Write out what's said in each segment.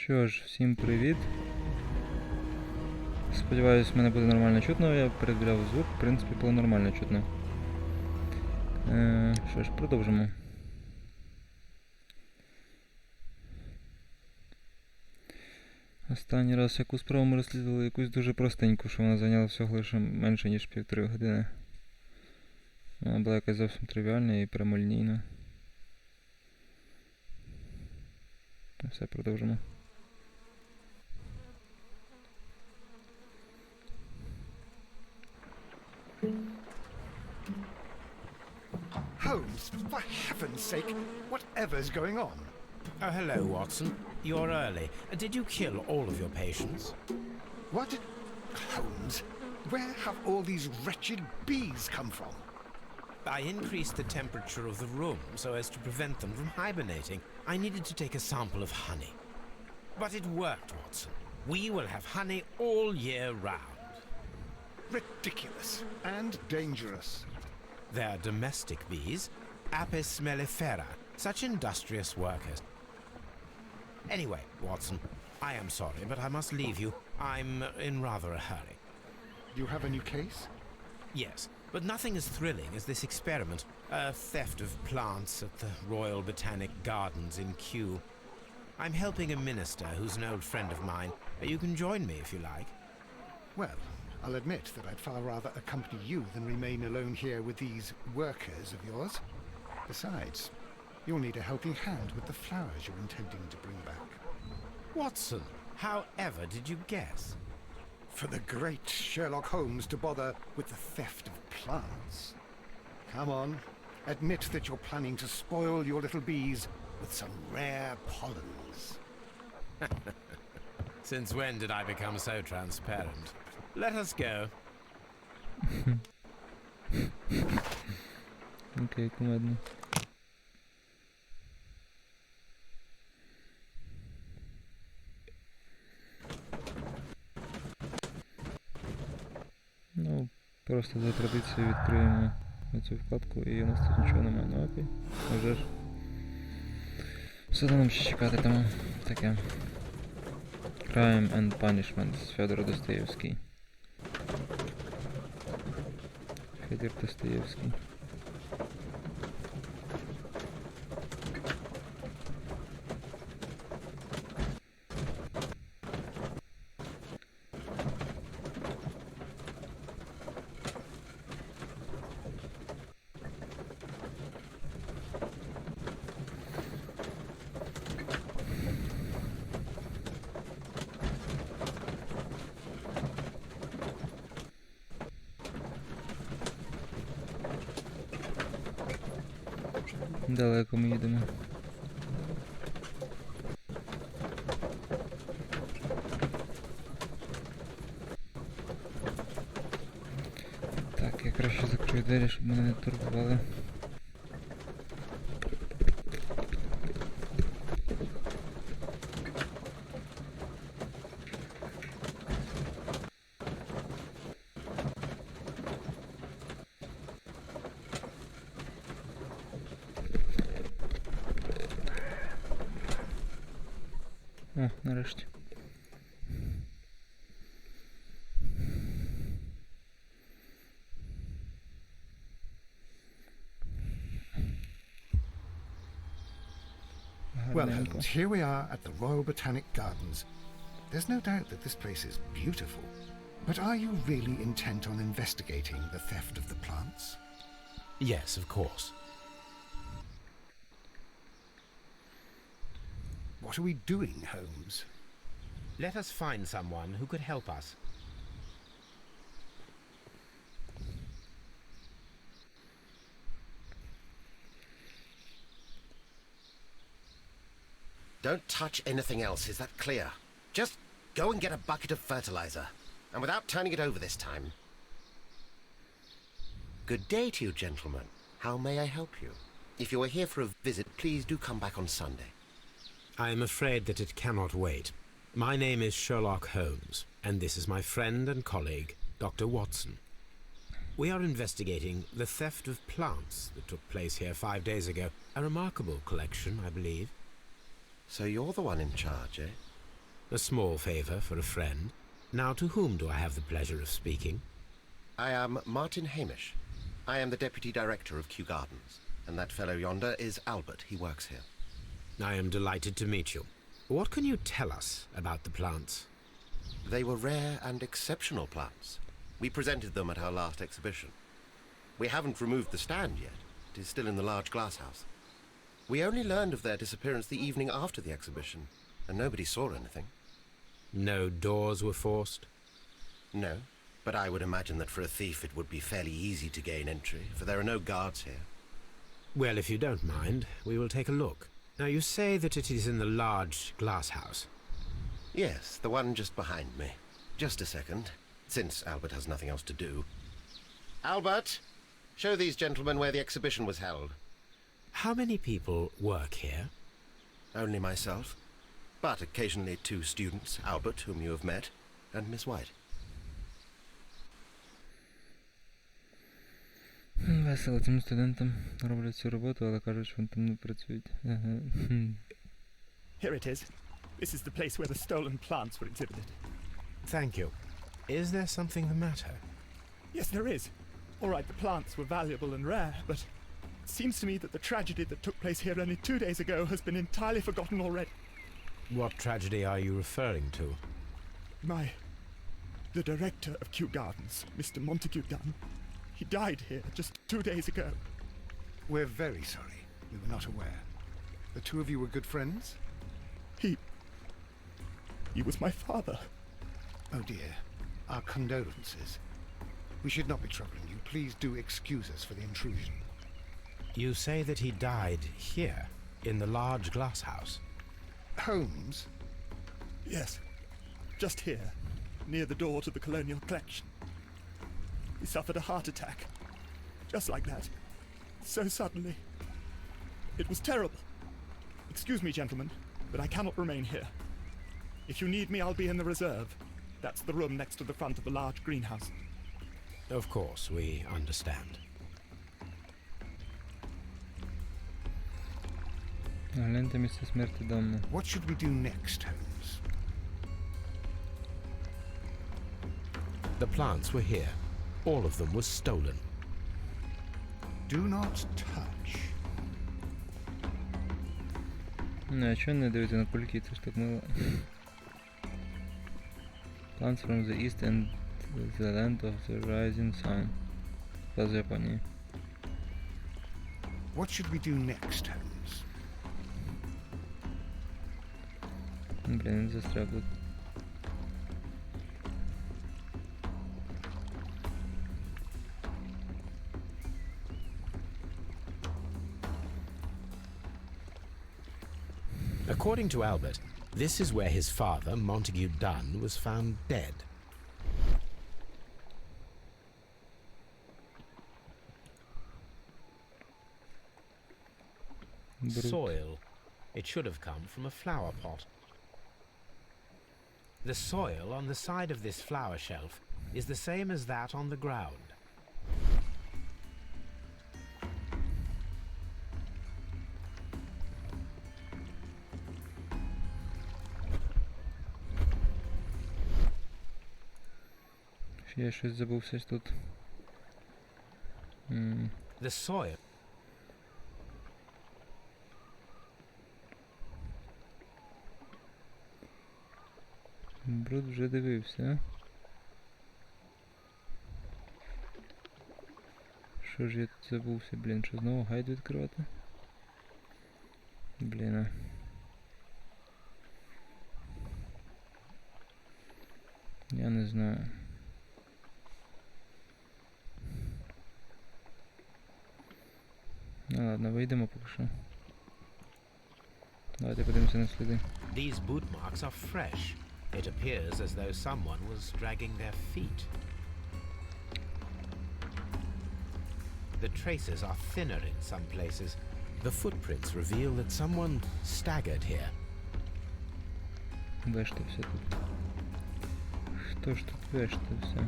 Що ж, всім привіт. Сподіваюсь, мене буде нормально чутно, я перевіряв звук, в принципі, було нормально чутно. Що ж, продовжимо. Останній раз яку справу ми розслідували, якусь дуже простеньку, що вона зайняла всього лише менше, ніж 1,5 години. Вона була якась зовсім тривіальна і прямолінійна. Все, продовжимо. Holmes, for heaven's sake, whatever's going on? Oh, hello, Watson. You're early. Did you kill all of your patients? What? Holmes, where have all these wretched bees come from? I increased the temperature of the room so as to prevent them from hibernating. I needed to take a sample of honey. But it worked, Watson. We will have honey all year round. Ridiculous and dangerous. They're domestic bees, Apis mellifera, such industrious workers. Anyway, Watson, I am sorry, but I must leave you. I'm in rather a hurry. You have a new case? Yes, but nothing as thrilling as this experiment. A theft of plants at the Royal Botanic Gardens in Kew. I'm helping a minister who's an old friend of mine. You can join me if you like. Well, I'll admit that I'd far rather accompany you than remain alone here with these workers of yours. Besides, you'll need a helping hand with the flowers you're intending to bring back. Watson, however did you guess? For the great Sherlock Holmes to bother with the theft of plants. Come on, admit that you're planning to spoil your little bees with some rare pollens. Since when did I become so transparent? Let us go. Окей, кумедно. Ну, просто за традицією відкриємо цю вкладку і у нас тут нічого немає. Ну окей, вже ж. Все одно нам ще чекати тому. Таке. Crime and Punishment з Федора Достоєвський. Федір Достоєвський. Далеко ми їдемо. Так, я краще закрию двері, щоб мене не турбували. О, нарешті. Well, Holmes, here we are at the Royal Botanic Gardens. There's no doubt that this place is beautiful. But are you really intent on investigating the theft of the plants? Yes, of course. What are we doing, Holmes? Let us find someone who could help us. Don't touch anything else, is that clear? Just go and get a bucket of fertilizer, and without turning it over this time. Good day to you, gentlemen. How may I help you? If you are here for a visit, please do come back on Sunday. I am afraid that it cannot wait. My name is Sherlock Holmes, and this is my friend and colleague, Dr. Watson. We are investigating the theft of plants that took place here 5 days ago. A remarkable collection, I believe. So you're the one in charge, eh? A small favour for a friend. Now, to whom do I have the pleasure of speaking? I am Martin Hamish. I am the Deputy Director of Kew Gardens, and that fellow yonder is Albert. He works here. I am delighted to meet you. What can you tell us about the plants? They were rare and exceptional plants. We presented them at our last exhibition. We haven't removed the stand yet. It is still in the large glass house. We only learned of their disappearance the evening after the exhibition, and nobody saw anything. No doors were forced? No, but I would imagine that for a thief it would be fairly easy to gain entry, for there are no guards here. Well, if you don't mind, we will take a look. Now, you say that it is in the large glass house. Yes, the one just behind me. Just a second, since Albert has nothing else to do. Albert, show these gentlemen where the exhibition was held. How many people work here? Only myself, but occasionally 2 students, Albert, whom you have met, and Miss White. Весело цим студентам роблять цю роботу, але кажуть, що вони там не працюють. Ага. Here it is. This is the place where the stolen plants were exhibited. Thank you. Is there something the matter? Yes, there is. All right, the plants were valuable and rare, but it seems to me that the tragedy that took place here only 2 days ago has been entirely forgotten already. What tragedy are you referring to? The director of Kew Gardens, Mr. Montague Dunn, he died here just 2 days ago. We're very sorry. We were not aware. The 2 of you were good friends? He was my father. Oh dear. Our condolences. We should not be troubling you. Please do excuse us for the intrusion. You say that he died here, in the large glass house. Holmes? Yes, just here, near the door to the colonial collection. He suffered a heart attack, just like that, so suddenly. It was terrible. Excuse me, gentlemen, but I cannot remain here. If you need me, I'll be in the reserve. That's the room next to the front of the large greenhouse. Of course, we understand. Гляньте місце смерті давно. What should we do next, Holmes? The plants were here. All of them was stolen. Do not touch. Ну, а чого не дивиться на кульки, це ж так мило. Plants from the east and the land of the rising sun. Це з Японії. What should we do next, Holmes? Блін, він застряг тут. According to Albert, this is where his father, Montague Dunn, was found dead. Бруд. Soil. It should have come from a flower pot. The soil on the side of this flower shelf is the same as that on the ground. Я щось забувся тут. The soil. Бруд вже дивився. Що ж я тут забувся, блін, що знову гайд відкривати? Блін, а. Я не знаю. Ну ладно, вийдемо поки що. Давайте подивимося на сліди. These boot marks are fresh. It appears as though someone was dragging their feet. The traces are thinner in some places. The footprints reveal that someone staggered here. Вештався тут. Хто ж тут вештався?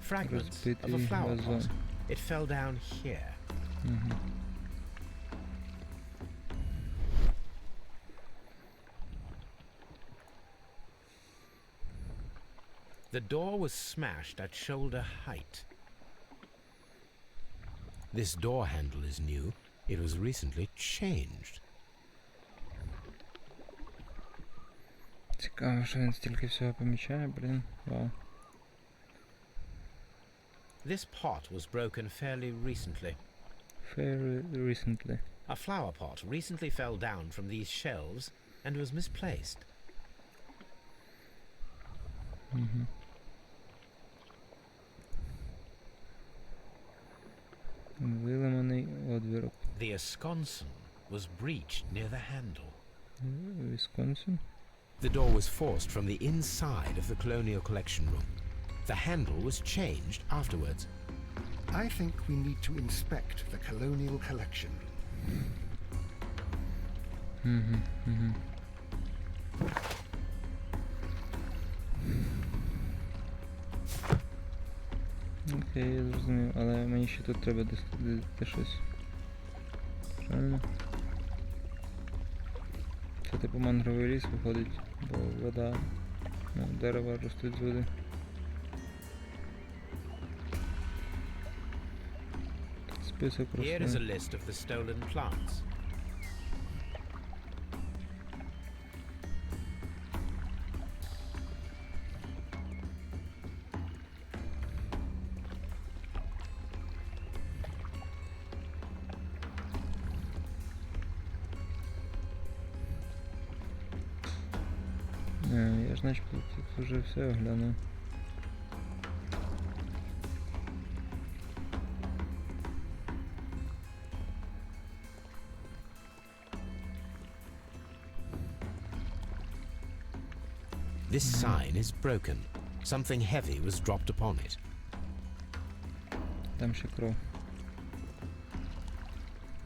Fragments of a Розбитий flower pot. вазон. It fell down here. The door was smashed at shoulder height. This door handle is new. It was recently changed. Цікаво, що він стільки всього помічає, блін. Вау. This pot was broken fairly recently. Very recently. A flower pot recently fell down from these shelves and was misplaced. Виламаний одвірок. The ensconce was breached near the handle. Вісконсин. The door was forced from the inside of the Colonial Collection room. The handle was changed afterwards. I think we need to inspect the Colonial Collection. Окей, я зрозумів, але мені ще тут треба де щось. Правильно? Це типу мангровий ліс виходить, бо вода, ну, дерева ростуть з води. Тут список Here is a рослин. list of the stolen plants. Я ж начебто тут вже все оглянув. This sign is broken. Something heavy was dropped upon it. Там ще кров.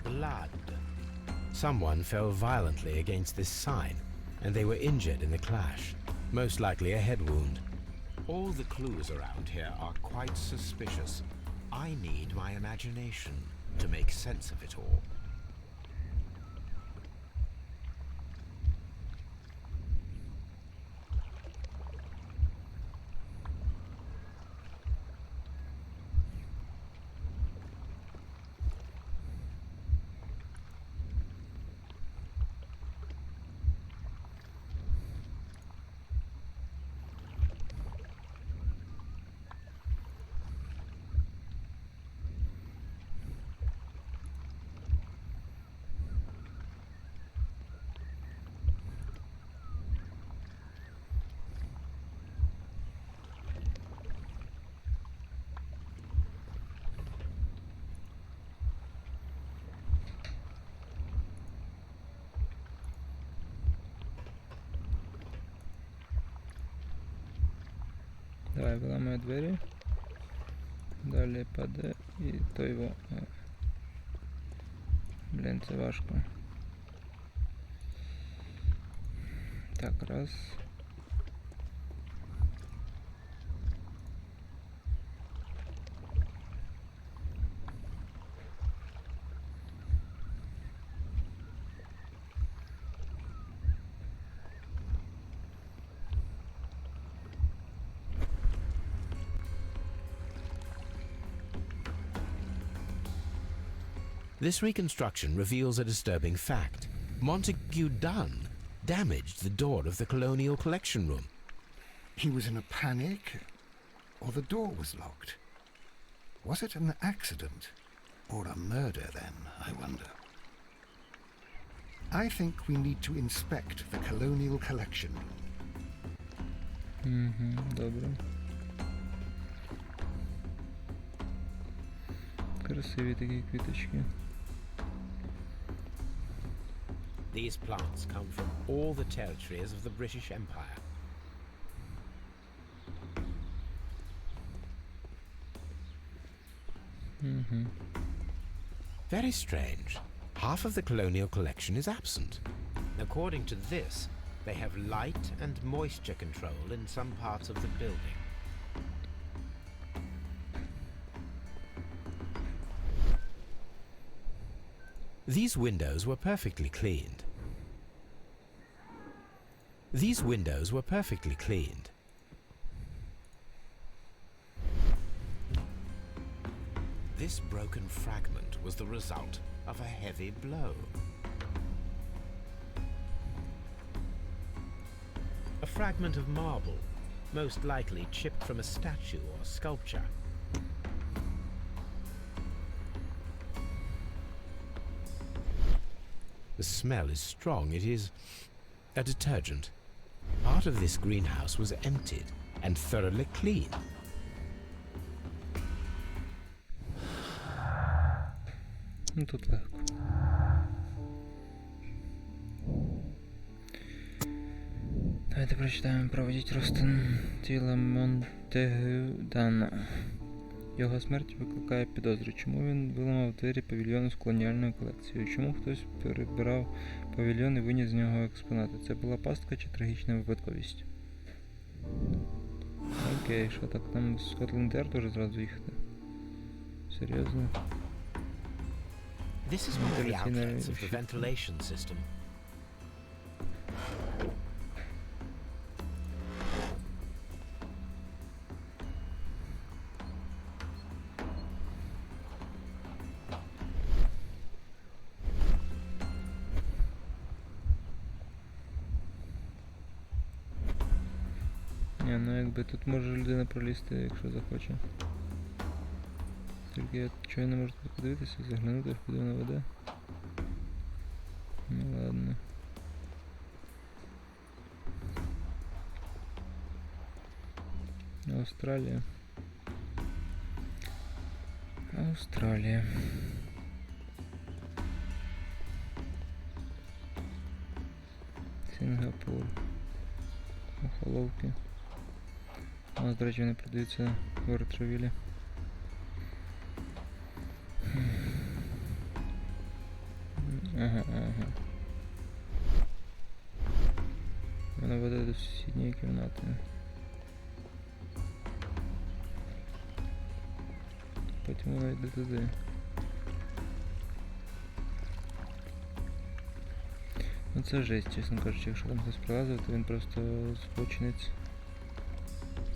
Blood. Someone fell violently against this sign, and they were injured in the clash. Most likely a head wound. All the clues around here are quite suspicious. I need my imagination to make sense of it all. Давай, виламаю двері. Далі паде і то його. Блін, це важко. Так, раз. This reconstruction reveals a disturbing fact. Montague Dunn damaged the door of the Colonial Collection room. He was in a panic, or the door was locked. Was it an accident, or a murder then, I wonder? I think we need to inspect the Colonial Collection. Добре. Красиві такі квіточки. These plants come from all the territories of the British Empire. Very strange. Half of the colonial collection is absent. According to this, they have light and moisture control in some parts of the building. These windows were perfectly cleaned. These windows were perfectly cleaned. This broken fragment was the result of a heavy blow. A fragment of marble, most likely chipped from a statue or sculpture. The smell is strong. It is a detergent. Part of this greenhouse was emptied and thoroughly clean. Ну тут легко. Давайте прочитаємо про водіть тіла Монтегюдана. Його смерть викликає підозри. Чому він виламав двері павільйону з колоніальною колекцією? Чому хтось перебирав павільйон і виніс з нього експонати? Це була пастка чи трагічна випадковість? Окей, що так, нам в Скотланд-Ярд уже зразу їхати? Серйозно? This is one of the outlets of the ventilation system. Ні, ну якби тут може людина пролізти, якщо захоче. Тільки я чого не можу тут подивитися, заглянути, куди вона веде. Ну ладно. Австралія. Австралія. Сінгапур. Охоловки. У нас, до речі, вони продаються в Ретровілі. Ага. Вона веде до сусідньої кімнати. Потім вона йде туди. Ну це жесть, чесно кажучи, якщо там хтось пролазив, то він просто злочинець.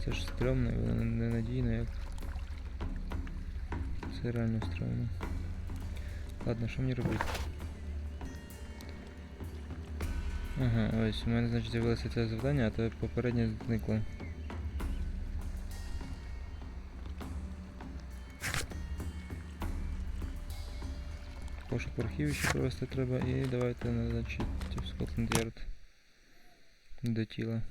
Це ж стрьомно, і воно ненадійно, як... Це реально стрьомно. Ладно, що мені робити? Ага, ось, у мене, значить, з'явилося це завдання, а то попереднє зникло. Пошук архівів ще провести треба, і давайте, значить, в Скотланд-Ярд до тіла.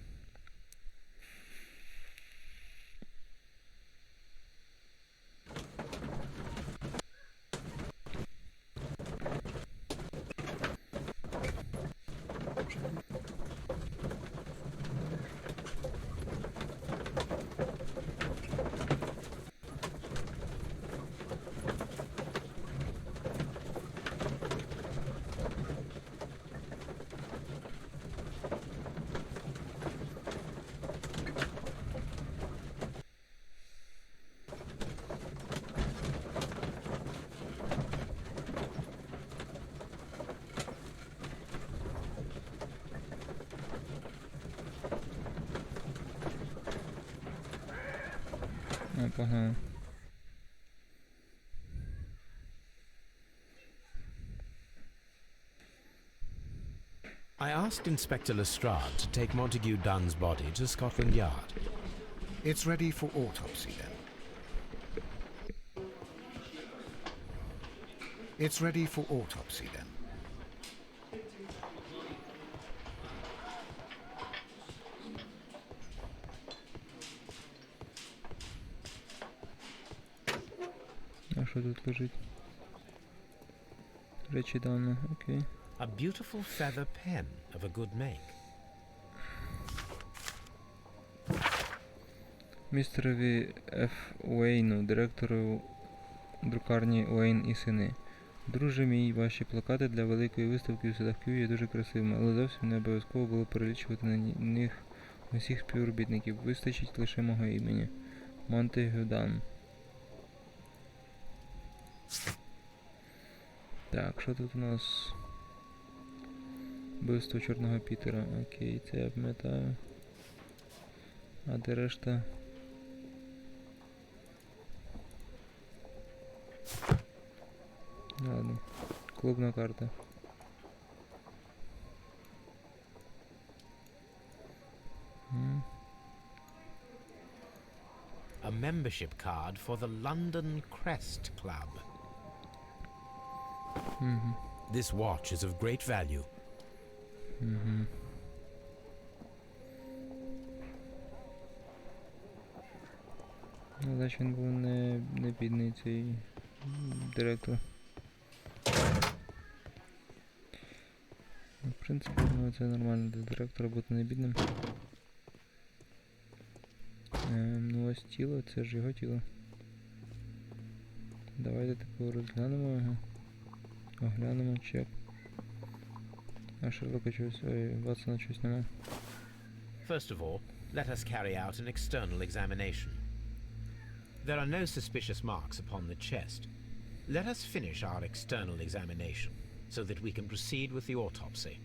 Погнали. I asked Inspector Lestrade to take Montague Dunn's body to Scotland Yard. It's ready for autopsy then. It's ready for autopsy then. А що тут лежить? Речі Данна, окей. A beautiful feather pen of a good make. Містерові Ф. Уейну, директору друкарні Уейн і сини. Друже мій, ваші плакати для великої виставки у Садах є дуже красивими, але зовсім не обов'язково було перелічувати на них усіх співробітників. Вистачить лише мого імені. Монтегю Дан. Так, що тут у нас? Вбивство Чорного Пітера. Окей, це я пам'ятаю. А де решта? Ладно. Клубна карта. A membership card for the London Crest Club. This watch is of great value. Ну, значить він був не бідний цей директор. В принципі, думаю, це нормально для директора бути не бідним. Ну ось тіло, це ж його тіло. Давайте типу розглянемо його. Оглянемо, чек. А Шерлока чогось, ой, Ватсона чогось нема. First of all, let us carry out an external examination. There are no suspicious marks upon the chest. Let us finish our external examination so that we can proceed with the autopsy.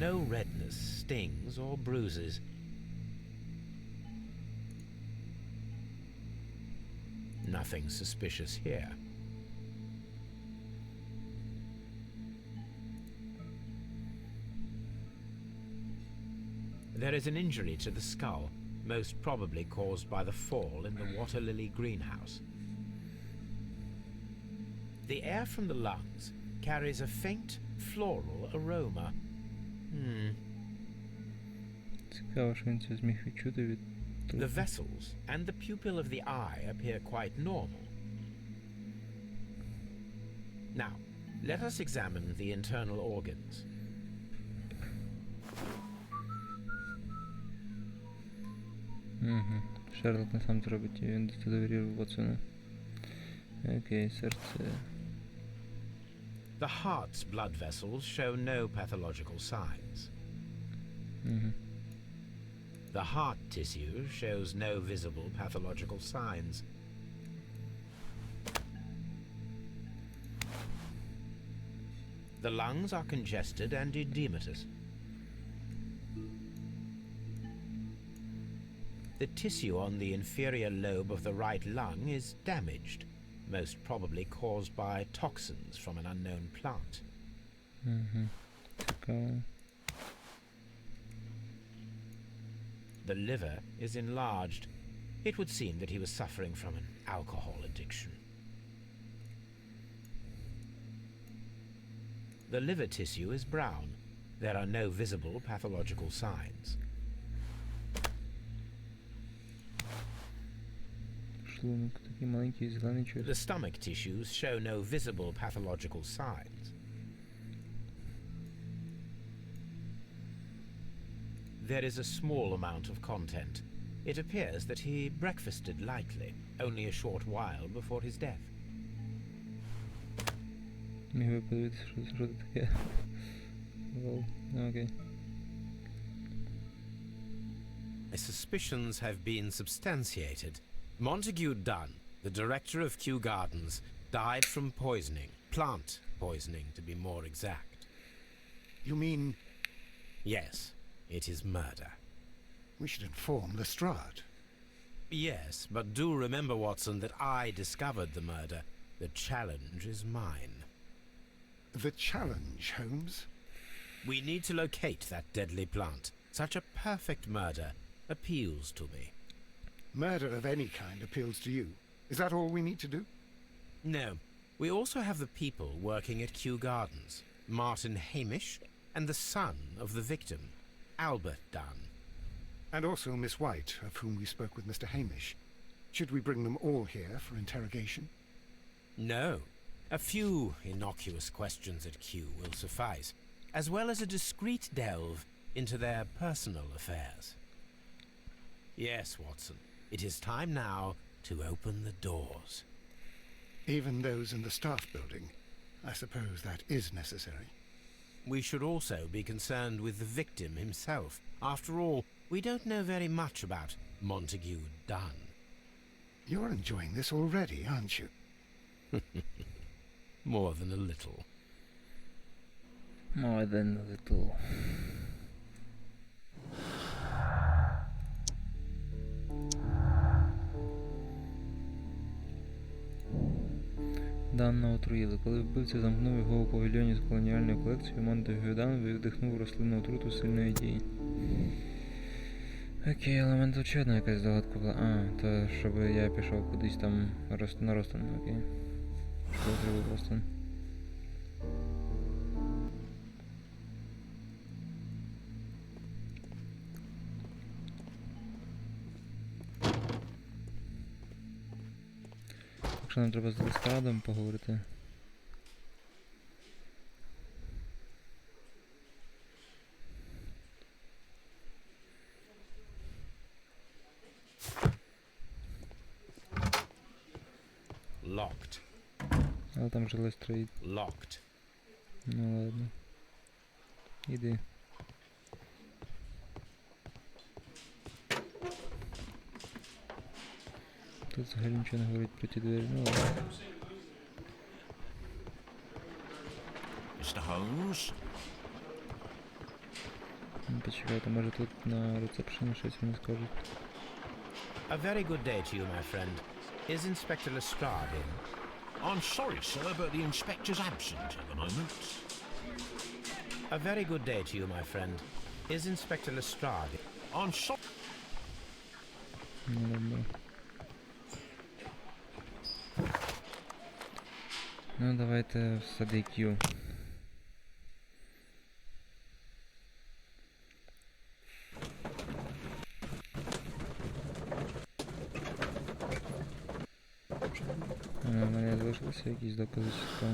No redness, stings, or bruises. Nothing suspicious here. There is an injury to the skull, most probably caused by the fall in the water lily greenhouse. The air from the lungs carries a faint floral aroma. Цікаво, що він це зміг відчути від The трупу. vessels and the pupil of the eye appear quite normal. Now, let us examine the internal organs. Шерлок не сам це робить, і він довірив Ватсону. Окей, серце. The heart's blood vessels show no pathological signs. The heart tissue shows no visible pathological signs. The lungs are congested and edematous. The tissue on the inferior lobe of the right lung is damaged, most probably caused by toxins from an unknown plant. Цікаво. The liver is enlarged. It would seem that he was suffering from an alcohol addiction. The liver tissue is brown. There are no visible pathological signs. Шлунок такий маленький, зелений щось. The stomach tissues show no visible pathological signs. There is a small amount of content. It appears that he breakfasted lightly, only a short while before his death. Міг би подивитися, що це таке. Лол, окей. My suspicions have been substantiated. Montague Dunn, the director of Kew Gardens, died from poisoning. Plant poisoning, to be more exact. You mean Yes, it is murder. we should inform Lestrade? Yes, but do remember, Watson, that I discovered the murder. The challenge is mine. The challenge, Holmes? We need to locate that deadly plant. Such a perfect murder appeals to me. Murder of any kind appeals to you. Is that all we need to do? No, we also have the people working at Kew Gardens. Martin Hamish and the son of the victim, Albert Dunn. And also Miss White, of whom we spoke with Mr. Hamish. Should we bring them all here for interrogation? No, a few innocuous questions at Kew will suffice, as well as a discreet delve into their personal affairs. Yes, Watson, it is time now to open the doors. Even those in the staff building. I suppose that is necessary. We should also be concerned with the victim himself. After all, we don't know very much about Montague Dunn. You're enjoying this already, aren't you? More than a little. More than a little. Данна отруїли. Коли вбивця замкнув його у павільйоні з колоніальною колекцією, Монтегю вдихнув рослинну отруту сильної дії. Окей, елемент очевидно якась загадка була. А, то щоб я пішов кудись там на Ростон, окей. Що я зробив Ростон? Якщо нам треба з Лестрадом поговорити. Locked. Але там же Лестрейд. Locked. Ну ладно. Іди. Тут взагалі нічого не говорить про ті двері, ну ладно. Mr. Holmes? Ну, почекайте, може тут на рецепшені щось вони скажуть. A very good day to you, my friend. Is Inspector Lestrade in? I'm sorry, sir, but the inspector's absent at the moment. A very good day to you, my friend. Is Inspector Lestrade in? I'm sorry. Ну ладно. Ну давайте в садикю. У мене залишилися якісь докази цікаві.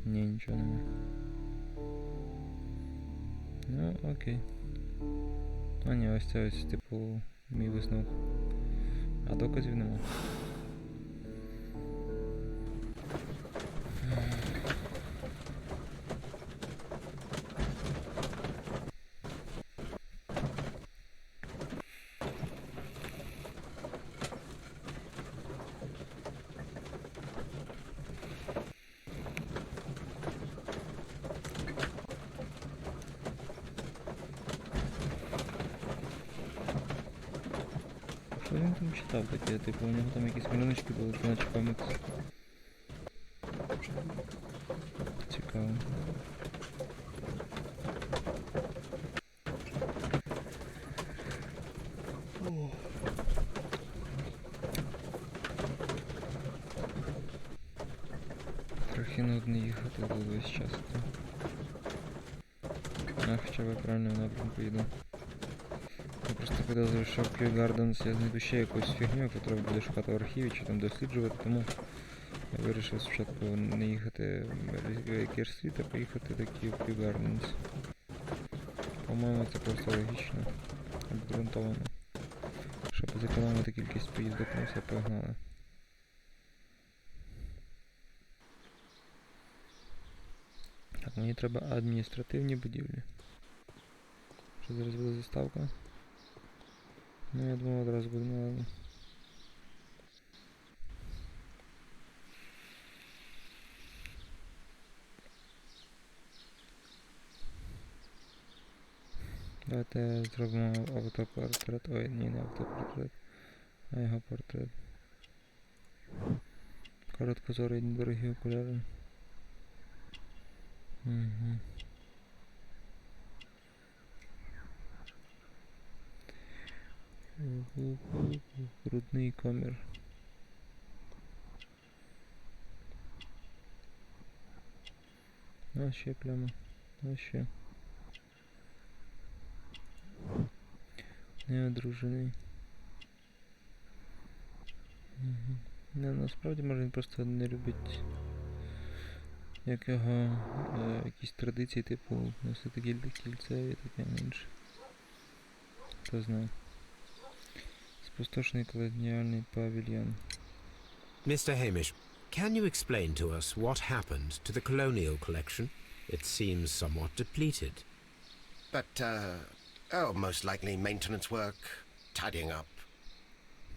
Ні, нічого немає. Ну, окей. А ні, ось це ось, типу, мій висновок. А доказів нема. Що він там читав таке? Типу, у нього там якісь малюночки були, це наче комікс. Цікаво. Трохи нудно їхати тут весь час. А хоча б правильно в напрямку йду. Я просто підозрюю, що в Kew Gardens я знайду ще якусь фігню, яку буду шукати в архіві чи там досліджувати, тому я вирішив спочатку не їхати в Керстріт, а поїхати до Kew Gardens. По-моєму, це просто логічно, обґрунтовано. Щоб зекономити кількість поїздок, ми все погнали. Так, мені треба адміністративні будівлі. Що зараз буде заставка? Ну, я думаю, одразу буде ладно. Давайте зробимо автопортрет. Ой, ні, не автопортрет, а його портрет. Короткозорий, недорогі окуляри. Угу. Грудний комір. А ще пляма. А ще. Неодружений. Угу. Не, насправді може він просто не любить як його якісь традиції, типу носити кільце і таке інше. Хто знає. Спустошений колоніальний павільйон. Mr. Hamish, can you explain to us what happened to the colonial collection? It seems somewhat depleted. But, oh, most likely maintenance work, tidying up.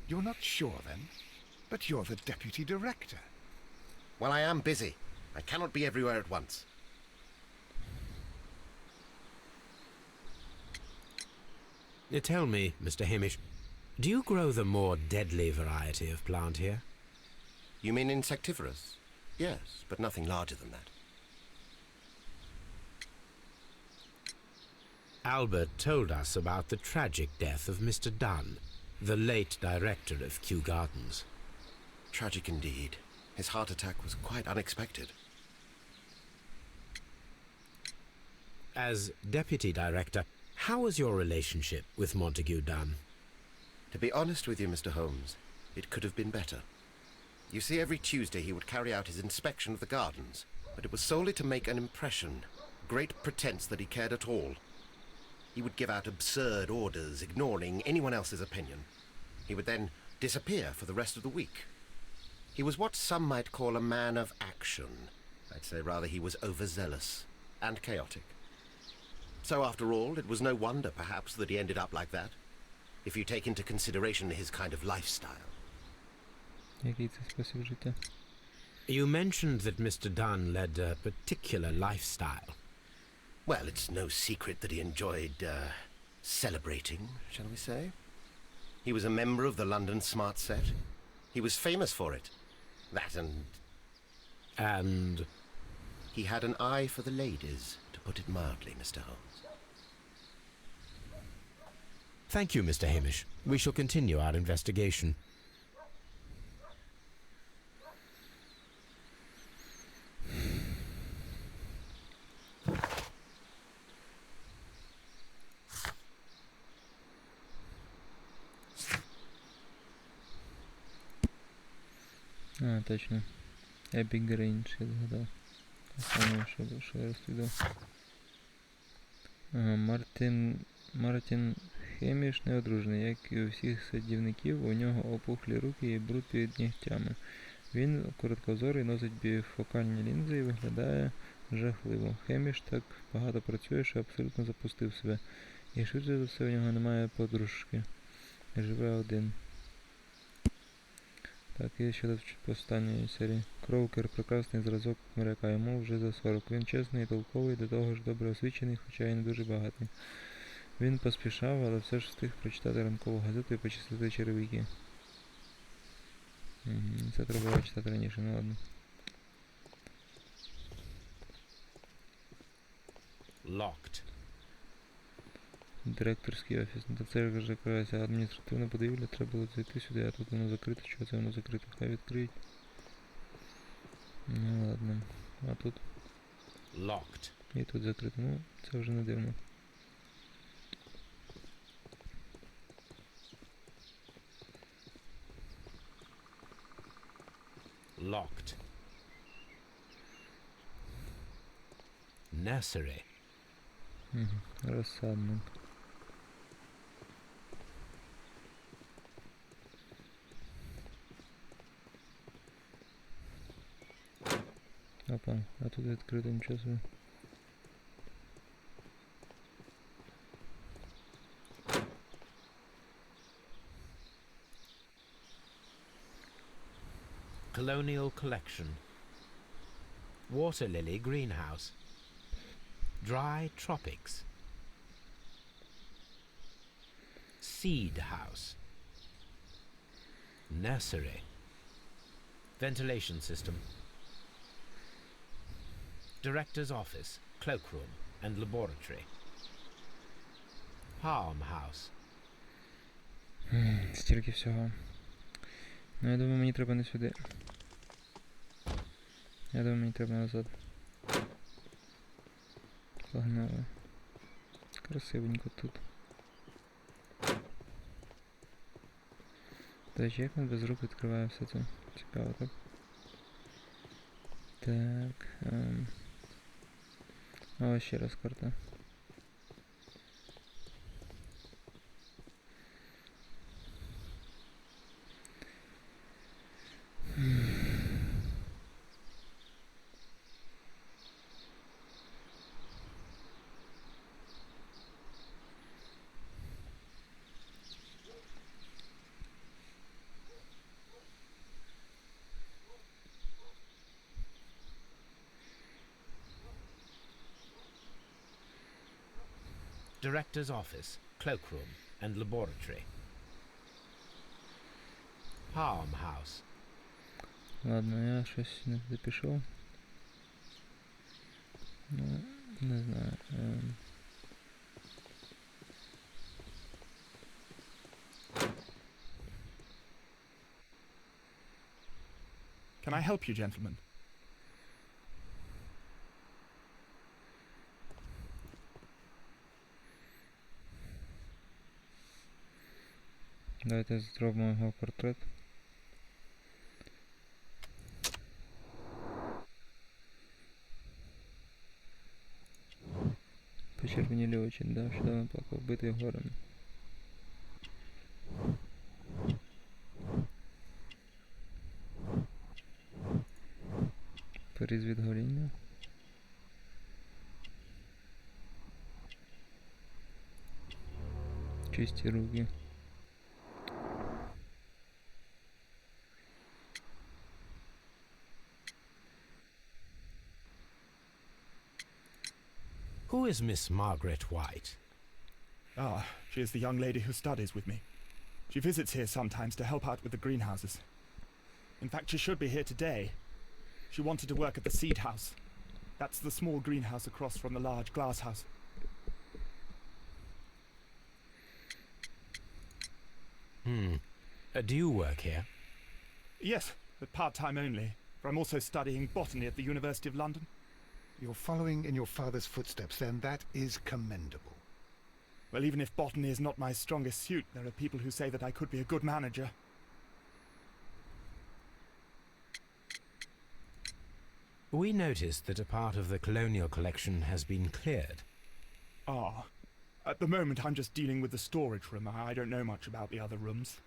You're not sure, then? But you're the deputy director. Well, I am busy. I cannot be everywhere at once. Tell me, Mr. Hamish, do you grow the more deadly variety of plant here? You mean insectivorous? Yes, but nothing larger than that. Albert told us about the tragic death of Mr. Dunn, the late director of Kew Gardens. Tragic indeed. His heart attack was quite unexpected. As deputy director, how was your relationship with Montague Dunn? To be honest with you, Mr. Holmes, it could have been better. You see, every Tuesday he would carry out his inspection of the gardens, but it was solely to make an impression, great pretense that he cared at all. He would give out absurd orders, ignoring anyone else's opinion. He would then disappear for the rest of the week. He was what some might call a man of action. I'd say rather he was overzealous and chaotic. So after all, it was no wonder, perhaps, that he ended up like that, if you take into consideration his kind of lifestyle. Який це спосіб життя? You mentioned that Mr. Dunn led a particular lifestyle. Well, it's no secret that he enjoyed, celebrating, shall we say? He was a member of the London Smart Set. He was famous for it. That and... And... he had an eye for the ladies, to put it mildly, Mr. Holmes. Thank you, Mr. Hamish. We shall continue our investigation. А, точно. Epic Grange, я згадав. Останнє, що я розповідав. Ага, Мартін Хеміш неодружений. Як і у всіх садівників, у нього опухлі руки і бруд під нігтями. Він короткозорий, носить біфокальні лінзи і виглядає жахливо. Хеміш так багато працює, що абсолютно запустив себе. І швидше за все у нього немає подружки. Живе один. Так, і щодо останньої серії. Кроукер – прекрасний зразок моряка, йому вже за 40. Він чесний і толковий, до того ж добре освічений, хоча й не дуже багатий. Він поспішав, але все ж встиг прочитати ранкову газету і почистити черевики. Це треба було читати раніше, ну ладно. Locked. Директорський офіс. Та це ж якраз адміністративна будівля, треба було зайти сюди, а тут воно закрите. Чого це воно закрите? Хай відкриють. Ну ладно. А тут? Locked. І тут закрито. Ну, це вже не дивно. Locked. Nursery. Розсадник. Опа, а тут відкрито нічого собі. Colonial Collection. Water Lily Greenhouse. Dry Tropics. Seed House. Nursery. Ventilation System. Director's Office, Cloakroom and Laboratory. Palm House. Стільки всього. Ну, я думаю, мені треба не сюди. Я думаю, мені треба назад. Погнали. Красивенько тут. До речі, як ми без рук відкриваємо все це? Цікаво, так? Так. О, ще раз карта. Director's Office, Cloakroom and Laboratory. Palm House. Ладно, я щось не туди пішов. Ну, не знаю. Can I help you, gentlemen? Давайте зробимо його портрет. Почервонілі очі, да, що давно плакав, битий горем. Поріз від гоління. Чисті руки. Who is Miss Margaret White? Ah, she is the young lady who studies with me. She visits here sometimes to help out with the greenhouses. In fact, she should be here today. She wanted to work at the seed house. That's the small greenhouse across from the large glass house. Do you work here? Yes, but part-time only, for I'm also studying botany at the University of London. You're following in your father's footsteps, then. That is commendable. Well, even if botany is not my strongest suit, there are people who say that I could be a good manager. We noticed that a part of the colonial collection has been cleared. Ah, at the moment I'm just dealing with the storage room. I don't know much about the other rooms.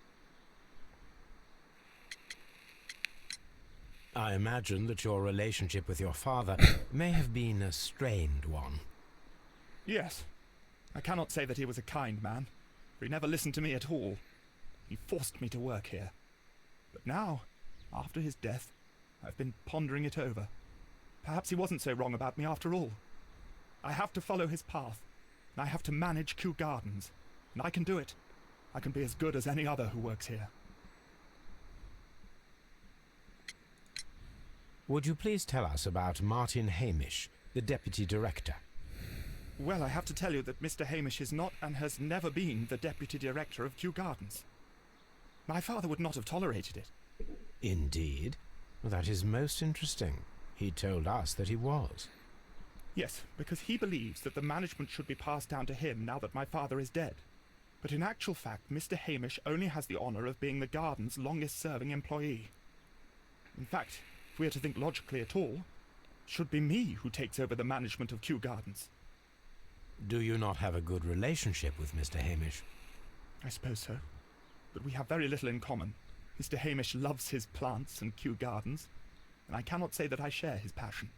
I imagine that your relationship with your father may have been a strained one. Yes. I cannot say that he was a kind man, for he never listened to me at all. He forced me to work here. But now, after his death, I've been pondering it over. Perhaps he wasn't so wrong about me after all. I have to follow his path, and I have to manage Kew Gardens, and I can do it. I can be as good as any other who works here. Would you please tell us about Martin Hamish, the deputy director? Well, I have to tell you that Mr. Hamish is not and has never been the deputy director of Kew Gardens. My father would not have tolerated it. Indeed? Well, that is most interesting. He told us that he was. Yes, because he believes that the management should be passed down to him now that my father is dead. But in actual fact, Mr. Hamish only has the honour of being the garden's longest-serving employee. In fact, if we are to think logically at all, it should be me who takes over the management of Kew Gardens. Do you not have a good relationship with Mr. Hamish? I suppose so. But we have very little in common. Mr. Hamish loves his plants and Kew Gardens, and I cannot say that I share his passion.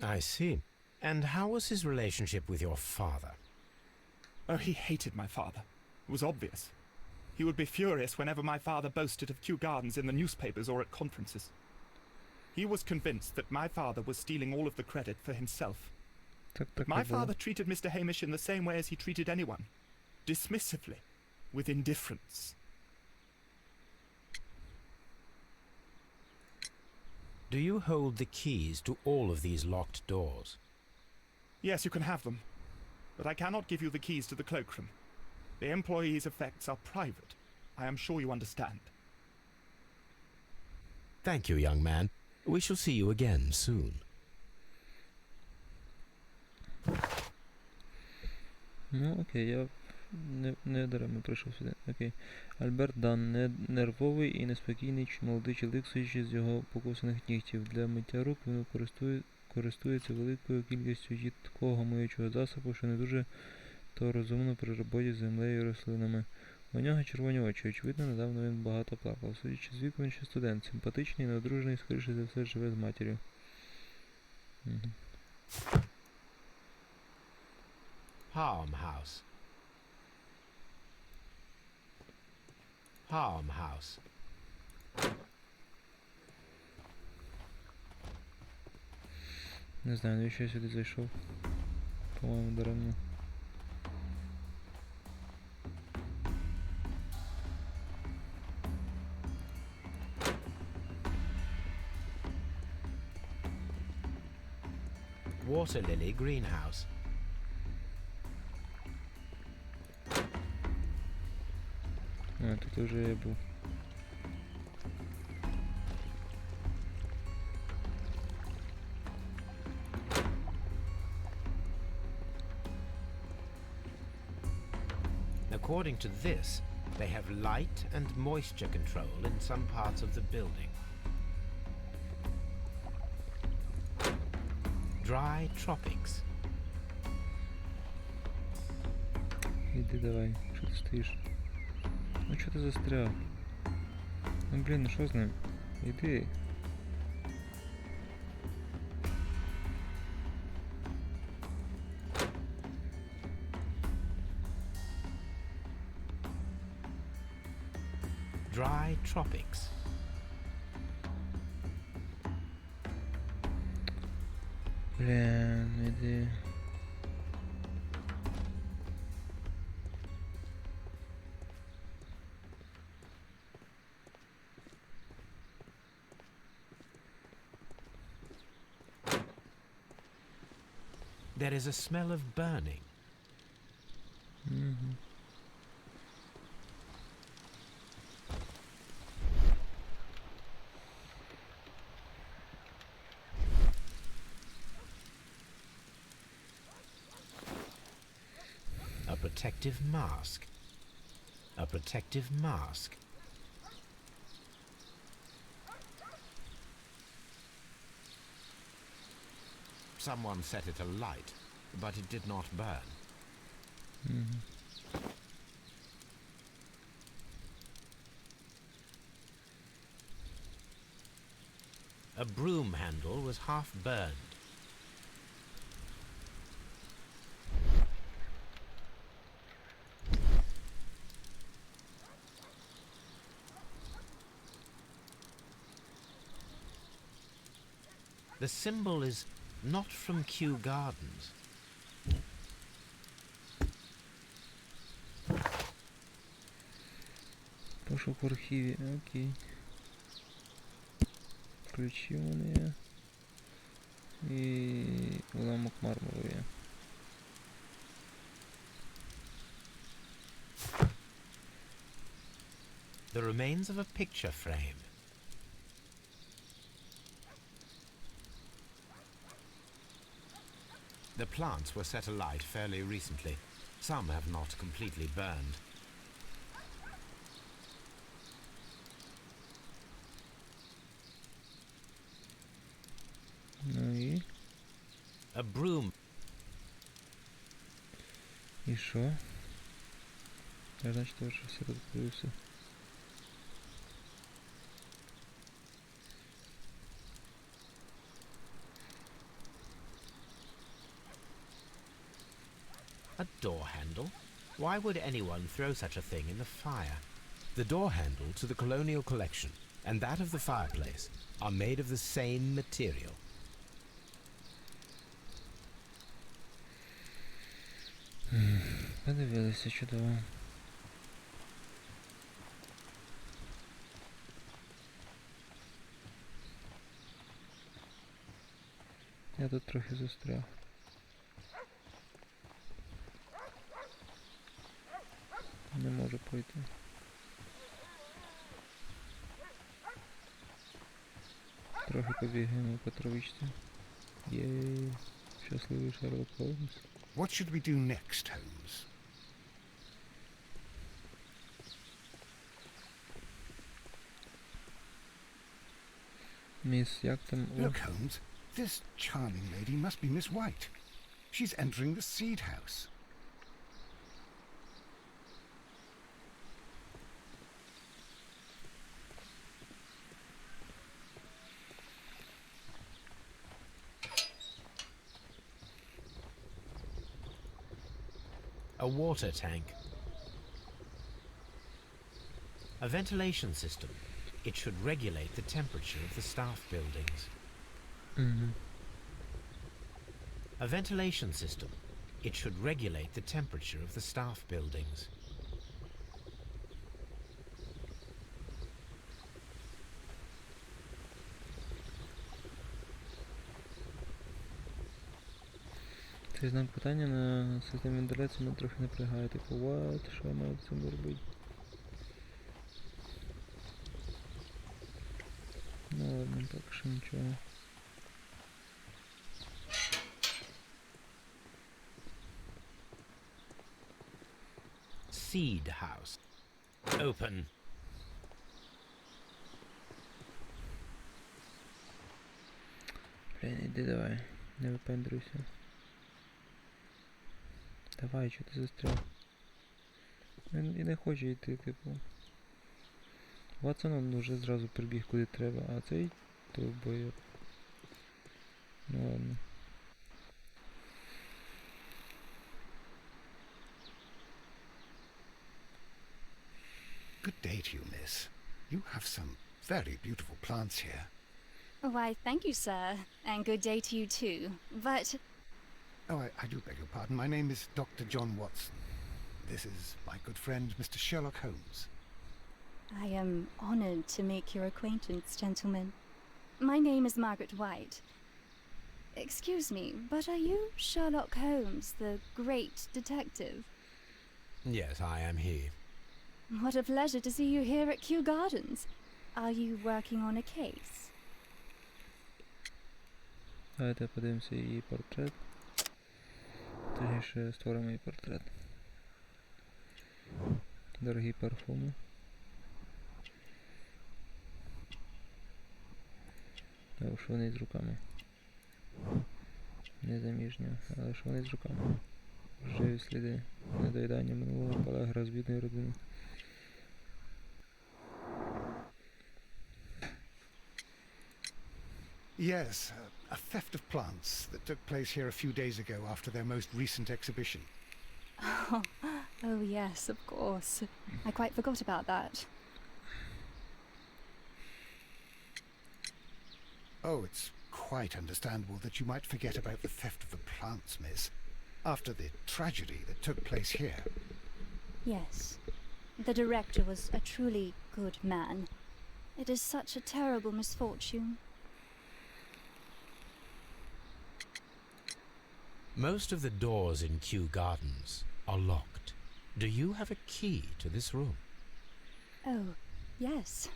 I see. And how was his relationship with your father? Oh, he hated my father. It was obvious. He would be furious whenever my father boasted of Kew Gardens in the newspapers or at conferences. He was convinced that my father was stealing all of the credit for himself. Так My і було. father treated Mr. Hamish in the same way as he treated anyone. Dismissively. With indifference. Do you hold the keys to all of these locked doors? Yes, you can have them. But I cannot give you the keys to the cloakroom. The employees' effects are private. I am sure you understand. Thank you, young man. We shall see you again soon. Ну, окей, я не даремно прийшов сюди. Окей. Альберт Дан, нервовий і неспокійний молодий чоловік, судячи з його покусаних нігтів. Для миття рук він користується великою кількістю їдкого миючого засобу, що не дуже то розумно при роботі з землею і рослинами. У нього червоні очі, очевидно, недавно він багато плакав. Судячи з віку, він ще студент, симпатичний, неодружений, скоріше за все, живе з матір'ю. Farmhouse. Farmhouse. Не знаю, навіщо я сюди зайшов. По-моєму, даремно. water lily greenhouse. А, тут уже я був. According to this, they have light and moisture control in some parts of the building. Dry tropics. Іди давай, що ти стоїш? Ну чого ти застряв? Ну блін, ну що з ним? Іди. Dry tropics. Блін, іди. There is a smell of burning. Угу. A protective mask. A protective mask. Someone set it alight, but it did not burn. Угу. A broom handle was half burned. The symbol is not from Kew Gardens. Пошук в архіві, окей. Ключі у мене є. І уламок мармуру є. The remains of a picture frame. The plants were set alight fairly recently. Some have not completely burned. Ну і? A broom. І що? Я, значить, я вже все тут подивився. A door handle? Why would anyone throw such a thing in the fire? The door handle to the colonial collection and that of the fireplace are made of the same material. Подивилися, чудово. Я тут трохи застряг. Не можу пройти. Трохи побігаємо по травичці. Єй, щасливий Шерлок Холмс. What should we do next, Holmes? Міс, як там? Look, Holmes, this charming lady must be Miss White. She's entering the seed house. A water tank. A ventilation system. It should regulate the temperature of the staff buildings. Угу. A ventilation system. It should regulate the temperature of the staff buildings. Цей знак питання на системі вентиляції мене трохи напрягає. Типу, what? Що я маю з цим робити? Ну ладно, поки що нічого. Seed house. Open. Блін, іди давай, не випендрюйся. Давай, що ти застряв? Він і не хоче йти, типу. Ватсон вже зразу прибіг куди треба, а цей довбойоб. Ну ладно. Good day to you, miss. You have some very beautiful plants here. Why, thank you, sir. And good day to you too. But Oh, I do beg your pardon. My name is Dr. John Watson. This is my good friend, Mr. Sherlock Holmes. I am honored to make your acquaintance, gentlemen. My name is Margaret White. Excuse me, but are you Sherlock Holmes, the great detective? Yes, I am he. What a pleasure to see you here at Kew Gardens. Are you working on a case? Давайте подивимося її портрет. Точніше, створимо її портрет. Дорогі парфуми. А що вони з руками? Незаміжня, але що вони з руками? Живі сліди недоїдання минулого колега з бідної родини. Yes, a theft of plants that took place here a few days ago after their most recent exhibition. Oh yes, of course. I quite forgot about that. Oh, it's quite understandable that you might forget about the theft of the plants, miss, after the tragedy that took place here. Yes. The director was a truly good man. It is such a terrible misfortune. Most of the doors in Kew Gardens are locked. Do you have a key to this room? Oh, yes.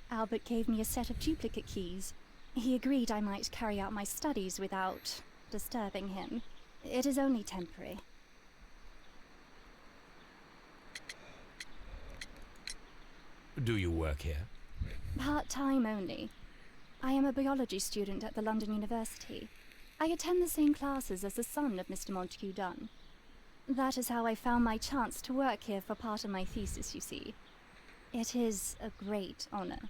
Albert gave me a set of duplicate keys. He agreed I might carry out my studies without disturbing him. It is only temporary. Do you work here? Part-time only. I am a biology student at the London University. I attend the same classes as the son of Mr. Montague Dunn. That is how I found my chance to work here for part of my thesis, you see. It is a great honor.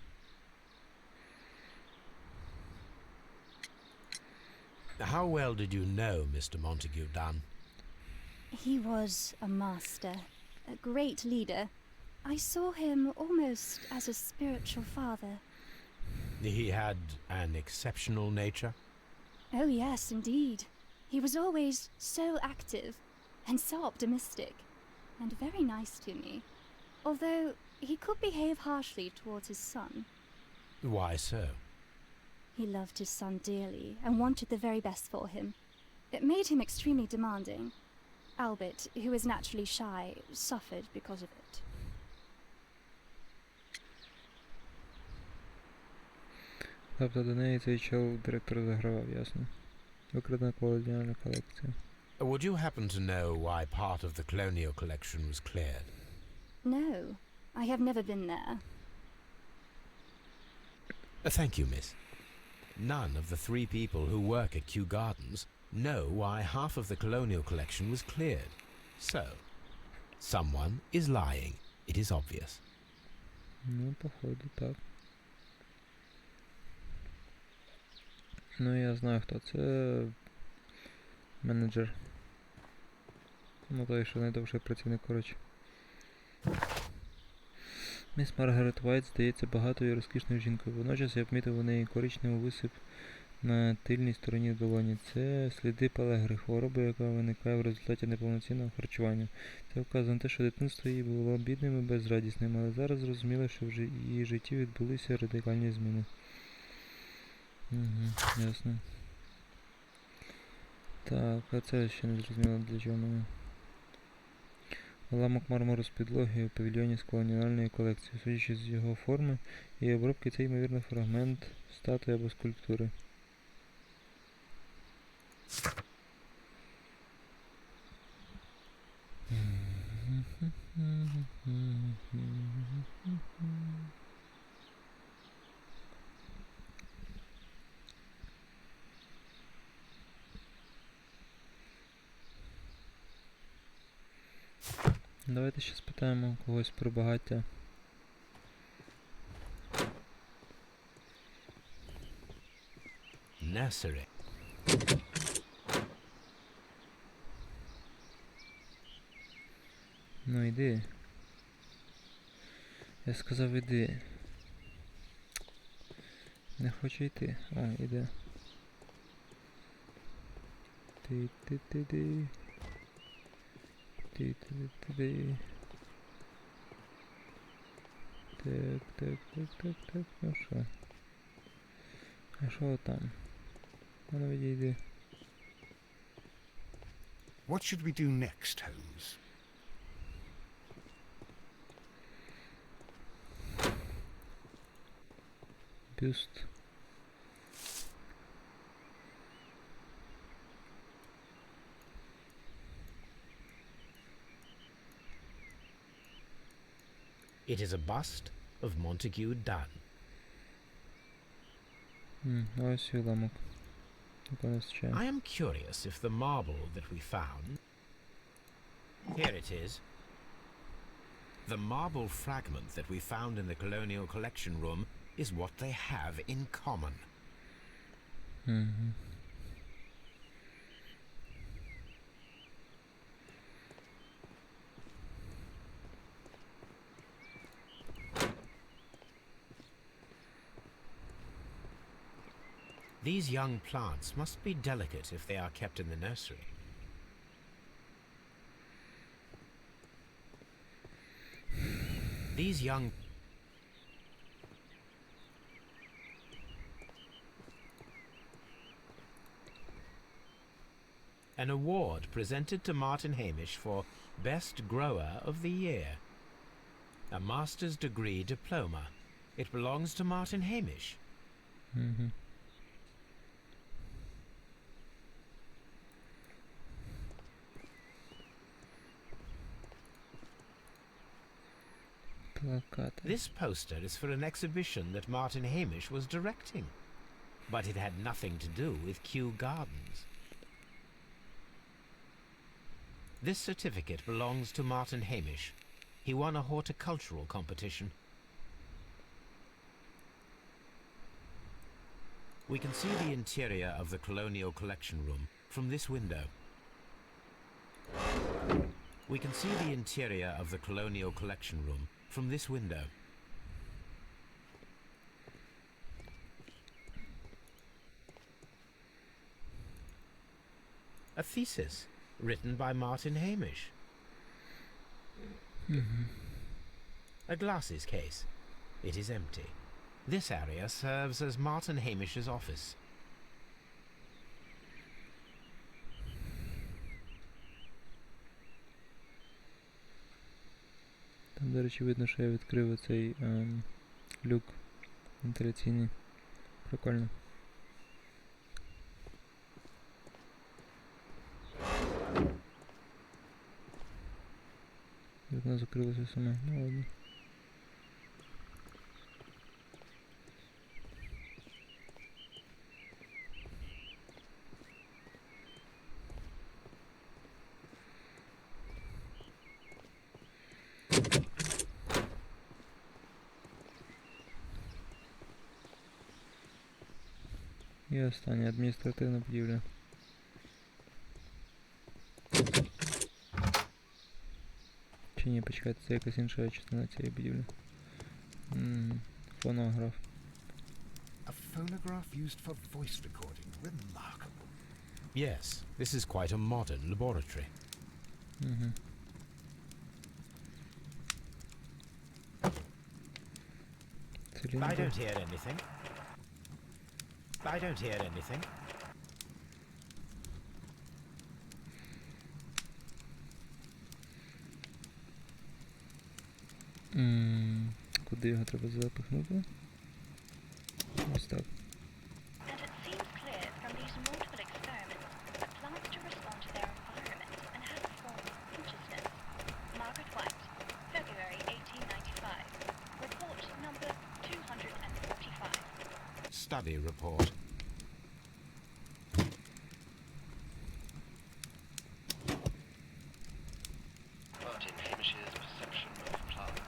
How well did you know Mr. Montague Dunn? He was a master, a great leader. I saw him almost as a spiritual father. He had an exceptional nature? Oh yes, indeed. He was always so active and so optimistic and very nice to me. Although he could behave harshly towards his son. Why so? He loved his son dearly and wanted the very best for him. It made him extremely demanding. Albert, who is naturally shy, suffered because of it. Тобто до неї цей чел директор загравав, ясно. Викрадена колоніальна колекція. Would you happen to know why part of the colonial collection was cleared? No, I have never been there. Thank you, miss. None of the 3 people who work at Kew Gardens know why half of the colonial collection was cleared. So, someone is lying. It is obvious. Ну, походу, так. Ну, я знаю, хто це. Менеджер. Ну, той, що найдовший працівник, коротше. Міс Маргарет Вайт здається багатою і розкішною жінкою. Водночас я помітив у неї коричневий висип на тильній стороні долоні. Це сліди пелегри, хвороби, яка виникає в результаті неповноцінного харчування. Це вказує на те, що дитинство її було бідним і безрадісним, але зараз зрозуміло, що в її житті відбулися радикальні зміни. Угу, ясно. Так, а це ще не зрозуміло для чого мені. Уламок мармуру з підлоги у павільйоні з колоніальної колекції. Судячи з його форми і обробки, це ймовірно фрагмент статуї або скульптури. Давайте ще спитаємо когось про багаття. Nursery. Ну йди. Я сказав іди. Не хочу йти. А, іде. Ти-ти-ти-ти. Ти-ти-ти-ти. Так. Ну що? А що там? А ну відійди. What should we do next, Holmes? Бюст. It is a bust of Montague Dunn. Ось і уламок. Якого не вистачає. I am curious if the marble that we found... Here it is. The marble fragment that we found in the Colonial Collection Room is what they have in common. These young plants must be delicate if they are kept in the nursery. These young... An award presented to Martin Hamish for Best Grower of the Year. A master's degree diploma. It belongs to Martin Hamish. Плакати. This poster is for an exhibition that Martin Hamish was directing. But it had nothing to do with Kew Gardens. This certificate belongs to Martin Hamish. He won a horticultural competition. We can see the interior of the Colonial Collection Room from this window. We can see the interior of the Colonial Collection Room from this window. A thesis written by Martin Hamish. A glasses case. It is empty. This area serves as Martin Hamish's office. Там, до речі, видно, що я відкрив оцей люк вентиляційний. Прикольно. Вікно закрилося саме. Ну ладно. І остання адміністративна будівля. Чи ні, почекайте, це якась інша частина цієї будівлі. Фонограф. A phonograph used for voice recording. Remarkable. Yes, this is quite a modern laboratory. I don't hear anything. I don't hear anything. Куди його треба запихнути? Ось так. And it seems clear from these multiple experiments that plants to respond to their environment and have a form of consciousness. Margaret White, February 1895. Report number 245. Study report. Martin Hamish's perception of plants.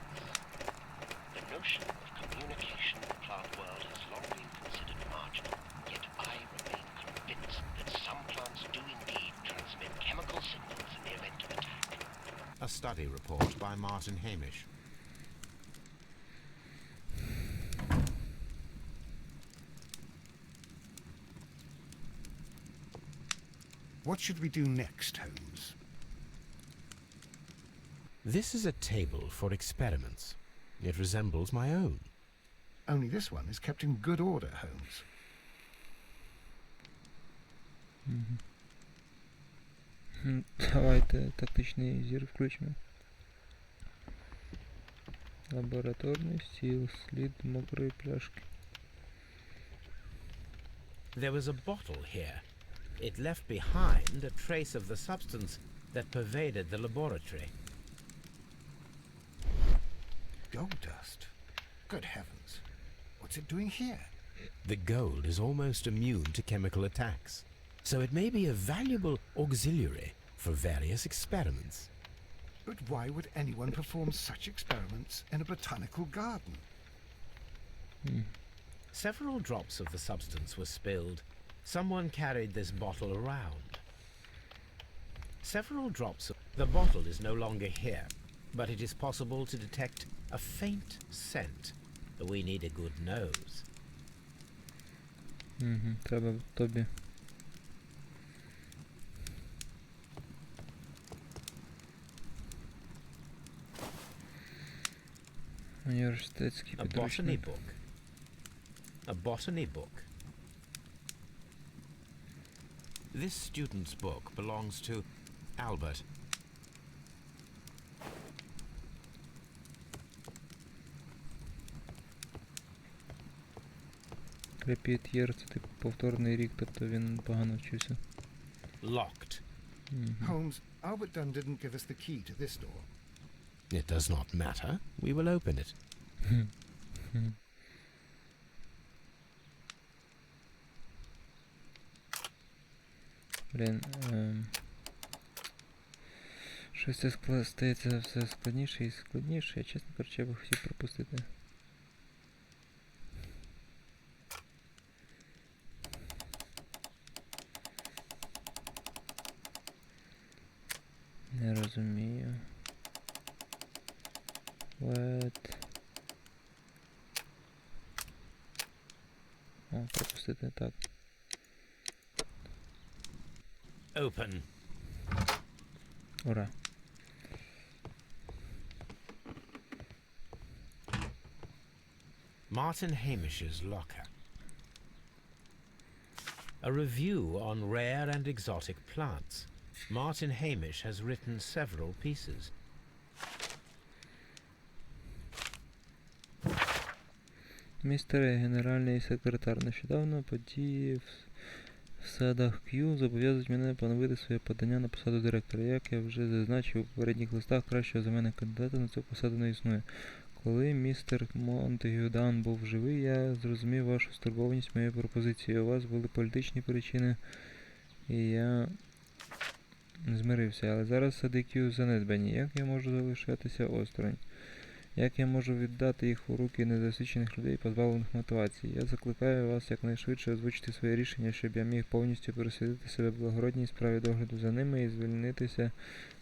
The notion of communication in the plant world has long been considered marginal, yet I remain convinced that some plants do indeed transmit chemical signals in the event of attack. A study report by Martin Hamish. What should we do next, Holmes? This is a table for experiments. It resembles my own. Only this one is kept in good order, Holmes. Давайте тактичний зір включимо. Лабораторний стіл, слід мокрої пляшки. There was a bottle here. It left behind a trace of the substance that pervaded the laboratory. Gold dust? Good heavens. What's it doing here? The gold is almost immune to chemical attacks, so it may be a valuable auxiliary for various experiments. But why would anyone perform such experiments in a botanical garden? Several drops of the substance were spilled. Someone carried this bottle around. Several drops of... The bottle is no longer here, but it is possible to detect a faint scent. We need a good nose. Треба тобі. Університетський A botany підручник. book. A botany book. This student's book belongs to Albert. Repeat year, це типу повторний рік, тобто він погано вчився. Locked. Holmes, Albert Dunn didn't give us the key to this door. It does not matter. We will open it. Блін, щось це стається все складніше і складніше. Я, чесно кажучи, я би хотів пропустити. Не розумію. What? О, пропустити, так. Open. Ура. Martin Hamish's locker. A review on rare and exotic plants. Martin Hamish has written several pieces. Містер генеральний секретар, нещодавно події в садах Q зобов'язують мене поновити своє подання на посаду директора. Як я вже зазначив у попередніх листах, кращого за мене кандидата на цю посаду не існує. Коли містер Монтегю Дан був живий, я зрозумів вашу стурбованість моєю пропозицією. У вас були політичні причини, і я змирився. Але зараз сади Q занедбані. Як я можу залишатися осторонь? Як я можу віддати їх у руки недосвідчених людей, позбавлених мотивації? Я закликаю вас якнайшвидше озвучити своє рішення, щоб я міг повністю присвятити себе благородній справі догляду за ними і звільнитися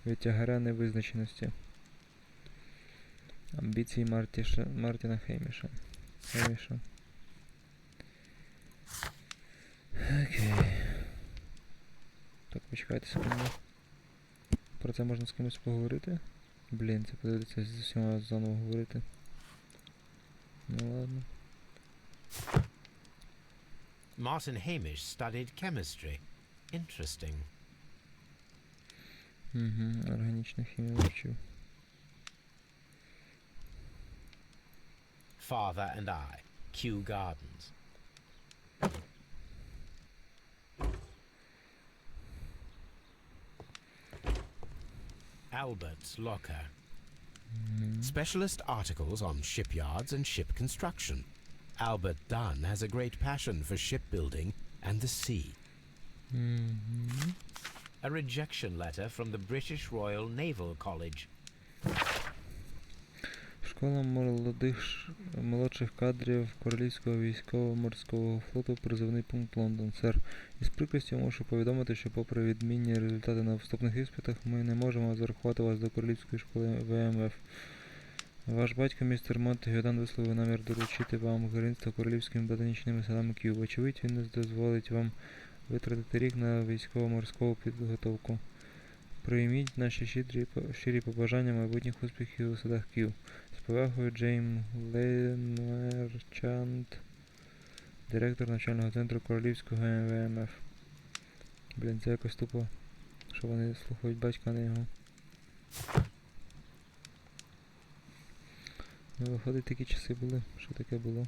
від тягара невизначеності. Амбіції Мартіна Хейміша. Окей. Так, почекайте секунду. Про це можна з кимось поговорити? Блін, це подивиться з усіма заново говорити. Ну ладно. Martin Hamish studied chemistry. Interesting. Органічна хімія вивчив. father and I, Kew Gardens. Albert's locker. Specialist articles on shipyards and ship construction. Albert Dunn has a great passion for shipbuilding and the sea. A rejection letter from the British Royal Naval College. Школа молодших кадрів Королівського військово-морського флоту, призовний пункт Лондон. Сер, із прикрістю мушу повідомити, що попри відмінні результати на вступних іспитах, ми не можемо зарахувати вас до Королівської школи ВМФ. Ваш батько, містер Монтегю Дан, висловив намір доручити вам керівництво королівськими ботанічними садами К'ю. Вочевидь, він не дозволить вам витратити рік на військово-морську підготовку. Прийміть наші щирі побажання майбутніх успіхів у садах К'ю. З повагою, Джейм Ленмерчант, директор навчального центру Королівського ВМФ. Блін, це якось тупо, що вони слухають батька, а не його. Ну, виходить, такі часи були. Що таке було?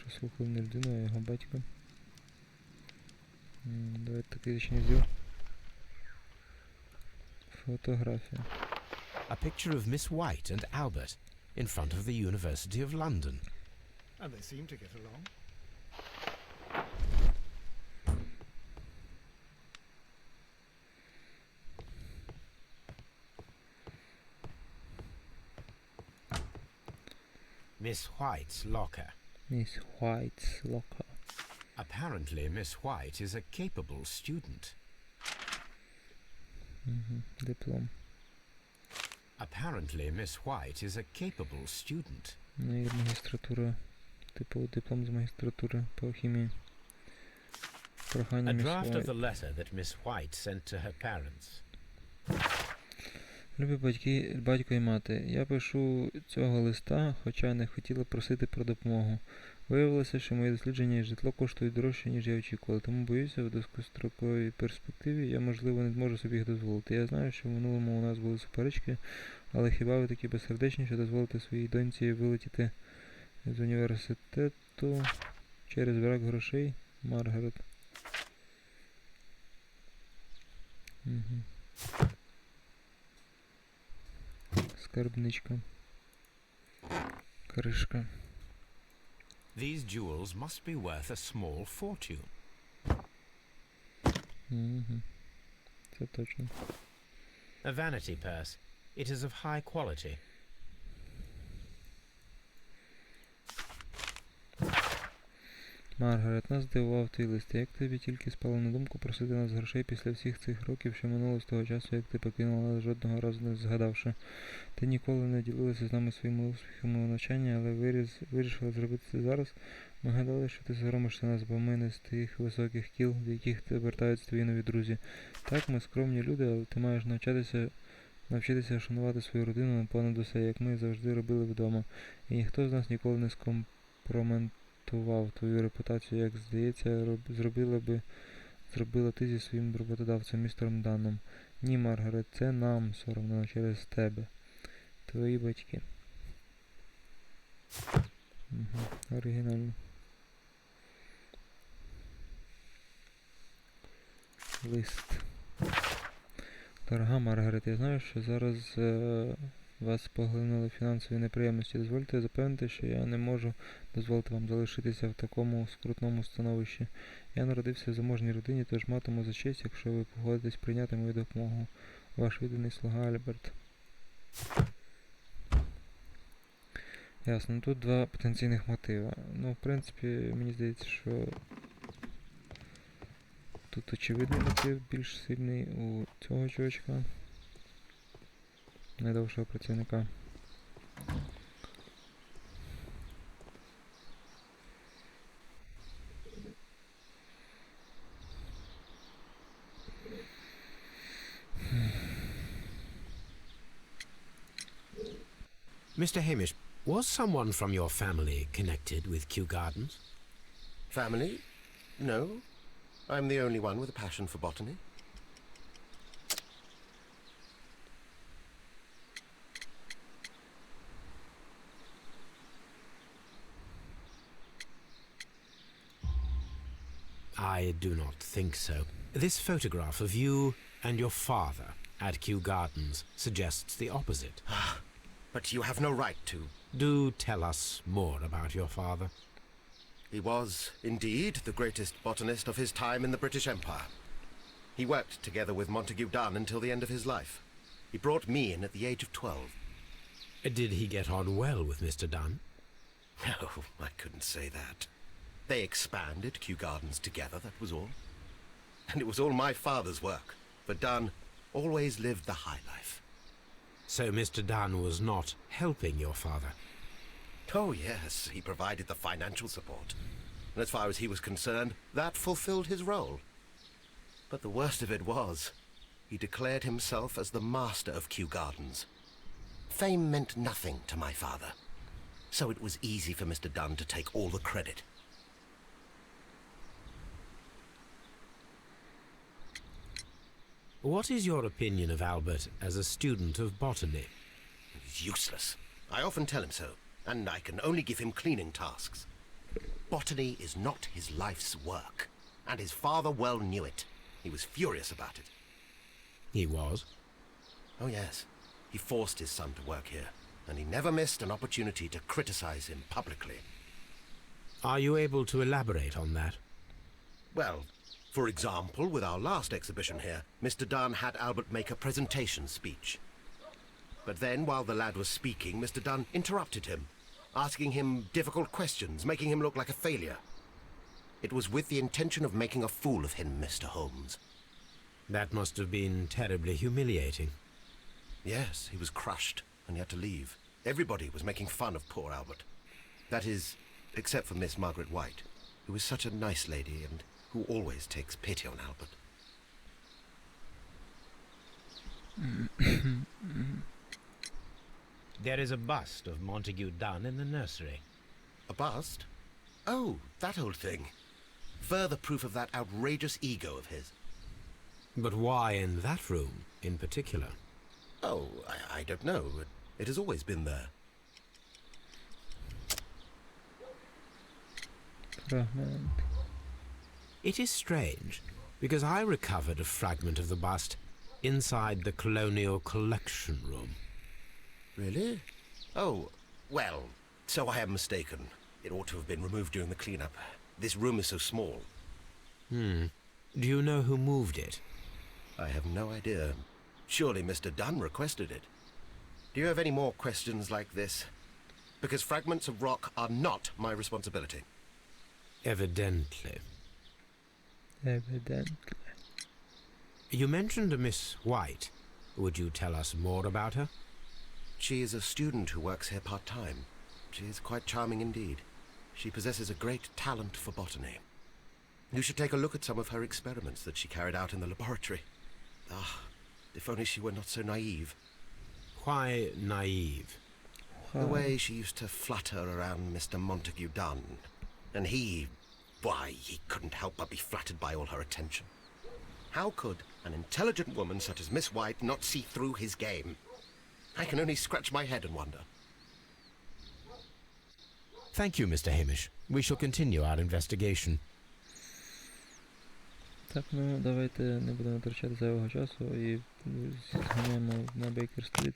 Що слухав не людину, а його батька. Давайте такий ще не взяв. Фотографія. A picture of Miss White and Albert in front of the University of London. And they seem to get along. Miss White's locker. Miss White's locker. Apparently, Miss White is a capable student. Диплом. Apparently, Miss White is a capable student. Ну і магістратура. Типу диплом з магістратури по хімії. Прохання A Miss draft of White. the letter that Miss White sent to her parents. Любі батько і мати, я пишу цього листа, хоча не хотіла просити про допомогу. Виявилося, що мої дослідження і житло коштують дорожче, ніж я очікувала, тому боюся, в довгостроковій перспективі я, можливо, не зможу собі їх дозволити. Я знаю, що в минулому у нас були суперечки, але хіба ви такі безсердечні, що дозволите своїй доньці вилетіти з університету через брак грошей? Маргарет. Скарбничка. Кришка. These jewels must be worth a small fortune. Це точно. A vanity purse. It is of high quality. Маргарет, нас здивував твій лист. Як тобі тільки спало на думку просити нас грошей після всіх цих років, що минуло з того часу, як ти покинула нас, жодного разу не згадавши. Ти ніколи не ділилася з нами своїми успіхами у навчанні, але вирішила зробити це зараз. Ми гадали, що ти соромишся нас, бо ми не з тих високих кіл, з яких повертаються твої нові друзі. Так, ми скромні люди, але ти маєш навчитися шанувати свою родину понад усе, як ми завжди робили вдома. І ніхто з нас ніколи не скомпроментував твою репутацію, як, здається, зробила ти зі своїм роботодавцем, містером Данном. Ні, Маргарет, це нам соромно через тебе. Твої батьки. Оригінально. Лист. Дорога Маргарет, я знаю, що зараз вас поглинули фінансові неприємності. Дозвольте запевнити, що я не можу дозволити вам залишитися в такому скрутному становищі. Я народився в заможній родині, тож матиму за честь, якщо ви погодитесь прийняти мою допомогу. Ваш відданий слуга Альберт. Ясно, тут два потенційних мотива. Ну, в принципі, мені здається, що тут очевидний мотив більш сильний у цього чувачка. Найдовшого працівника. Mr. Hamish, was someone from your family connected with Kew Gardens? Family? No. I'm the only one with a passion for botany. I do not think so. This photograph of you and your father at Kew Gardens suggests the opposite. But you have no right to. Do tell us more about your father. He was, indeed, the greatest botanist of his time in the British Empire. He worked together with Montague Dunn until the end of his life. He brought me in at the age of 12. Did he get on well with Mr. Dunn? No, I couldn't say that. They expanded Kew Gardens together, that was all. And it was all my father's work, for Dunn always lived the high life. So Mr. Dunn was not helping your father? Oh, yes, he provided the financial support. And as far as he was concerned, that fulfilled his role. But the worst of it was, he declared himself as the master of Kew Gardens. Fame meant nothing to my father, so it was easy for Mr. Dunn to take all the credit. What is your opinion of Albert as a student of botany? He's useless. I often tell him so, and I can only give him cleaning tasks. Botany is not his life's work, and his father well knew it. He was furious about it. He was? Oh, yes. He forced his son to work here, and he never missed an opportunity to criticize him publicly. Are you able to elaborate on that? Well, for example, with our last exhibition here, Mr. Dunn had Albert make a presentation speech. But then, while the lad was speaking, Mr. Dunn interrupted him, asking him difficult questions, making him look like a failure. It was with the intention of making a fool of him, Mr. Holmes. That must have been terribly humiliating. Yes, he was crushed, and he had to leave. Everybody was making fun of poor Albert. That is, except for Miss Margaret White, who is such a nice lady and who always takes pity on Albert. There is a bust of Montague Dunn in the nursery. A bust? Oh, that old thing. Further proof of that outrageous ego of his. But why in that room in particular? Oh, I don't know. It has always been there. Fragment. It is strange, because I recovered a fragment of the bust inside the Colonial Collection Room. Really? Oh, well, so I am mistaken. It ought to have been removed during the cleanup. This room is so small. Do you know who moved it? I have no idea. Surely Mr. Dunn requested it. Do you have any more questions like this? Because fragments of rock are not my responsibility. Evidently. Evidently. You mentioned a Miss White. Would you tell us more about her? She is a student who works here part-time. She is quite charming indeed. She possesses a great talent for botany. You should take a look at some of her experiments that she carried out in the laboratory. Ah, if only she were not so naive. Why naive? The way she used to flutter around Mr. Montague Dunn. And why, he couldn't help but be flattered by all her attention. How could an intelligent woman such as Miss White not see through his game? I can only scratch my head and wonder. Thank you, Mr. Hamish. We shall continue our investigation. Так, ну давайте не будемо витрачати зайвого часу і зганяємо на Бейкер-стріт.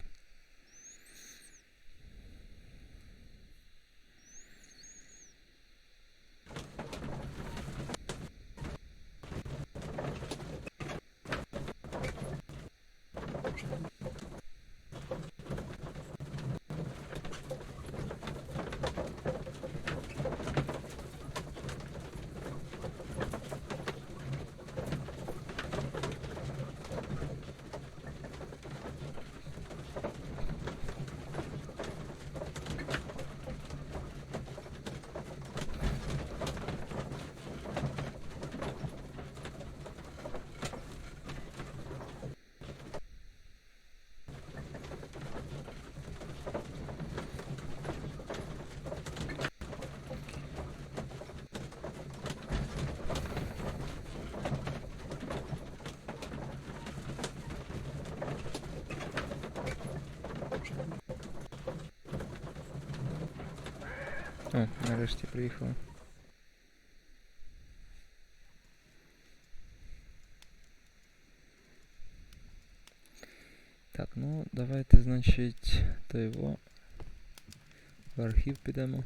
О, нарешті приїхали. Так, ну давайте, значить, то його в архів підемо.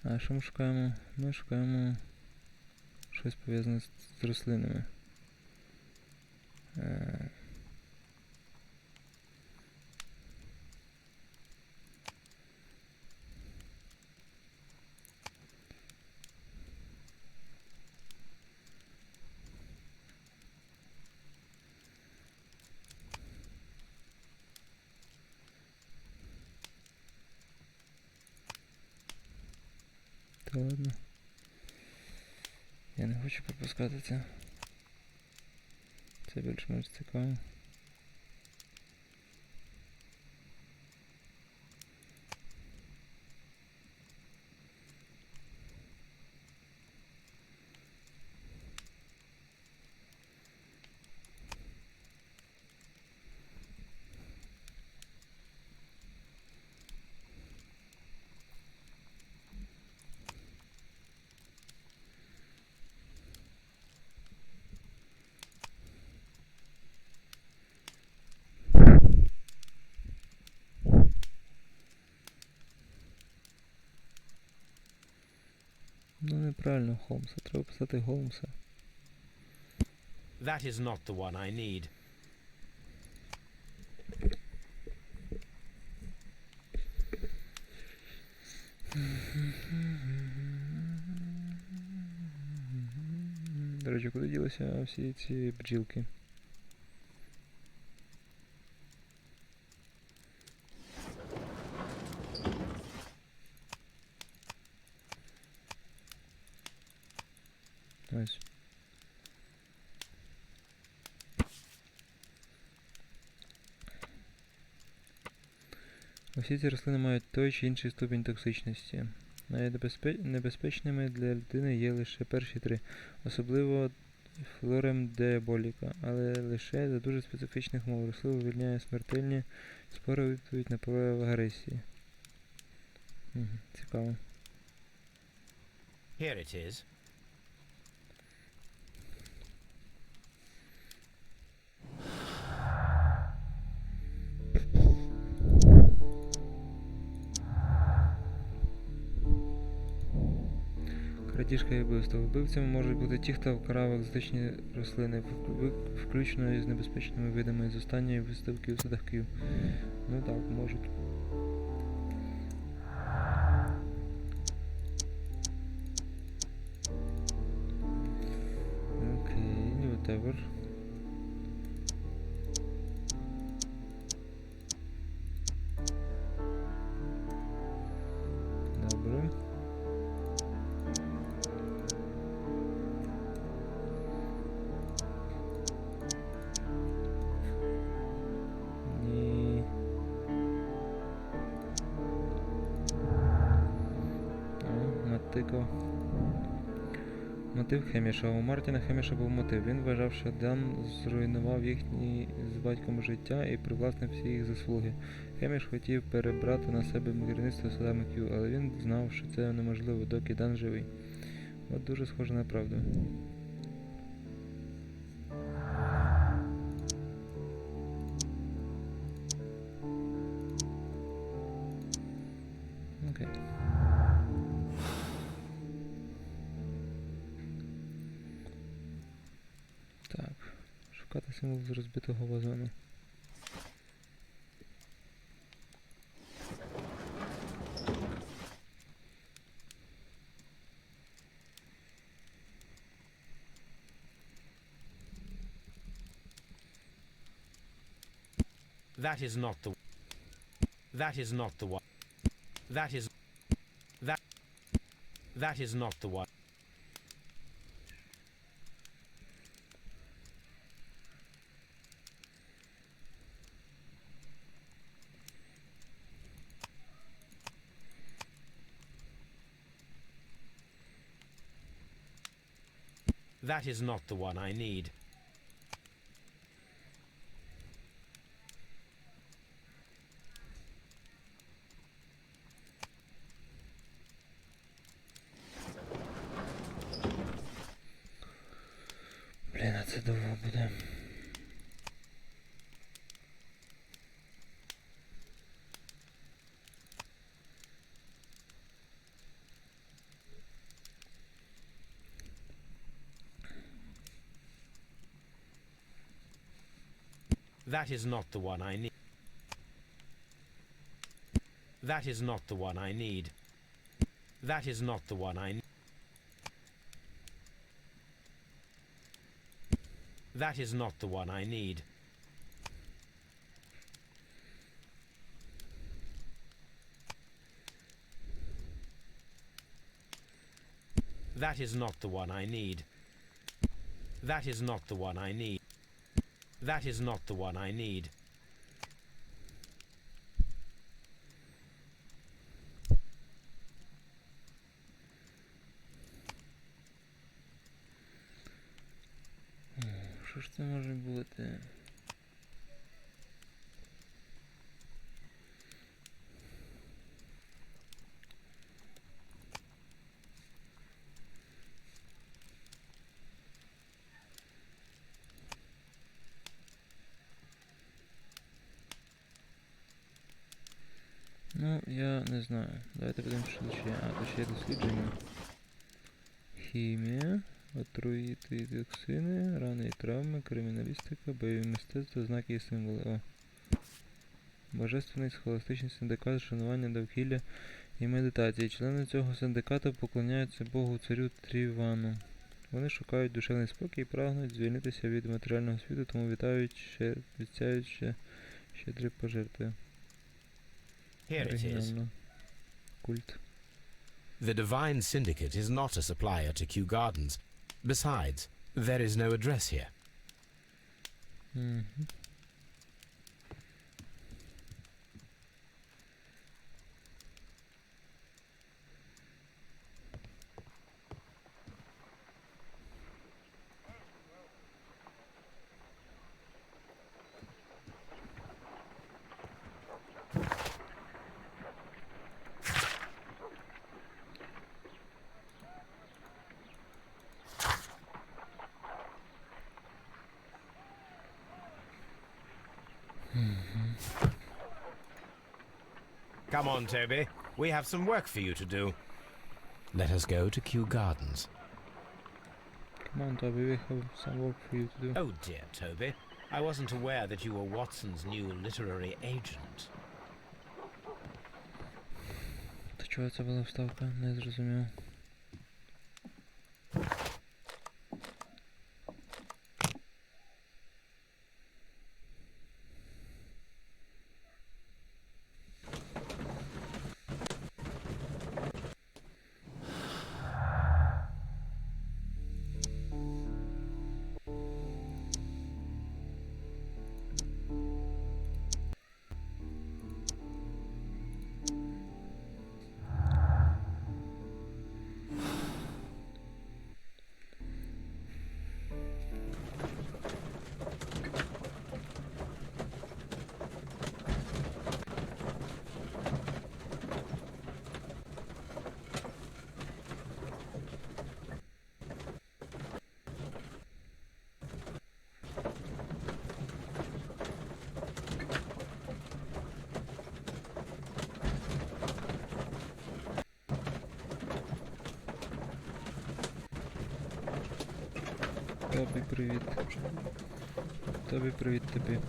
А що ми шукаємо? Ми шукаємо щось пов'язане з рослинами. Та ладно. Я не хочу пропускати це. Це більш-менш цікаво. Ну неправильно Холмса, треба писати Голмса. That is not the one I need. До речі, куди ділися всі ці бджілки? Ось. Усі ці рослини мають той чи інший ступінь токсичності. Найнебезпечними для людини є лише перші три, особливо флорем диаболіка, але лише за дуже специфічних умов. Рослина вивільняє смертельні спори у відповідь на прояв агресії. Цікаво. Here it is. Крадіжка і вбивство. Вбивцями можуть бути ті, хто вкрав екзотичні рослини, включно із небезпечними видами з останньої виставки у садах Київ. Ну так, можуть. Окей, whatever. Добре. Мотив Хеміша. У Мартіна Хеміша був мотив. Він вважав, що Дан зруйнував їхні з батьком життя і привласнив всі їх заслуги. Хеміш хотів перебрати на себе керівництво садами К'ю, але він знав, що це неможливо, доки Дан живий. От дуже схоже на правду. Окей. Так, шукати символ з розбитого вазону. That is not the. That is not the one. That is. That is not the one. That is not the one I need. Блін, а це довго буде. That is not the one I need. That is not the one I need. That is not the one I need. That is not the one I need. That is not the one I need. That is not the one I need. That is not the one I need. Що ж це може бути? Ну, я не знаю. Давайте подивимося, що тут ще є. А, тут ще є дослідження. Хімія, отруїти і токсини, рани і травми, криміналістика, бойові мистецтва, знаки і символи. О. Божественний схоластичний синдикат, шанування довкілля і медитації. Члени цього синдикату поклоняються Богу царю Трівану. Вони шукають душевний спокій і прагнуть звільнитися від матеріального світу, тому обіцяють щедрі пожертви. Here it is. Оригінально. Культ. The Divine Syndicate is not a supplier to Kew Gardens. Besides, there is no address here. Мгм. Come on, Toby. We have some work for you to do. Let us go to Kew Gardens. Come on, Toby, we have some work for you to do. Oh dear, Toby. I wasn't aware that you were Watson's new literary agent. Та чого це була вставка? Не зрозумів. Тобі привіт. Тобі привіт тобі.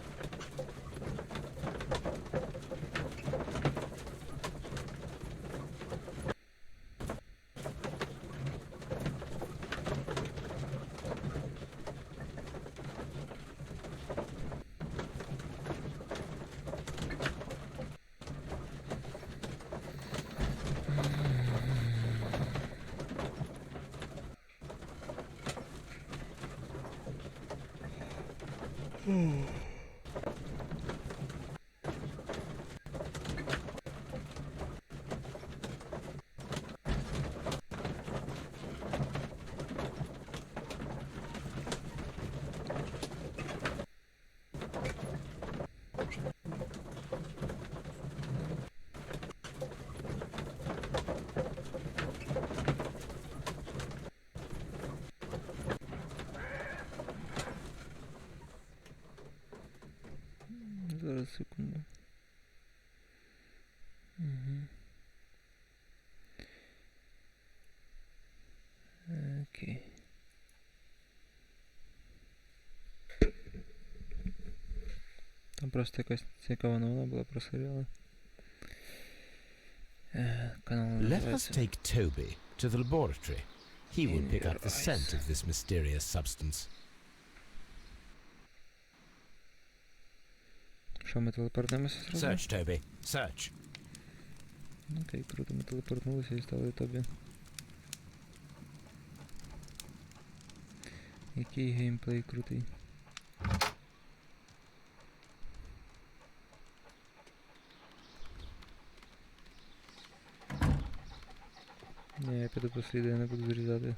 Там просто якась цікава новина була про серіали. Канал Let us називається take Toby to the laboratory. He will In pick your up the eyes. scent of this mysterious substance. Що, ми телепортнемося зразу? Search, Toby. Search. Окей, круто, ми телепортнулися і стали тобі. Який геймплей крутий. Ні, я піду послідую, я не буду зрізати.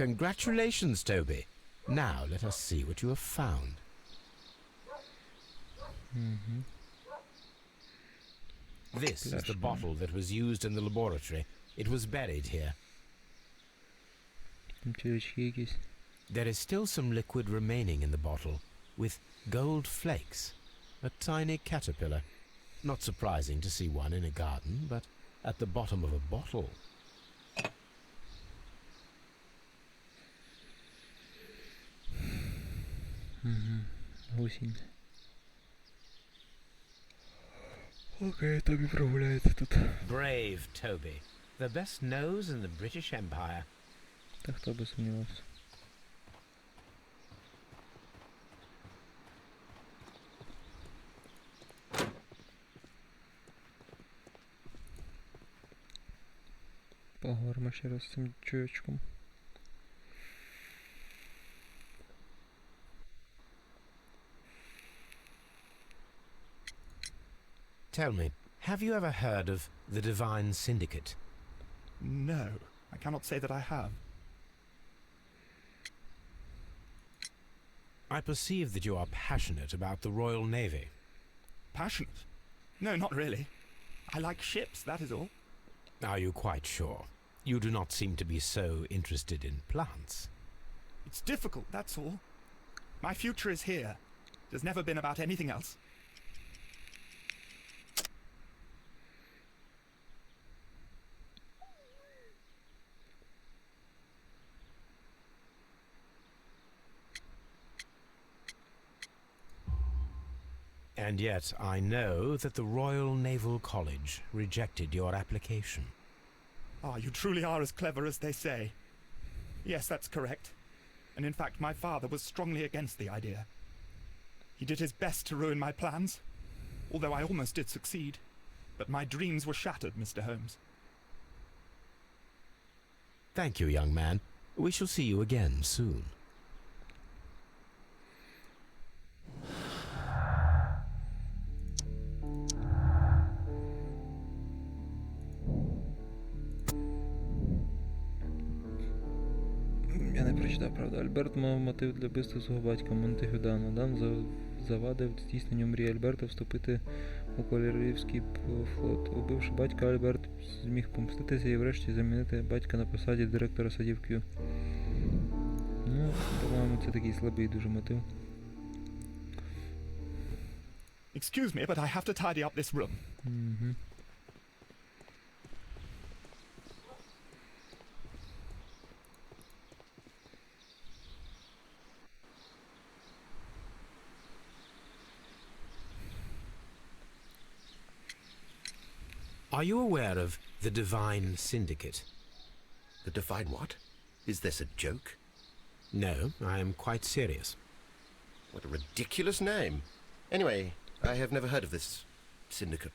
Congratulations, Toby. Now let us see what you have found. This is the Splash bottle that was used in the laboratory. It was buried here. Там червячки якісь. There is still some liquid remaining in the bottle, with gold flakes. A tiny caterpillar. Not surprising to see one in a garden, but at the bottom of a bottle. Гусінь. Окей, тобі прогуляється тут. Brave Toby. The best nose in the British Empire. Та хто би сумнівався. Поговоримо ще раз з цим чуючком. Tell me, have you ever heard of the Divine Syndicate? No, I cannot say that I have. I perceive that you are passionate about the Royal Navy. Passionate? No, not really. I like ships, that is all. Are you quite sure? You do not seem to be so interested in plants. It's difficult, that's all. My future is here. It has never been about anything else. And yet I know that the Royal Naval College rejected your application. Ah, you truly are as clever as they say. Yes, that's correct. And in fact, my father was strongly against the idea. He did his best to ruin my plans, although I almost did succeed. But my dreams were shattered, Mr. Holmes. Thank you, young man. We shall see you again soon. Я не прочитав, правда. Альберт мав мотив для вбивства свого батька Монтегюдана. Дан завадив здійсненню мрії Альберта вступити у королівський флот. Убивши батька, Альберт зміг помститися і врешті замінити батька на посаді директора садів Q. Ну, по-моєму, це такий слабий дуже мотив. Excuse me, but I have to tidy up this room. Угу. Are you aware of the Divine Syndicate? The Divine what? Is this a joke? No, I am quite serious. What a ridiculous name. Anyway, I have never heard of this syndicate.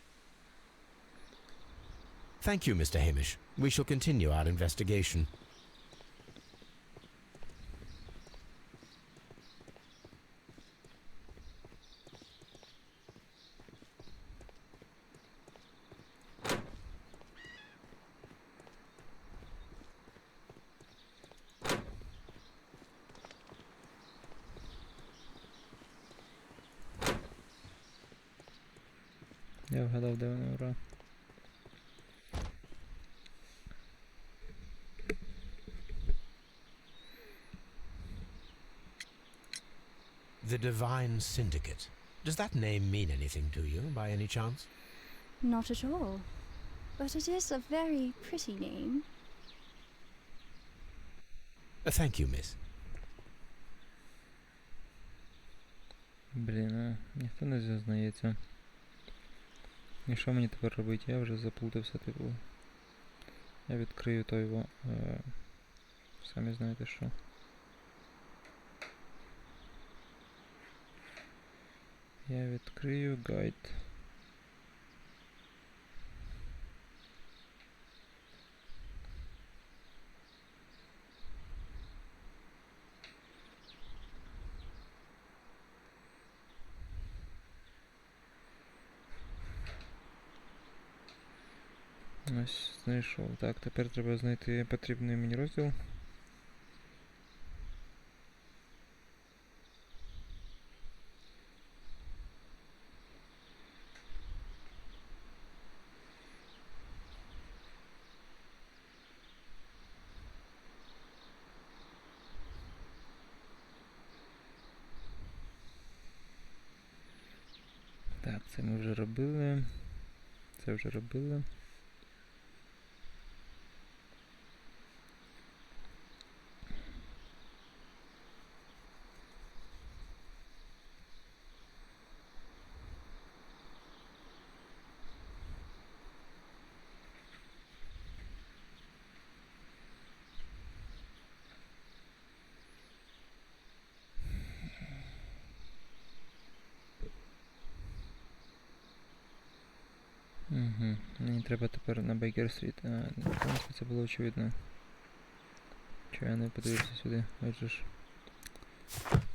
Thank you, Mr. Hamish. We shall continue our investigation. Я вгадав, де вони, ура. The Divine Syndicate. Does that name mean anything to you, by any chance? Not at all. But it is a very pretty name. Thank you, miss. Блін, ну, ніхто не зізнається. І що мені тепер робити? Я вже заплутався, типу. Я відкрию той самі знаєте що. Я відкрию гайд. Ось, знайшов. Так, тепер треба знайти потрібний мені розділ. Так, це ми вже робили. Це вже робили. Угу. Мені треба тепер на Бейкер-стріт. В принципі, це було очевидно. Чого я не подивився сюди? Отже ж.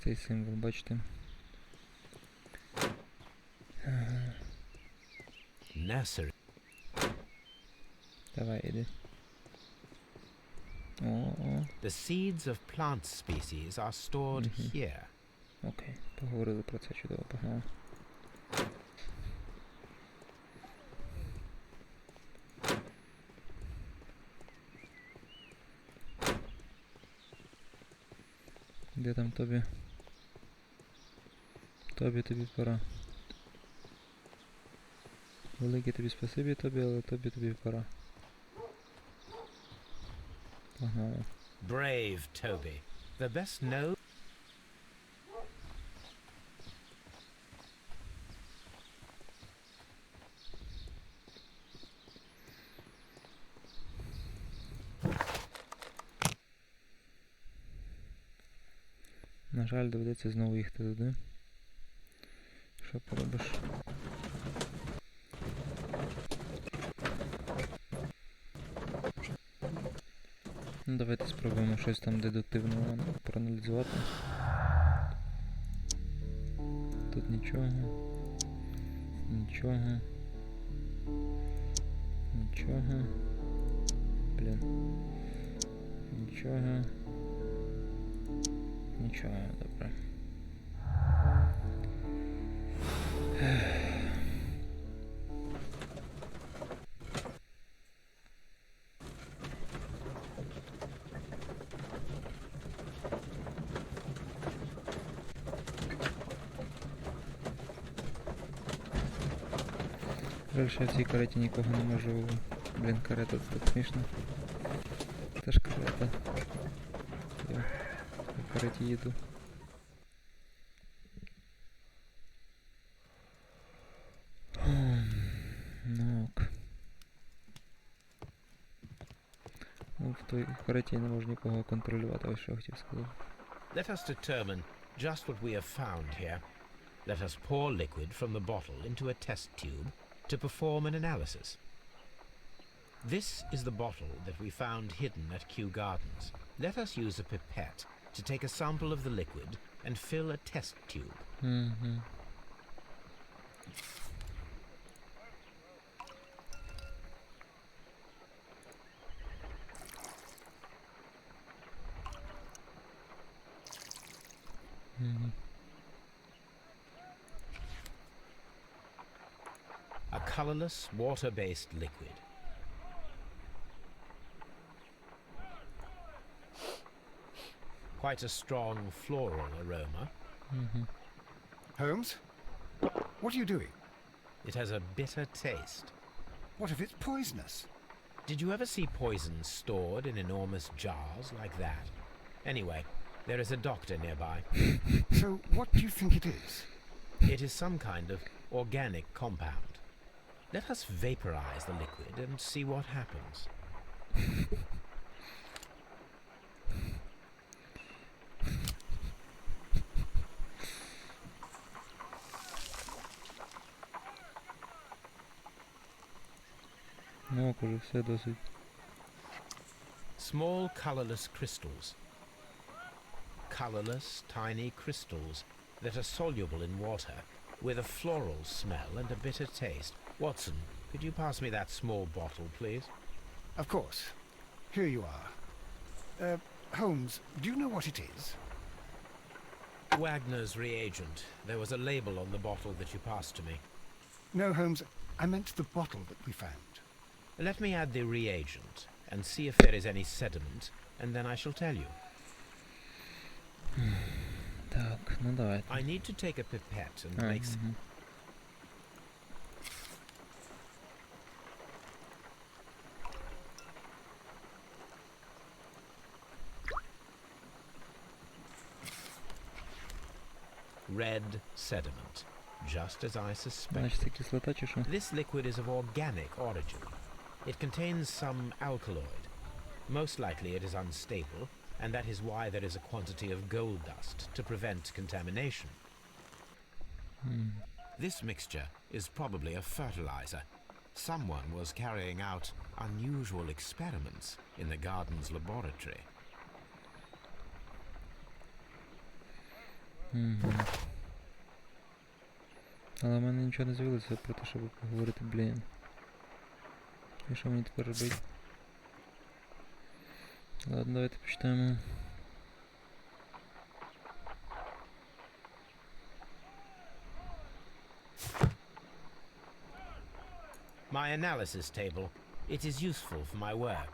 Цей символ, бачите? Ага. Nursery. Давай, іди. О. The seeds of plant species are stored here. Окей, поговорили про це, чудово, погнали. Де там тобі? Тобі пора. Велике тобі спасибі тобі, але тобі пора. Погнали. Brave Toby. The best known. На жаль, доведеться знову їхати туди. Що поробиш? Ну, давайте спробуємо щось там дедуктивно проаналізувати. Тут нічого. Нічого. Нічого. Блін. Нічого. Нічого, добре. Жаль, що я в цій кареті нікого не можу... Блін, карета, це так смішно. Це ж карета. Я в кареті їду. Ну ок. Ну, в той кареті я не можу нікого контролювати, ось що я хотів сказати. Let us determine just what we have found here. Let us pour liquid from the bottle into a test tube to perform an analysis. This is the bottle that we found hidden at Kew Gardens. Let us use a pipette to take a sample of the liquid and fill a test tube. Mm-hmm. A colourless, water-based liquid. Quite a strong floral aroma. Holmes? What are you doing? It has a bitter taste. What if it's poisonous? Did you ever see poison stored in enormous jars like that? Anyway, there is a doctor nearby. So what do you think it is? It is some kind of organic compound. Let us vaporize the liquid and see what happens. Ну, уже все досить. Small colorless crystals. Colorless, tiny crystals that are soluble in water, with a floral smell and a bitter taste. Watson, could you pass me that small bottle, please? Of course. Here you are. Holmes, do you know what it is? Wagner's reagent. There was a label on the bottle that you passed to me. No, Holmes, I meant the bottle that we found. Let me add the reagent and see if there is any sediment, and then I shall tell you. Так, ну давайте. I need to take a pipette and make red sediment, just as I suspected. Значить, це кислота чи що? This liquid is of organic origin. It contains some alkaloid. Most likely it is unstable, and that is why there is a quantity of gold dust to prevent contamination. This mixture is probably a fertilizer. Someone was carrying out unusual experiments in the garden's laboratory. Але в мене нічого не з'явилося про те, щоб поговорити, блін. І що мені тепер робити? Ладно, давайте почитаємо. My analysis table. It is useful for my work.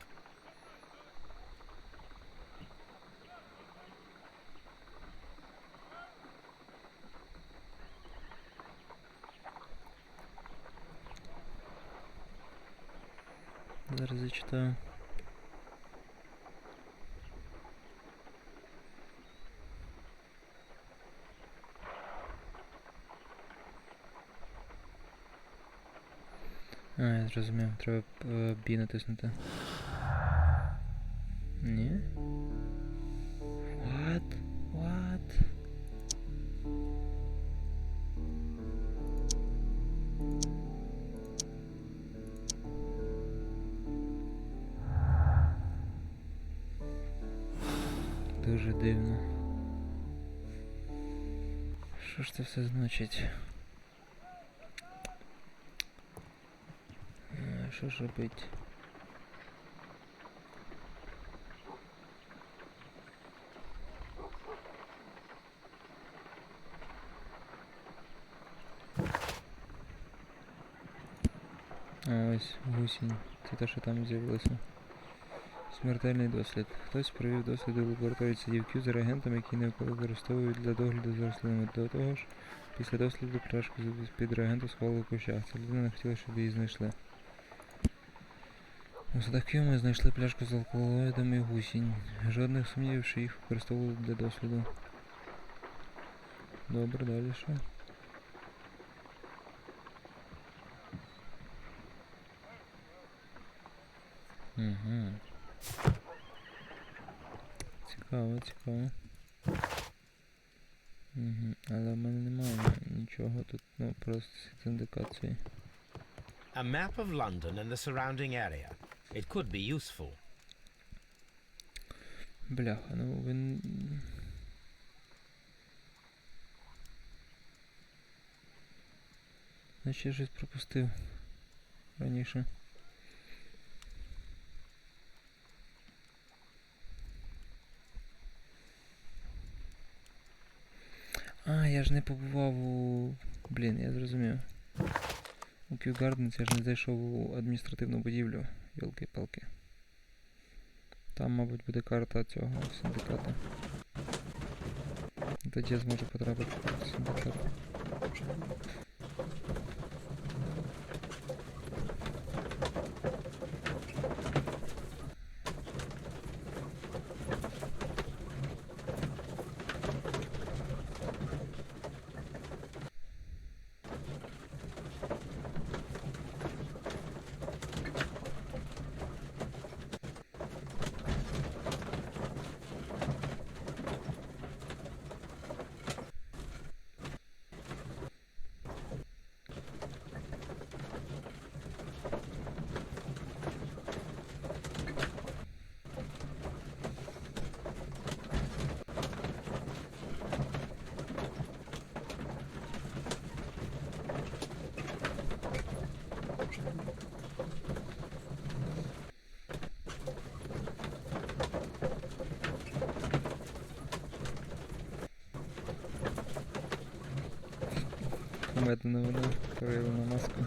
Зараз зачитаю. Я зрозумів, треба B натиснути. Ні? What? Дуже дивно. Що ж це все значить? Що ж робити? Ось гусінь. Це те, що там з'явилося. Смертельний дослід. Хтось провів досліди в лабораторії сидівків з реагентом, який не використовують для догляду за рослинами. До того ж, після досліду пляшку з-під реагенту сховали в кущах. Ця людина не хотіла, щоб її знайшли. У садах ми знайшли пляшку з алкалоїдом і гусінь. Жодних сумнівів, що їх використовували для досліду. Добре, далі що? Угу. Цікаво. Угу. Але в мене немає нічого тут, ну просто з індикації. A map of London and the surrounding area. It could be useful. Бляха, ну він... Значить я щось пропустив раніше. Я ж не побував у... Блін, я зрозумів. У Kew Gardens я ж не зайшов у адміністративну будівлю. Йолки-палки. Там, мабуть, буде карта цього синдикату. Тоді я зможу потрапити в синдикат. Медленно вона проявлена маска.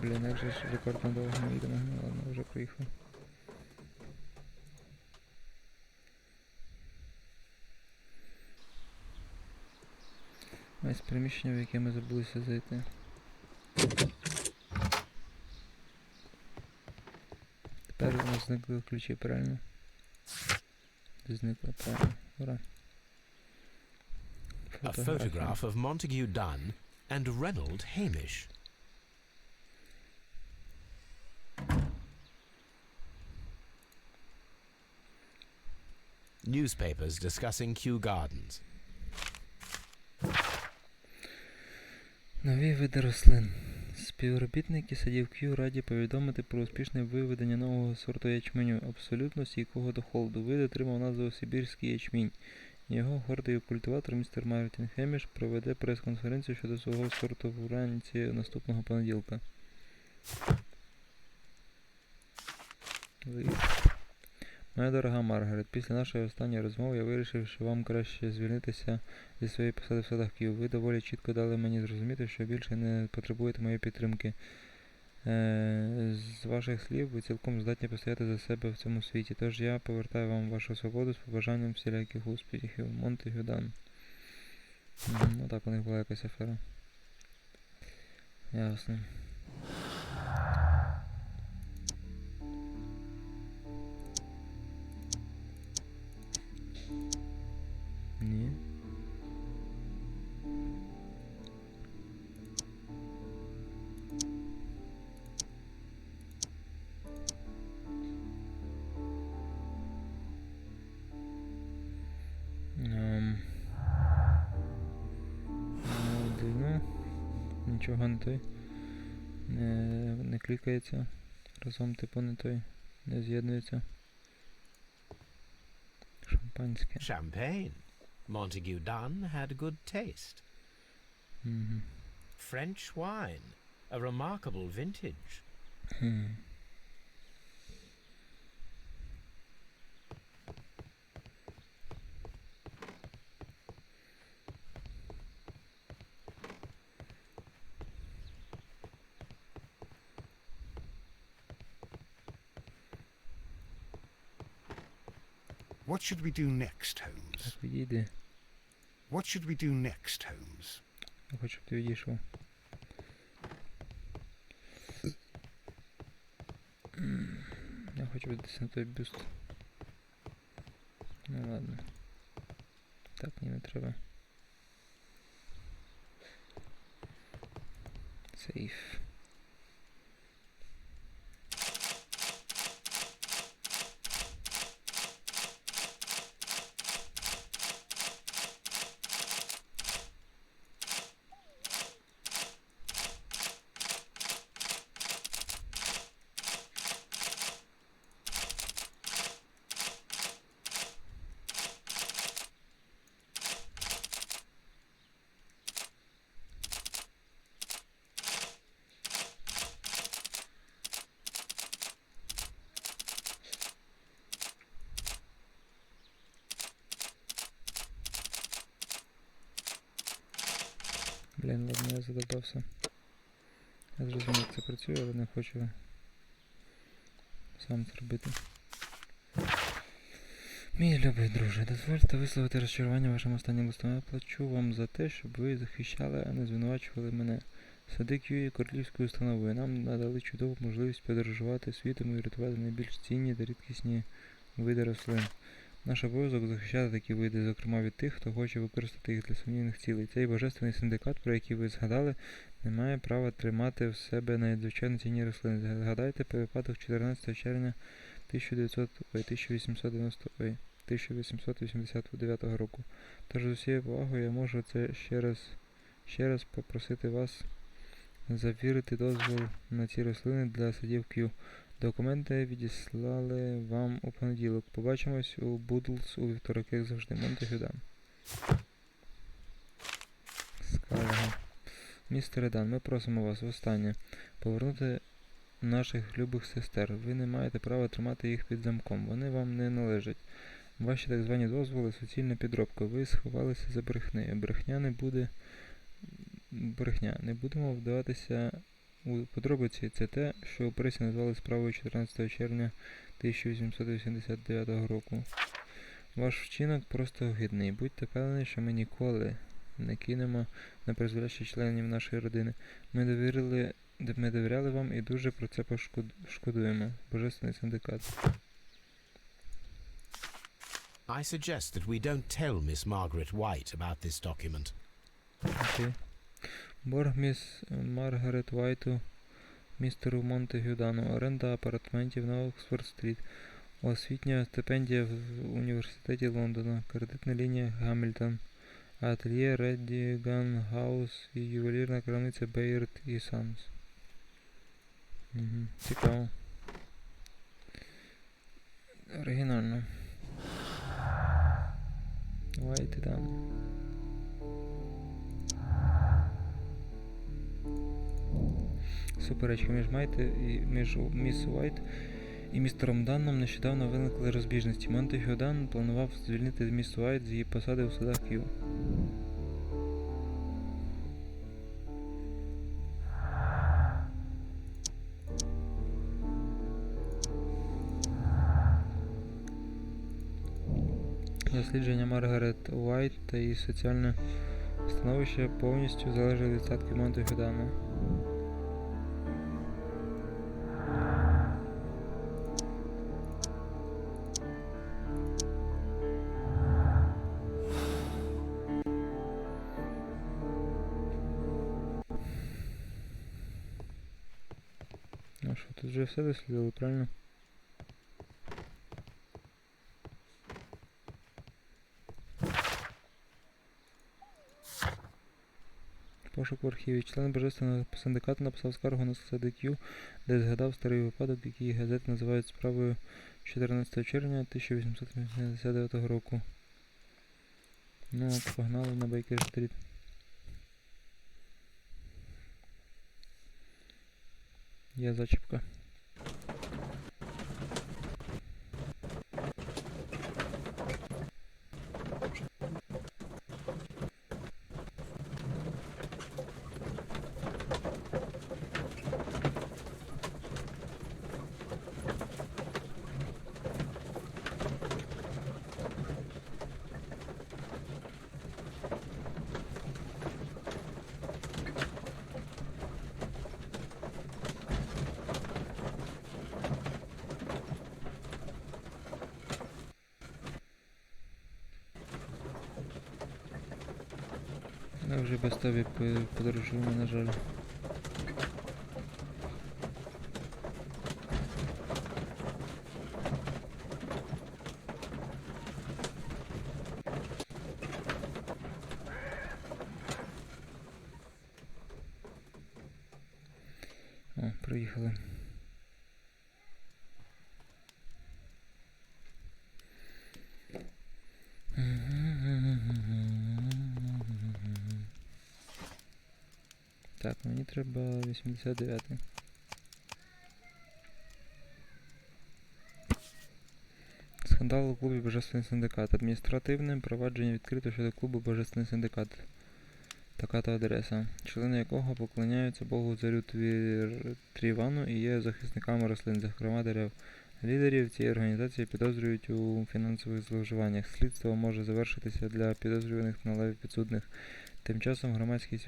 Блін, як же ж рекордно довго ми їдемо. Ладно, вже приїхав. Ось приміщення, в яке ми забулися зайти. Тепер у нас зникли ключі, правильно? Зникли, правильно. Ура. A photograph of Montague Dunn and Reynold Hamish. Newspapers discussing Kew Gardens. Нові види рослин. Співробітники садів Kew раді повідомити про успішне виведення нового сорту ячменю, абсолютно стійкого до холоду. Вид отримав назву Сибірський ячмінь. Його гордий культиватор містер Мартін Хеміш проведе прес-конференцію щодо свого сорту вранці наступного понеділка. Моя дорога Маргарет, після нашої останньої розмови я вирішив, що вам краще звільнитися зі своєї посади в садах Kew. Ви доволі чітко дали мені зрозуміти, що більше не потребуєте моєї підтримки. З ваших слів, ви цілком здатні постояти за себе в цьому світі. Тож я повертаю вам вашу свободу з побажанням всіляких успіхів. Монтегю Дан. Ну так, у них була якась афера. Ясно. Ні. Нічого не той. Не клікається. Разом типу не той. Не з'єднується. Шампанське. Champagne. Montague Dunn had good taste. French wine. A remarkable vintage. What should we do next, Holmes? Так, відійди. What should we do next, Holmes? Я хочу, щоб ти відійшов. Я хочу віддатися на той бюст. Ну ладно. Так, ні, не треба. Сейф. Блін, ладно, я задобався. Я зрозумів, як це працює, але не хочу сам це робити. Мій любий друже, дозвольте висловити розчарування вашим останнім листом. Я плачу вам за те, щоб ви захищали, а не звинувачували мене. Сади К'ю королівською установою. Нам надали чудову можливість подорожувати світом і рятувати найбільш цінні та рідкісні види рослин. Наш обов'язок захищати такі види, зокрема від тих, хто хоче використати їх для сумнівних цілей. Цей божественний синдикат, про який ви згадали, не має права тримати в себе надзвичайно цінні рослини. Згадайте про випадок 14 червня 1889 року. Тож з усією повагою я можу це ще раз попросити вас завірити дозвіл на ці рослини для садів Q. Документи відіслали вам у понеділок. Побачимось у Будлс у вівторок, як завжди. Монтегюдан. Скарга. Містере Дан, ми просимо вас востаннє повернути наших любих сестер. Ви не маєте права тримати їх під замком. Вони вам не належать. Ваші так звані дозволи – суцільна підробка. Ви сховалися за брехнею. Брехня. Не будемо вдаватися у подробиці. Це те, що у пресі назвали справою 14 червня 1889 року. Ваш вчинок просто огидний. Будьте впевнені, що ми ніколи не кинемо на призволяще членів нашої родини. Ми довіряли вам і дуже про це шкодуємо. Божественний синдикат. I suggest that we don't tell Miss Margaret White about this document. Окей. Борг міс Маргарет Вайту, містеру Монтегюдану, оренда апартаментів на Оксфорд-стріт, освітня стипендія в університеті Лондона, кредитна лінія Гамільтон, ательє Реддіган Хаус і ювелірна крамниця Бейерд і Санс. Цікаво. Оригінально. Вайт і Дан. Суперечки між міс Уайт і містером Данном нещодавно виникли розбіжності. Монтегю Дан планував звільнити міс Уайт з її посади у садах К'ю. Дослідження Маргарет Уайт та її соціальне становище повністю залежить від статків Монтегю Дана. Ну що, тут вже все дослідили, правильно? Пошук в архіві. Член Божественного синдикату написав скаргу на сади К'ю, де згадав старий випадок, який газети називають справою 14 червня 1889 року. Ну, погнали на Бейкер-стріт. Є зачіпка. Я вже без тобі подорожуємо, на жаль. О, приїхали. Так, мені треба 89-й. Скандал у клубі Божественний синдикат. Адміністративне провадження відкрито щодо клубу Божественний синдикат. така-то адреса, члени якого поклоняються Богу царю Трівану і є захисниками рослин, зокрема дерев. Лідерів цієї організації підозрюють у фінансових зловживаннях. Слідство може завершитися для підозрюваних на лаві підсудних. Тим часом громадськість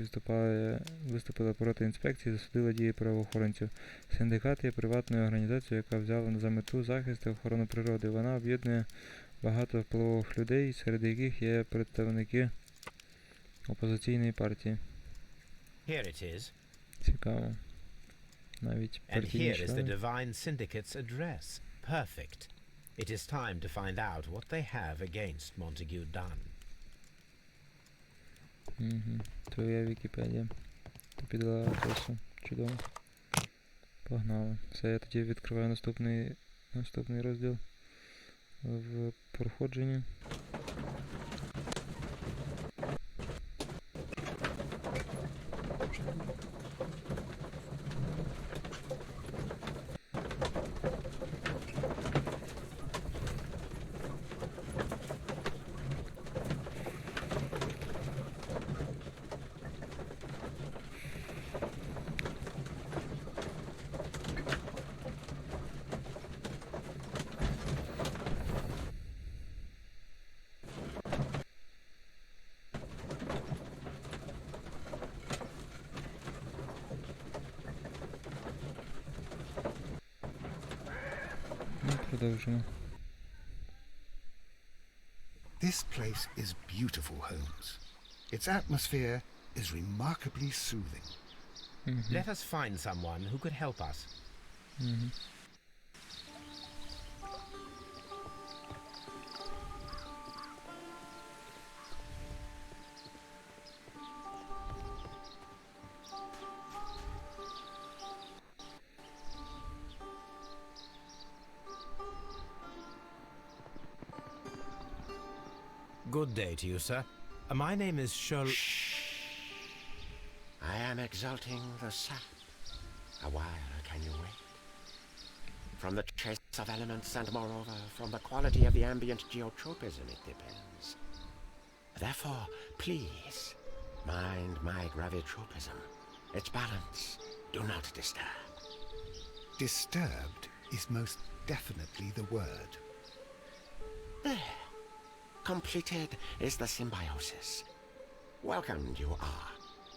виступила проти інспекції і засудила дії правоохоронців. Синдикат є приватною організацією, яка взяла за мету захист і охорону природи. Вона об'єднує багато впливових людей, серед яких є представники опозиційної партії. Here it is. Цікаво. Навіть And партійні here is the члени. Divine Syndicate's address. Perfect. It is time to find out what they have against Montague Dunn. Угу. Твоя Вікіпедія. Ти підала адресу. Чудово. Погнали. Все, я тоді відкриваю наступний розділ в проходженні. Продовжимо. This place is beautiful, Holmes. Its atmosphere is remarkably soothing. Let us find someone who could help us. Good day to you, sir. My name is Sherlock. I am exalting the sap. A while can you wait? From the trace of elements and moreover from the quality of the ambient geotropism it depends. Therefore, please, mind my gravitropism. Its balance, do not disturb. Disturbed is most definitely the word. There. Completed is the symbiosis. Welcomed you are.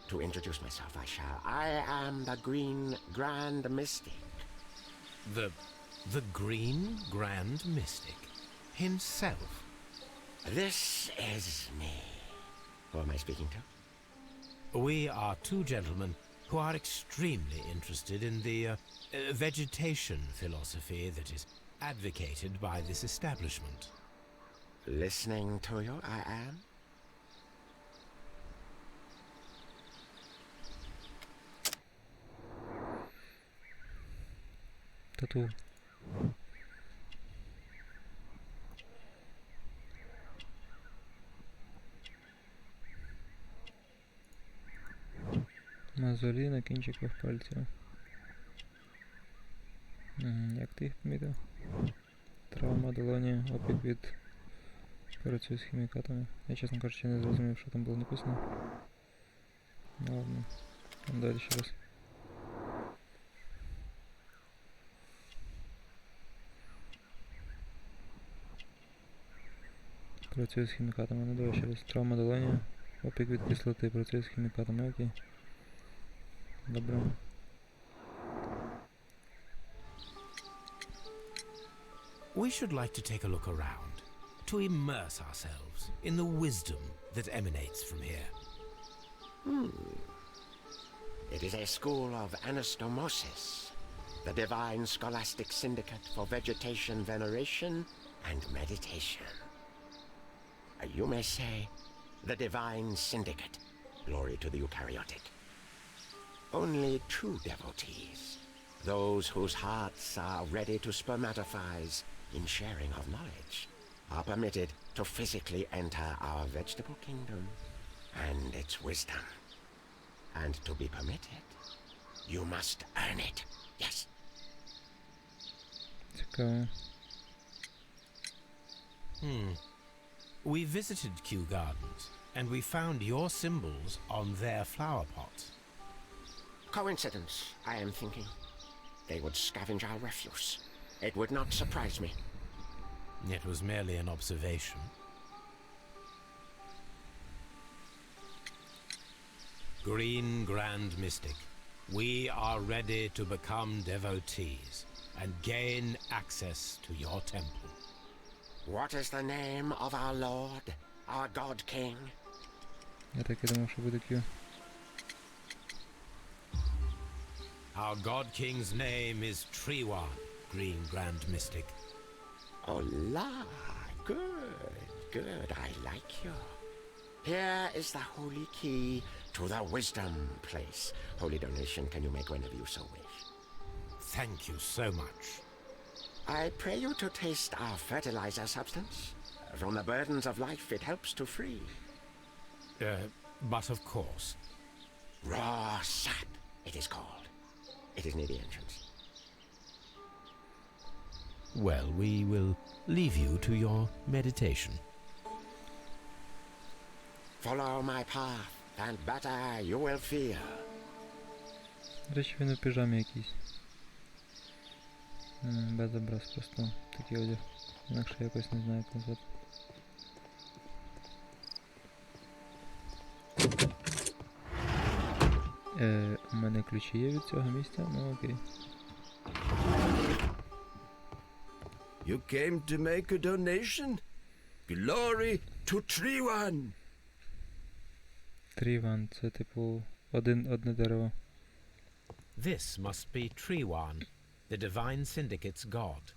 To introduce myself I shall. I am the Green Grand Mystic. The Green Grand Mystic himself. This is me. Who am I speaking to? We are two gentlemen who are extremely interested in the vegetation philosophy that is advocated by this establishment. Listening to you, I am. Тату. Мозолі на кінчиках пальців. Як ти їх помітив? Травма долоні, опік від працюю з хімікатами. Я, чесно кажучи, не зрозумів, що там було написано. Ну ладно. Там далі ще раз. Працюю з хімікатами. Ну давай ще раз. Травма долоні, опік від кислоти. Працюю з хімікатами. Окей. Добре. We should like to take a look around, to immerse ourselves in the wisdom that emanates from here. It is a school of anastomosis, the divine scholastic syndicate for vegetation veneration and meditation. You may say, the divine syndicate, glory to the eukaryotic. Only true devotees, those whose hearts are ready to spermatophize in sharing of knowledge, are permitted to physically enter our vegetable kingdom and its wisdom. And to be permitted, you must earn it. Yes. Цікаво. We visited Kew Gardens and we found your symbols on their flower pots. Coincidence, I am thinking. They would scavenge our refuse. It would not surprise me. It was merely an observation. Green Grand Mystic, we are ready to become devotees and gain access to your temple. What is the name of our Lord, our God King? Я так і думав, що буде Q. Our God King's name is Triwan, Green Grand Mystic. Oh la, good, I like you. Here is the holy key to the wisdom place. Holy donation can you make whenever you so wish. Thank you so much. I pray you to taste our fertilizer substance. From the burdens of life it helps to free. But of course. Raw sap, it is called. It is near the entrance. Well, we will leave you to your meditation. Follow my path, and better you will feel. До речі, він у піжамі якийсь. Без образ просто такий одяг. Інакше якось не знаю як назвати. У мене ключі є від цього місця, ну окей. You came to make a donation? Glory to Triwan! Тріван, це типу одне дерево. This must be Triwan, the Divine Syndicate's god.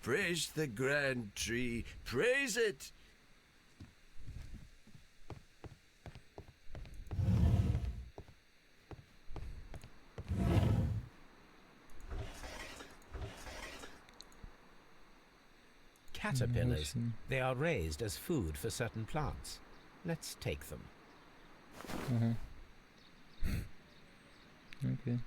Praise the grand tree, praise it! Caterpillars. They are raised as food for certain plants. Let's take them. Ага. Окей.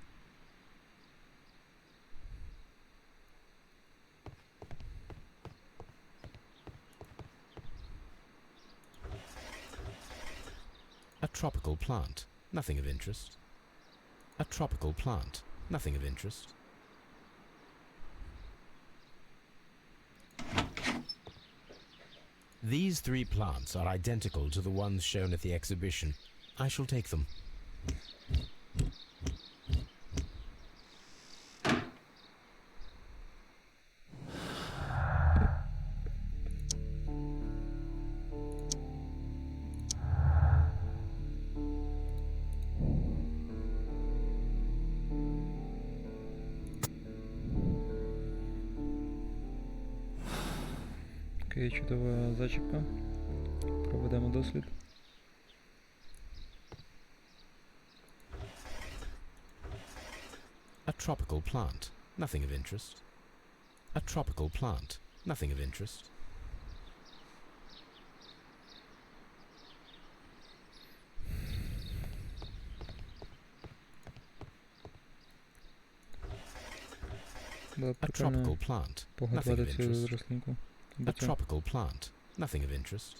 A tropical plant. Nothing of interest. A tropical plant. Nothing of interest. These three plants are identical to the ones shown at the exhibition. I shall take them. Окей, чудова зачіпка. Проведемо дослід. A tropical plant. Nothing of interest. A tropical plant. Nothing of interest. Було б A прикольно tropical plant. Nothing погодувати of цю interest. рослинку. A tropical plant. Nothing of interest.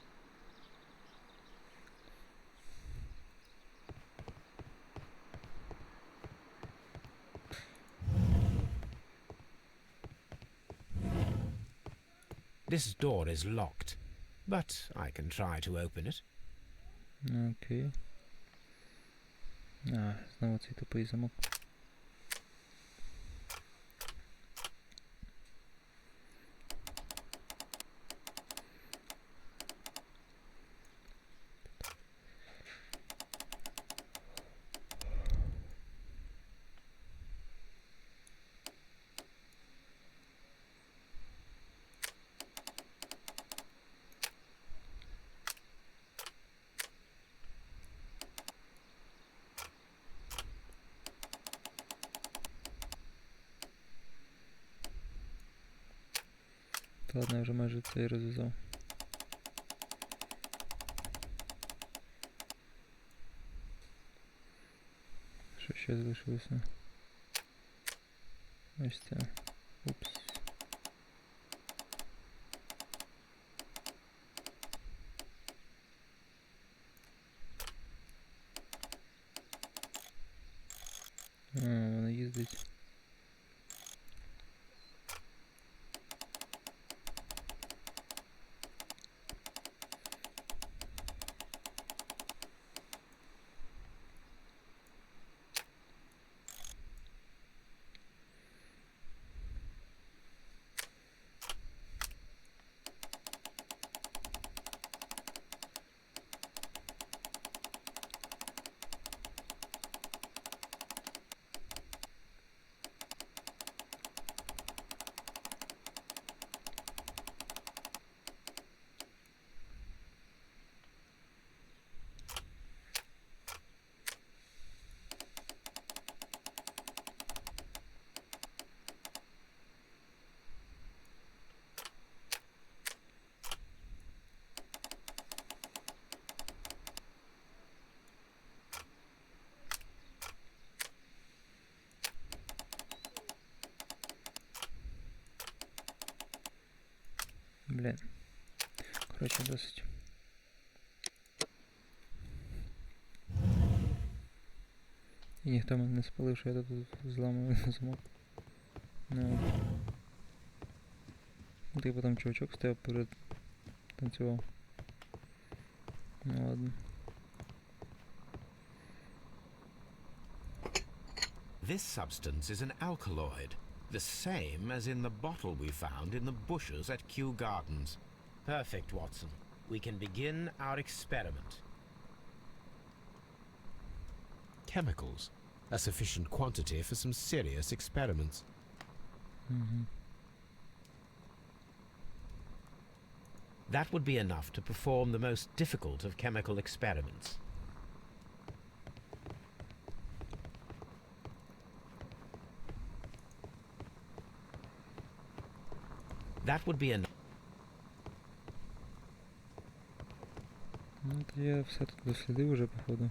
This door is locked, but I can try to open it. Окей. Знову цей тупий замок. Та ладно, я вже майже це і розв'язав. Що ще залишилося? Ось це. Упс. Вона їздить. Блін. Коротше, досить. І ніхто мене не спалив, що я тут зламую замок. Ну. Типу там чувачок стояв перед... танцював. Ну ладно. This substance is an alkaloid, the same as in the bottle we found in the bushes at Kew Gardens. Perfect, Watson. We can begin our experiment. Chemicals. A sufficient quantity for some serious experiments. That would be enough to perform the most difficult of chemical experiments. That would be enough. Ну, то я все тут дослідив уже, походу.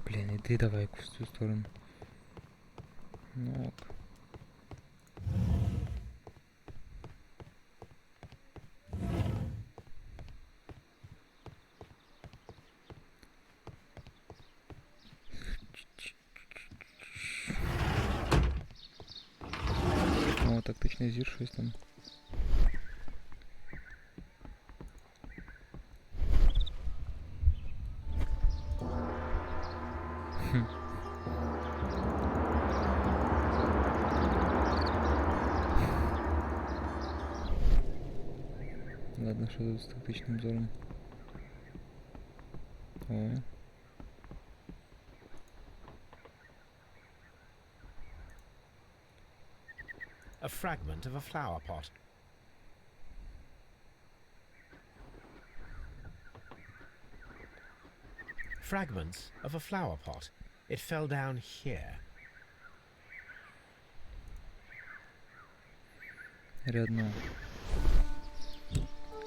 Блін, іди давай в цю сторону. Ну ок. О, тактичний зір, щось там. Ладно, що тут з тактичним зором? О. A fragment of a flower pot. Fragments of a flower pot. It fell down here. Рядно.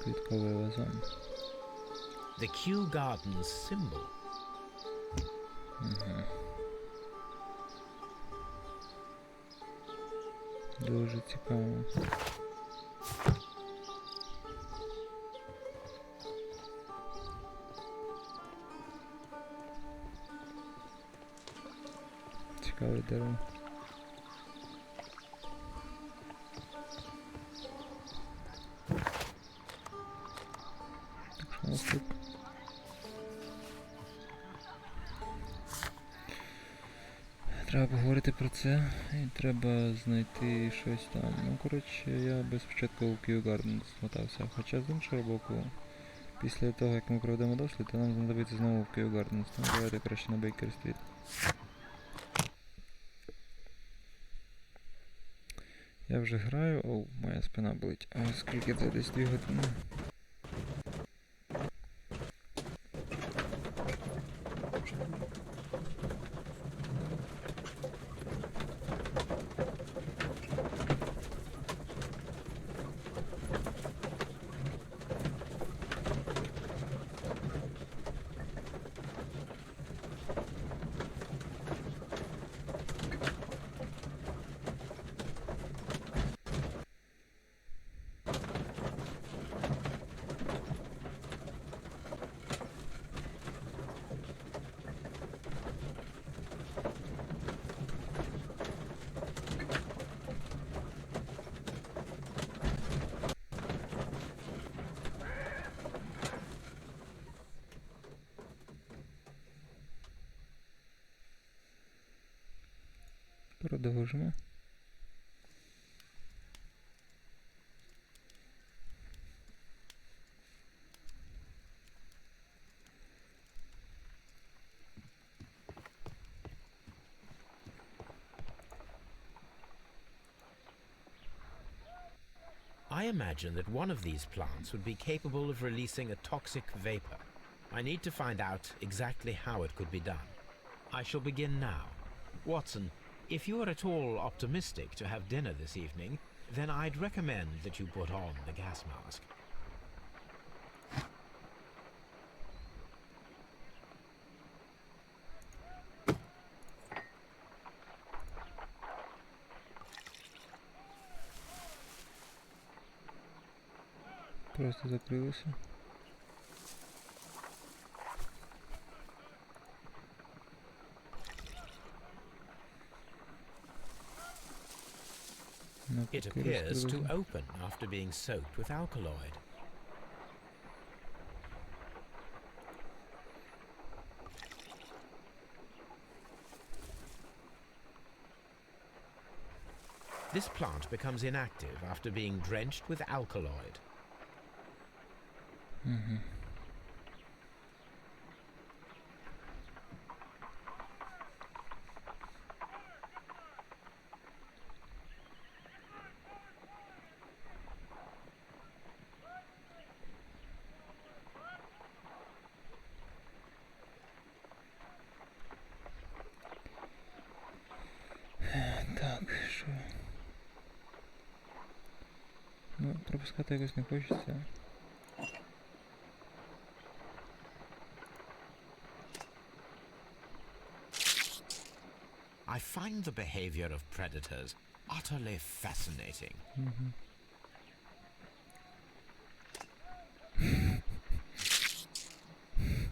Квітковий вазон. The Kew Gardens symbol. Дуже цікаво. Цікаве дерево. Так що у нас тут? Треба поговорити про це і треба знайти щось там. Ну, коротше, я би спочатку у Kew Gardens мотався. Хоча з іншого боку, після того, як ми проведемо дослід, то нам знадобиться знову в Kew Gardens. Тому давайте краще на Бейкер-стріт. Я вже граю. Оу, моя спина болить. А скільки це? Десь 2 години. Продовжимо. I imagine that one of these plants would be capable of releasing a toxic vapor. I need to find out exactly how it could be done. I shall begin now. Watson, if you are at all optimistic to have dinner this evening, then I'd recommend that you put on the gas mask. Просто закрилося. It appears to open after being soaked with alkaloid. This plant becomes inactive after being drenched with alkaloid. Так, що? Ну, пропускати якось не хочеться. I find the behavior of predators utterly fascinating.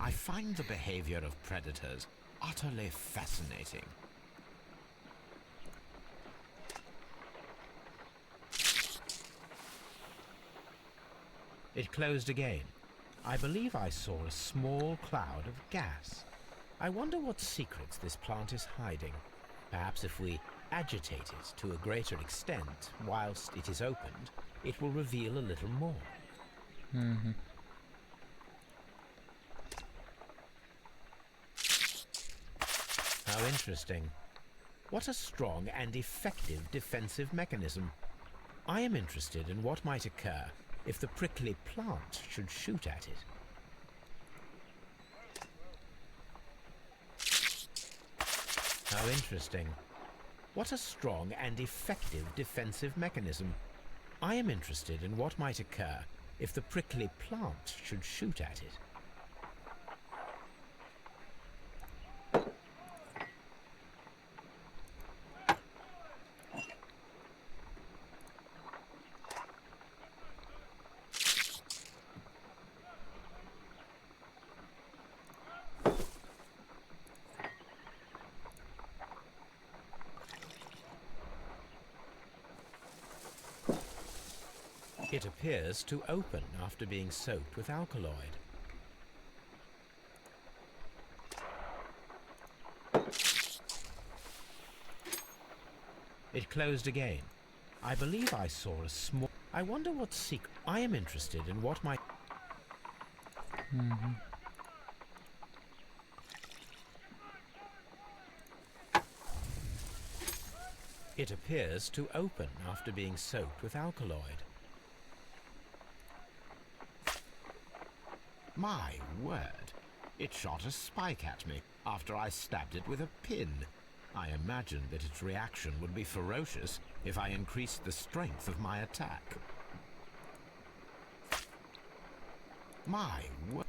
I find the behavior of predators utterly fascinating. It closed again. I believe I saw a small cloud of gas. I wonder what secrets this plant is hiding. Perhaps if we agitate it to a greater extent whilst it is opened, it will reveal a little more. How interesting. What a strong and effective defensive mechanism. I am interested in what might occur if the prickly plant should shoot at it. How interesting. What a strong and effective defensive mechanism. I am interested in what might occur if the prickly plant should shoot at it. It appears to open after being soaked with alkaloid. It closed again. I believe I saw a small... I wonder what secret... I am interested in what might... It appears to open after being soaked with alkaloid. My word! It shot a spike at me after I stabbed it with a pin. I imagined that its reaction would be ferocious if I increased the strength of my attack. My word!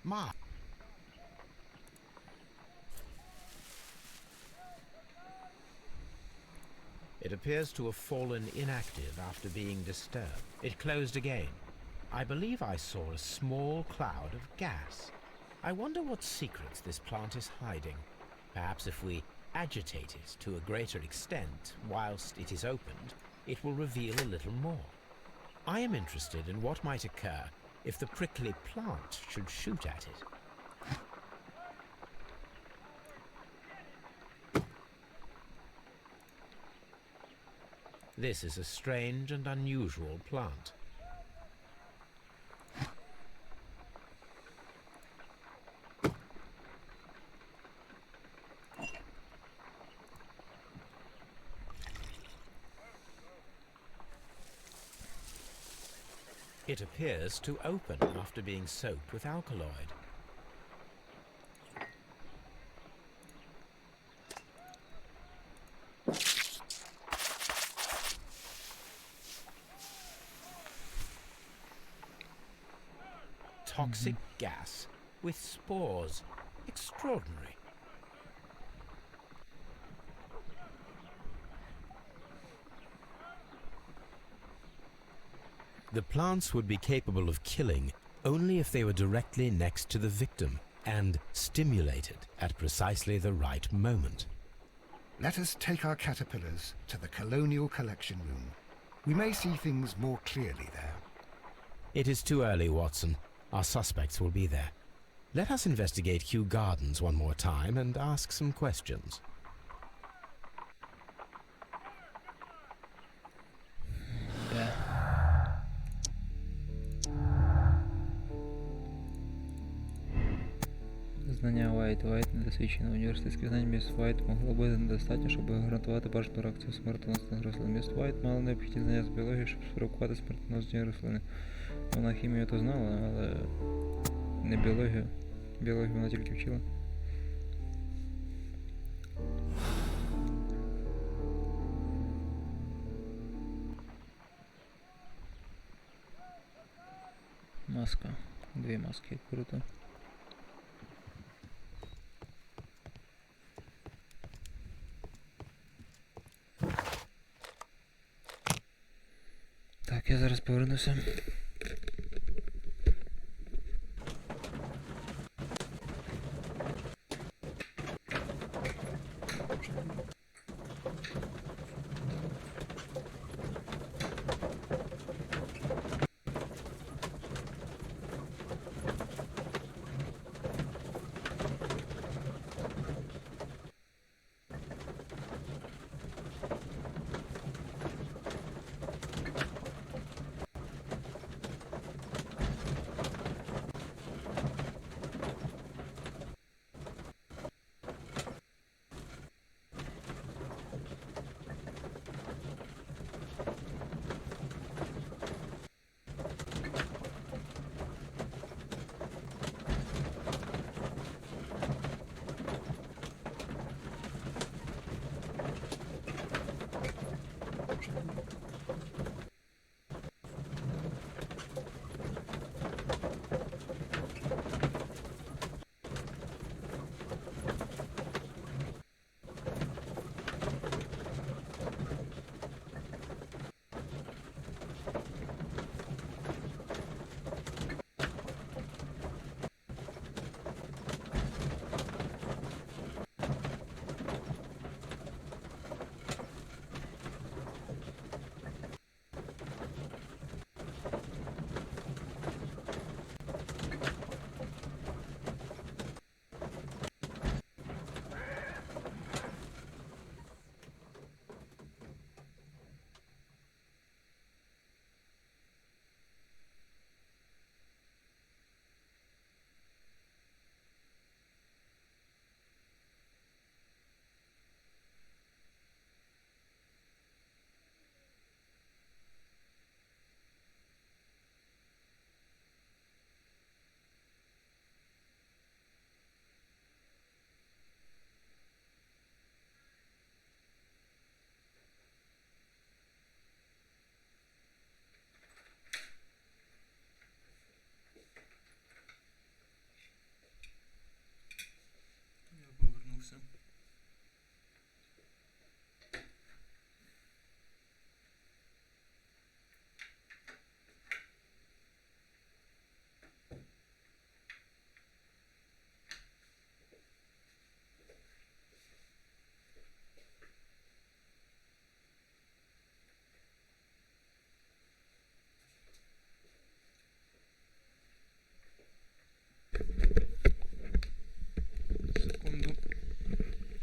My... It appears to have fallen inactive after being disturbed. It closed again. I believe I saw a small cloud of gas. I wonder what secrets this plant is hiding. Perhaps if we agitate it to a greater extent whilst it is opened, it will reveal a little more. I am interested in what might occur if the prickly plant should shoot at it. This is a strange and unusual plant. It appears to open after being soaked with alkaloid. Toxic gas with spores. Extraordinary. The plants would be capable of killing only if they were directly next to the victim and stimulated at precisely the right moment. Let us take our caterpillars to the Colonial Collection Room. We may see things more clearly there. It is too early, Watson. Our suspects will be there. Let us investigate Kew Gardens one more time and ask some questions. Знання White недосвідчений. Університетських знань міс White могло бути недостатньо, щоб гарантувати бажану реакцію смертоносних рослин. Міс White мала необхідні знання з біології, щоб спровокувати смертоносні рослини. Вона хімію то знала, але не біологію. Біологію вона тільки вчила. Маска. 2 маски, круто. Так, я зараз повернуся.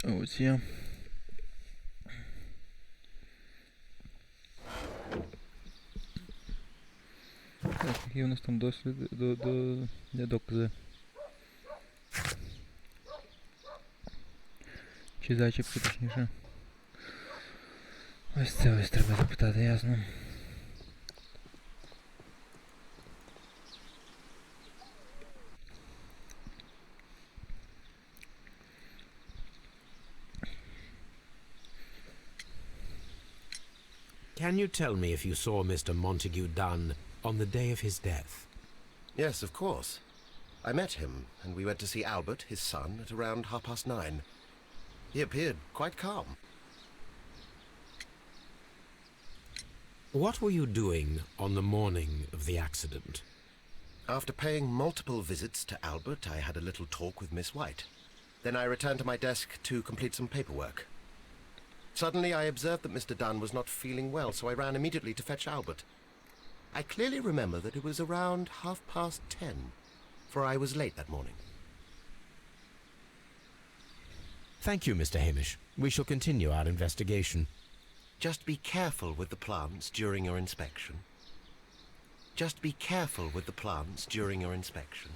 Ось я. Які у нас там досліди, докази? Чи зачіпки, точніше. Ось це ось треба запитати, ясно. Can you tell me if you saw Mr. Montague Dunn on the day of his death? Yes, of course. I met him, and we went to see Albert, his son, at around 9:30. He appeared quite calm. What were you doing on the morning of the accident? After paying multiple visits to Albert, I had a little talk with Miss White. Then I returned to my desk to complete some paperwork. Suddenly I observed that Mr. Dunn was not feeling well, so I ran immediately to fetch Albert. I clearly remember that it was around 10:30, for I was late that morning. Thank you, Mr. Hamish. We shall continue our investigation. Just be careful with the plants during your inspection. Just be careful with the plants during your inspection.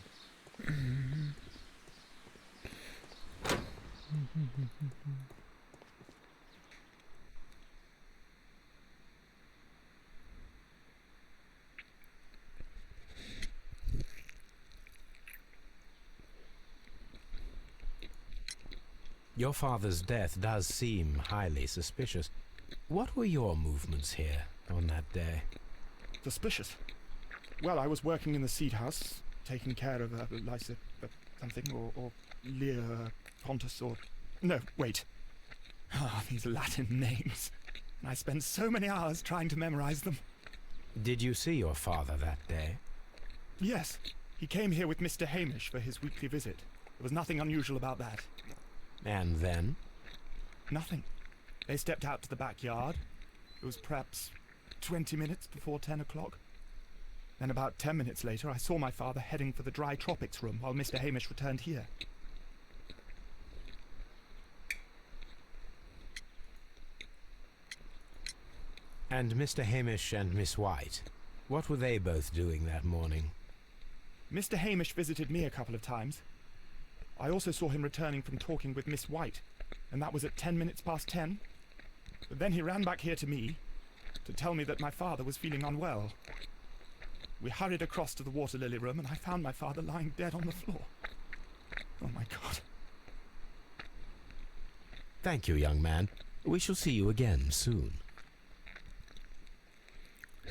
Your father's death does seem highly suspicious. What were your movements here on that day? Suspicious. Well, I was working in the seed house, taking care of Lysa something, or Lear Pontus, or... No, wait. Ah, these Latin names. I spent so many hours trying to memorize them. Did you see your father that day? Yes, he came here with Mr. Hamish for his weekly visit. There was nothing unusual about that. And then? Nothing. They stepped out to the backyard. It was perhaps 20 minutes before 10 o'clock. Then about 10 minutes later, I saw my father heading for the dry tropics room while Mr. Hamish returned here. And Mr. Hamish and Miss White, what were they both doing that morning? Mr. Hamish visited me a couple of times. I also saw him returning from talking with Miss White, and that was at 10:10. But then he ran back here to me to tell me that my father was feeling unwell. We hurried across to the water lily room, and I found my father lying dead on the floor. Oh my God. Thank you, young man. We shall see you again soon.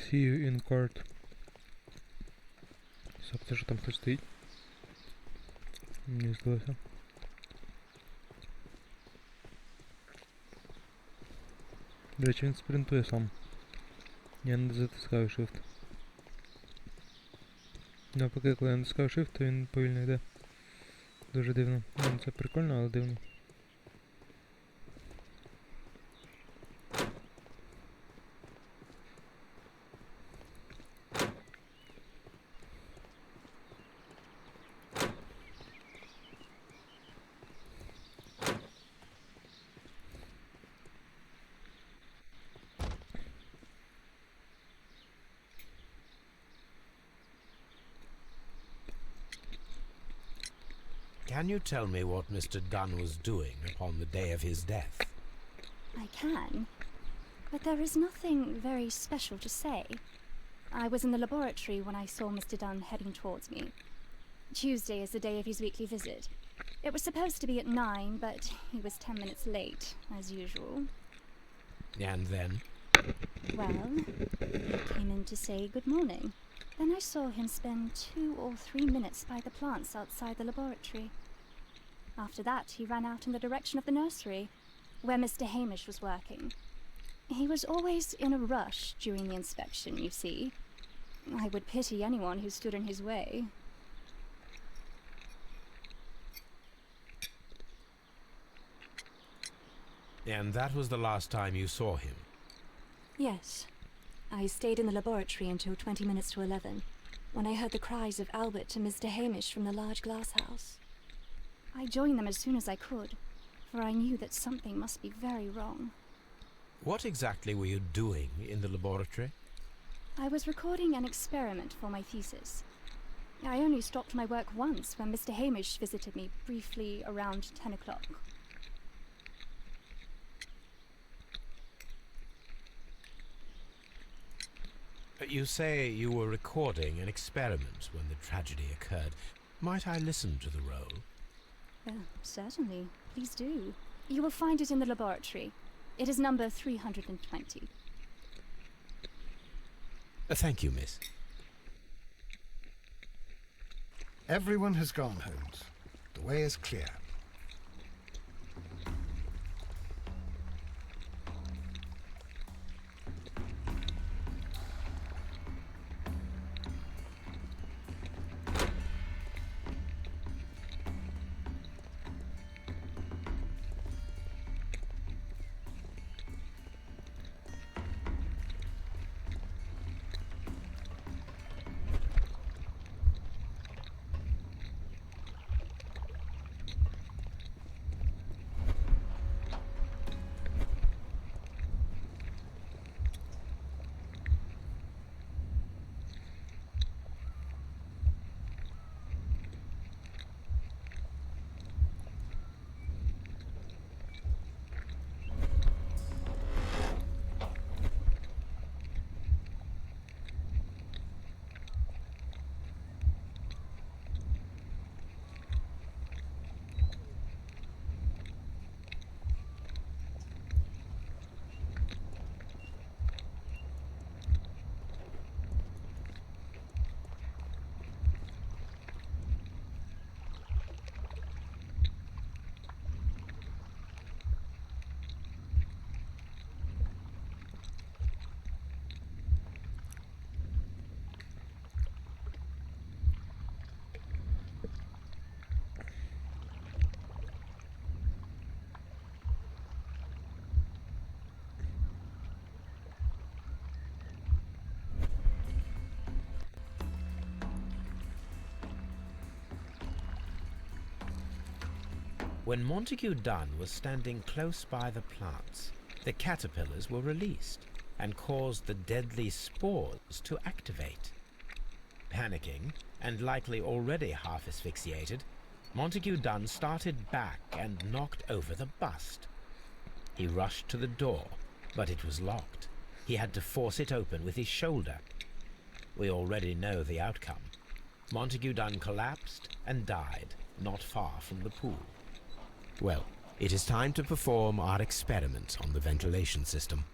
See you in court. Стоп, це ж там хтось стоїть? Мені здалося. До речі, він спринтує сам. Я не затискаю Shift. Навпаки, коли я натискаю Shift, то він повільно йде. Дуже дивно. Ну, це прикольно, але дивно. Can you tell me what Mr. Dunn was doing upon the day of his death? I can, but there is nothing very special to say. I was in the laboratory when I saw Mr. Dunn heading towards me. Tuesday is the day of his weekly visit. It was supposed to be at 9, but he was 10 minutes late, as usual. And then? Well, he came in to say good morning. Then I saw him spend 2 or 3 minutes by the plants outside the laboratory. After that, he ran out in the direction of the nursery, where Mr. Hamish was working. He was always in a rush during the inspection, you see. I would pity anyone who stood in his way. And that was the last time you saw him? Yes. I stayed in the laboratory until 20 minutes to 11, when I heard the cries of Albert and Mr. Hamish from the large glass house. I joined them as soon as I could, for I knew that something must be very wrong. What exactly were you doing in the laboratory? I was recording an experiment for my thesis. I only stopped my work once when Mr. Hamish visited me briefly around 10 o'clock. You say you were recording an experiment when the tragedy occurred. Might I listen to the roll? Certainly. Please do. You will find it in the laboratory. It is number 320. Thank you, miss. Everyone has gone, Holmes. The way is clear. When Montague Dunn was standing close by the plants, the caterpillars were released and caused the deadly spores to activate. Panicking, and likely already half asphyxiated, Montague Dunn started back and knocked over the bust. He rushed to the door, but it was locked. He had to force it open with his shoulder. We already know the outcome. Montague Dunn collapsed and died not far from the pool. Well, it is time to perform our experiment on the ventilation system.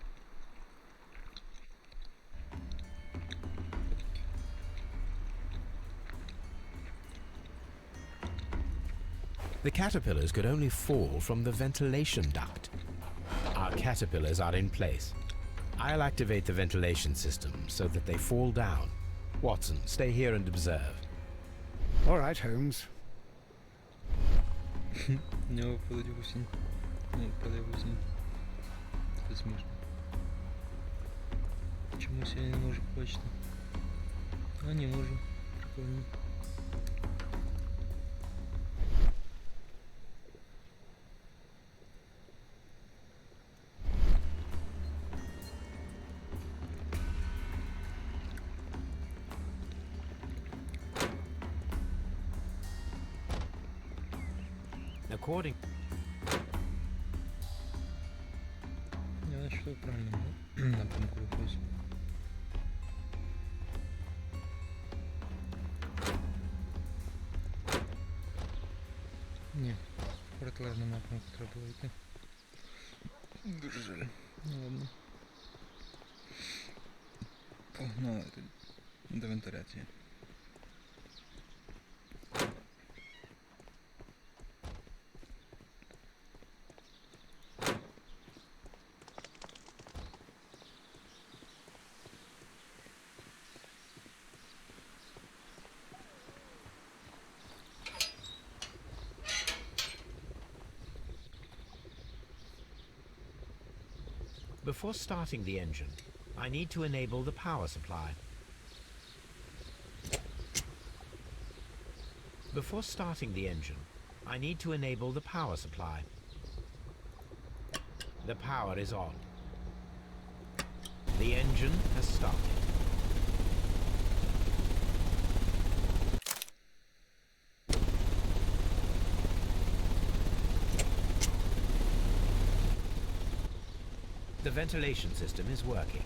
The caterpillars could only fall from the ventilation duct. Our caterpillars are in place. I'll activate the ventilation system so that they fall down. Watson, stay here and observe. All right, Holmes. У нього впадуть гусінь. Ну, впаде гусінь. Це смішно. Чомусь я не можу побачити. А, не можу. Прикольно. According Я що правильно, напрямку рухаюсь. Ні, в протилежному напрямку треба було йти. Дуже жаль. Ну ладно. Погнали тоді до вентиляції. Before starting the engine, I need to enable the power supply. Before starting the engine, I need to enable the power supply. The power is on. The engine has started. ventilation system is working.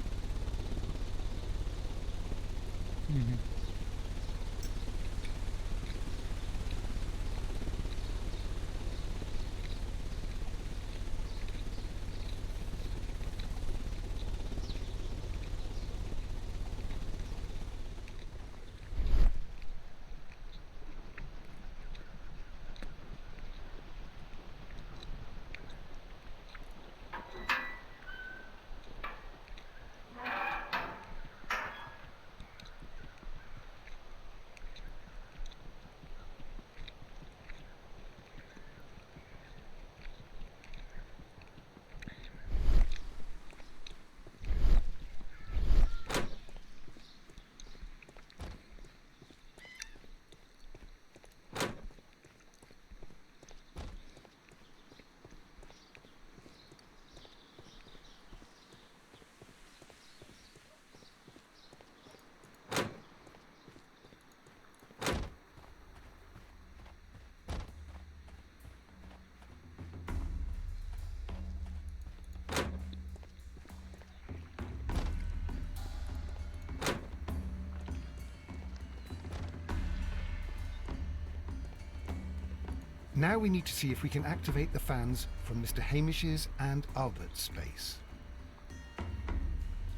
Now we need to see if we can activate the fans from Mr. Hamish's and Albert's space.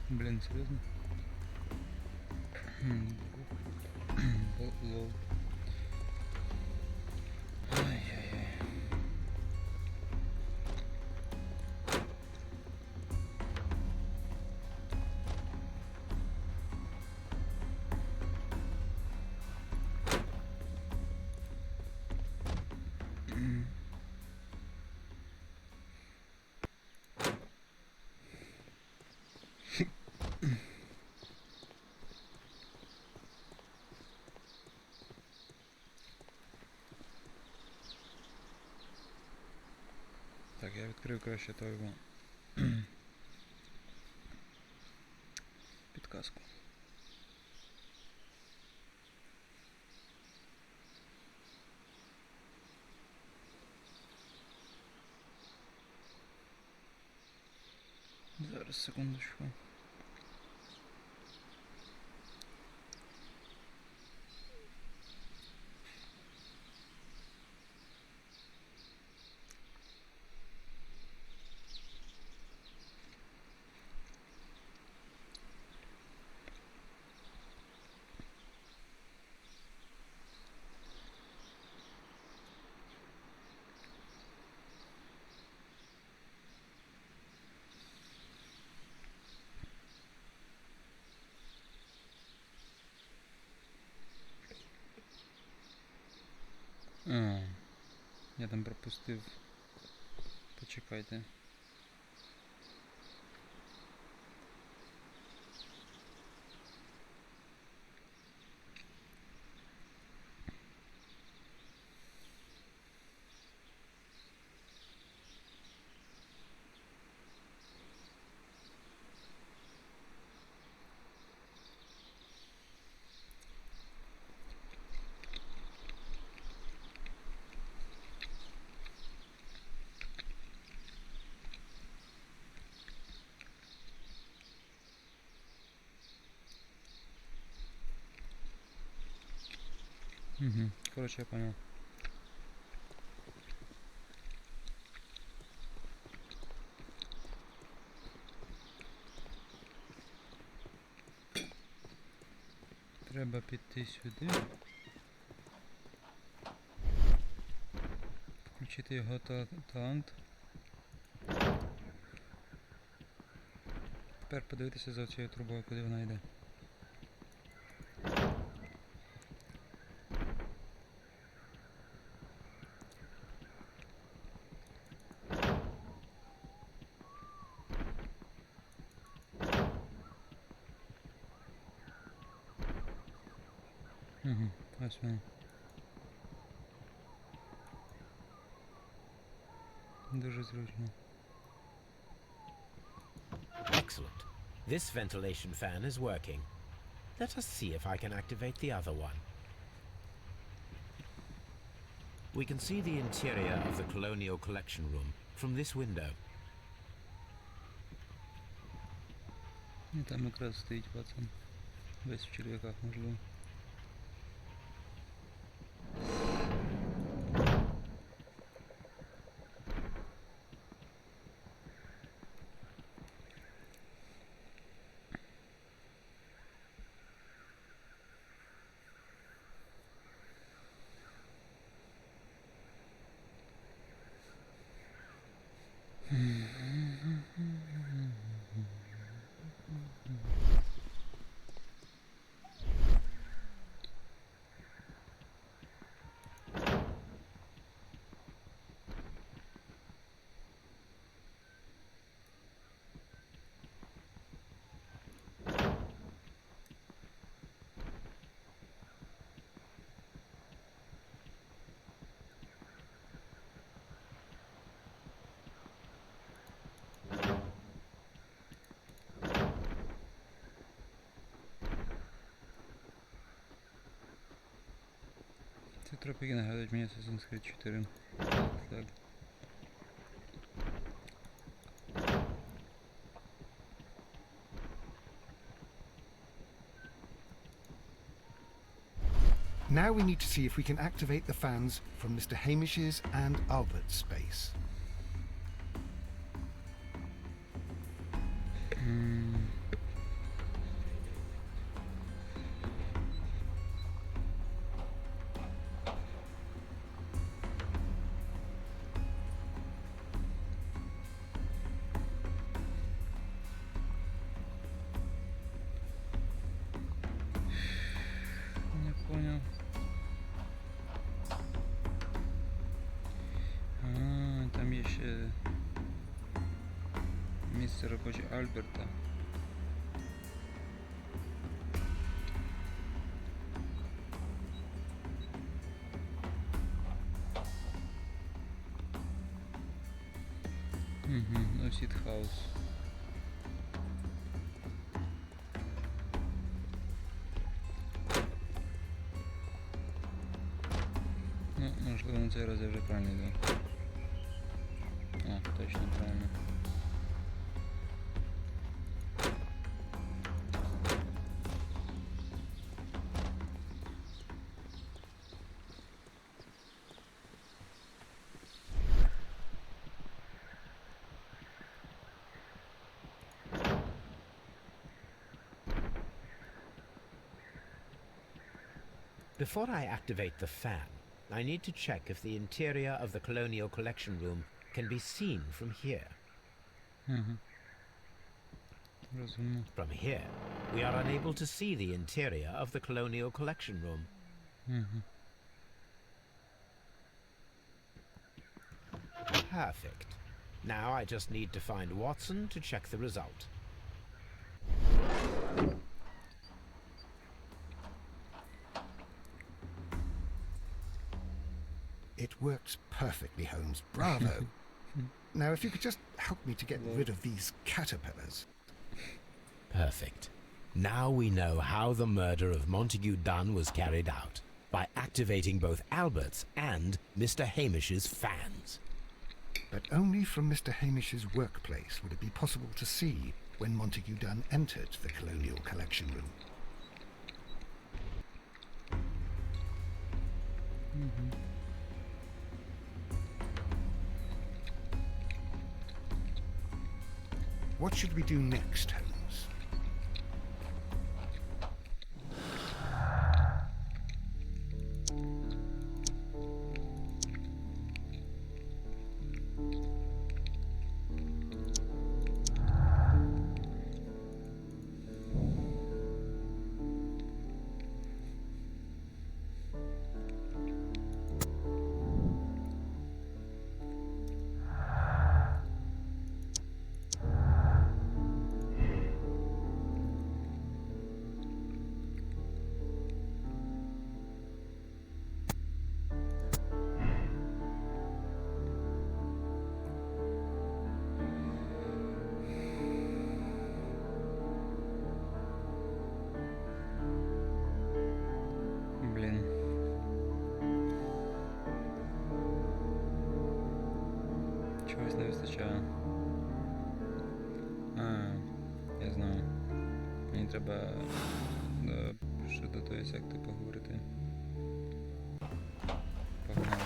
Блін, серйозно? Лол. Ай-яй-яй. Так, я відкрию краще той його підказку. Зараз, секундочку. Я там пропустив. Почекайте. Короче, я понял. Треба піти сюди. Включити його талант. Тепер подивитися за цією трубою, куди вона йде. Ось воно. Дуже зручно. Excellent. This ventilation fan is working. Let us see if I can activate the other one. We can see the interior of the Colonial Collection Room from this window. І там якраз стоїть пацан. Весь в черв'яках, можливо. Ці тропики нагадують мені Assassin's Creed 4. Так. Now we need to see if we can activate the fans from Mr. Hamish's and Albert's space. Не понял. Там є ще місце робоче Альберта. No Seat House. Ну, можливо, на цей раз я вже правильно йду. А, точно правильно. Before I activate the fan, I need to check if the interior of the Colonial Collection Room can be seen from here. Розумно. From here, we are unable to see the interior of the Colonial Collection Room. Perfect. Now I just need to find Watson to check the result. It works perfectly, Holmes. Bravo. Now, if you could just help me to get rid of these caterpillars. Perfect. Now we know how the murder of Montague Dunn was carried out, by activating both Albert's and Mr. Hamish's fans. But only from Mr. Hamish's workplace would it be possible to see when Montague Dunn entered the Colonial Collection Room. What should we do next, Holmes? мені треба щодо тої секти поговорити. Погнали.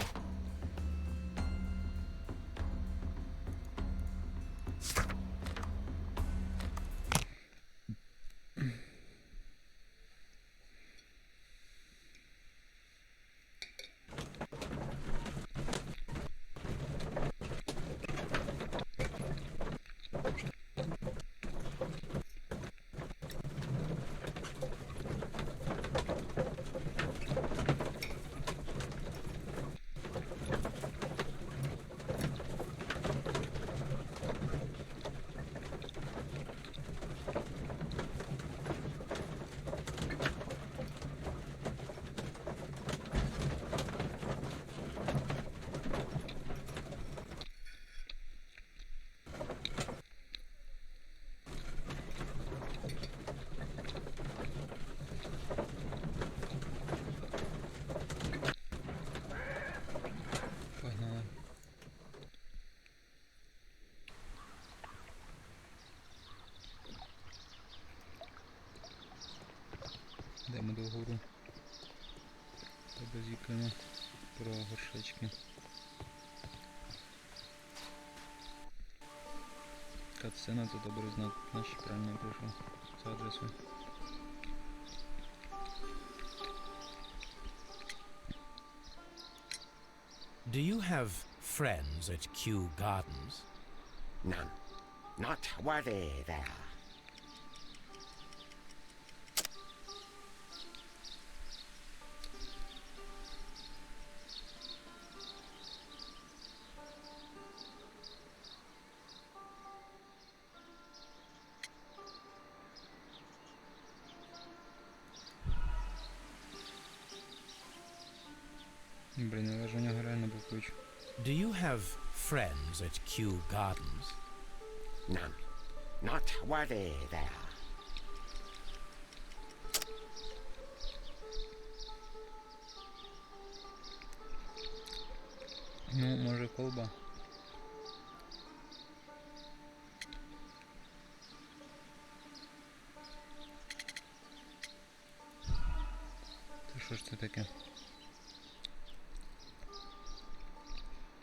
Погнали. Йдемо до вгору. Побазікаємо про горшечки. Катсцена, це добрий знак. Значить правильно я прийшов за адресою. Do you have friends at Kew Gardens? None. Not worthy there. Блін, але ж у нього реально був ключ. Do you have friends at Kew Gardens? None. Not worthy there. Ну, може колба. Та що ж це таке?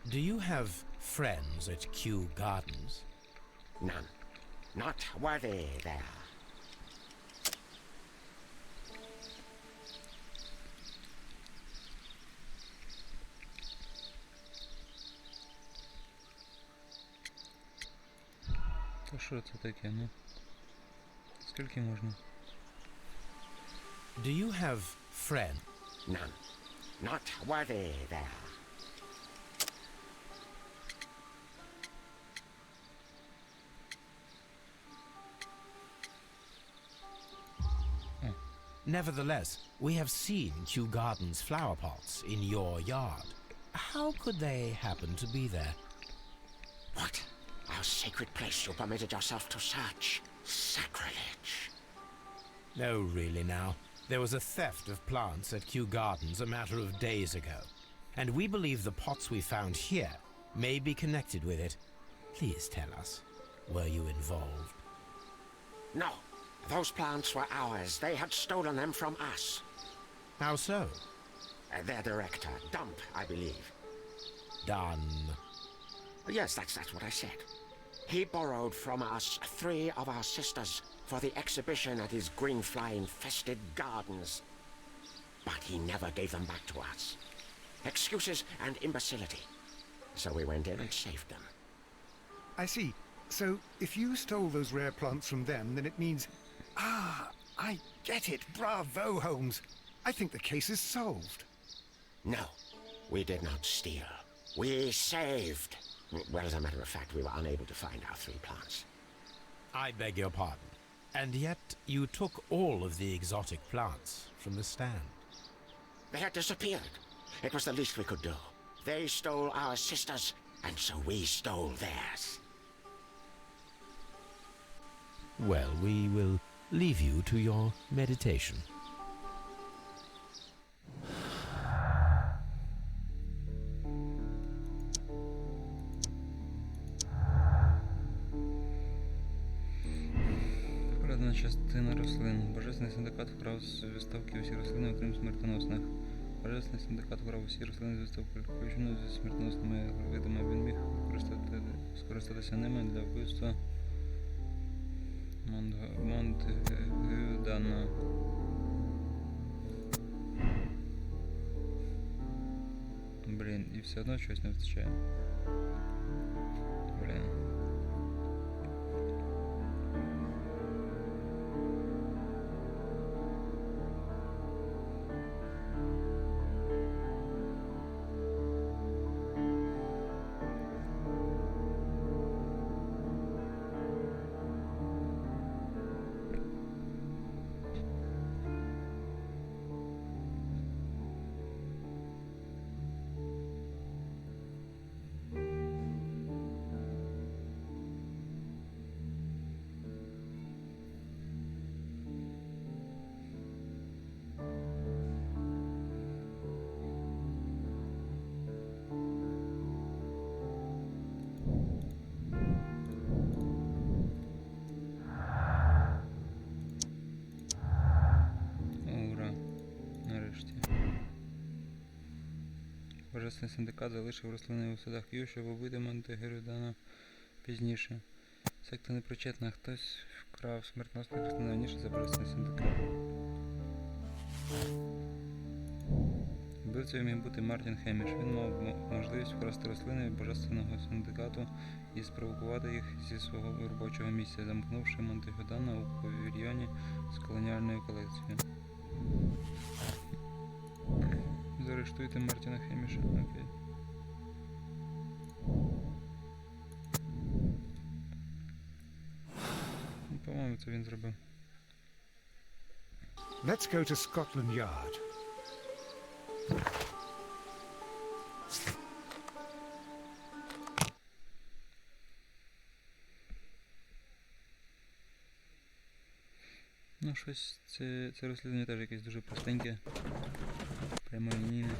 Do you have friends at Kew Gardens? None. Not worthy there. Та що це таке, ну? Скільки можна? Do you have friends? None. Not worthy there. Nevertheless, we have seen Kew Gardens flower pots in your yard. How could they happen to be there? What? Our sacred place you permitted yourself to search. Sacrilege. No, really now. There was a theft of plants at Kew Gardens a matter of days ago, and we believe the pots we found here may be connected with it. Please tell us, were you involved? No. Those plants were ours. They had stolen them from us. How so? Their director, Dump, I believe. Done. Yes, that's what I said. He borrowed from us 3 of our sisters for the exhibition at his greenfly-infested gardens. But he never gave them back to us. Excuses and imbecility. So we went in and saved them. I see. So, if you stole those rare plants from them, then it means... Ah, I get it. Bravo, Holmes. I think the case is solved. No, we did not steal. We saved. Well, as a matter of fact, we were unable to find our 3 plants. I beg your pardon. And yet you took all of the exotic plants from the stand. They had disappeared. It was the least we could do. They stole our sisters, and so we stole theirs. Well, we will leave you to your meditation. Тепер, значить, Частина рослин. Божественний синдикат вкрав з виставки усі рослини, окрім смертоносних. Божественний синдикат вкрав усі рослини з виставки, включно зі смертоносними видами. Він міг скористатися ними для вбивства Монтгюдана. Блін, і все одно щось не вистачає. Блін. Божественний синдикат залишив рослини у садах Ю, щоб убити Монтгюдана пізніше. Секта непричетна. Хтось вкрав смертоносних рослин раніше за Божественний синдикат. Вбивцею міг бути Мартін Хеміш. Він мав можливість вкрасти рослини Божественного синдикату і спровокувати їх зі свого робочого місця, замкнувши Монтгюдана у павільйоні з колоніальною колекцією. Заарештуйте Мартіна Хеміша. Окей. По-моєму, це він зробив. Let's go to Scotland Yard. Ну, щось, це розслідування теж якесь дуже простеньке. Прямолінійне.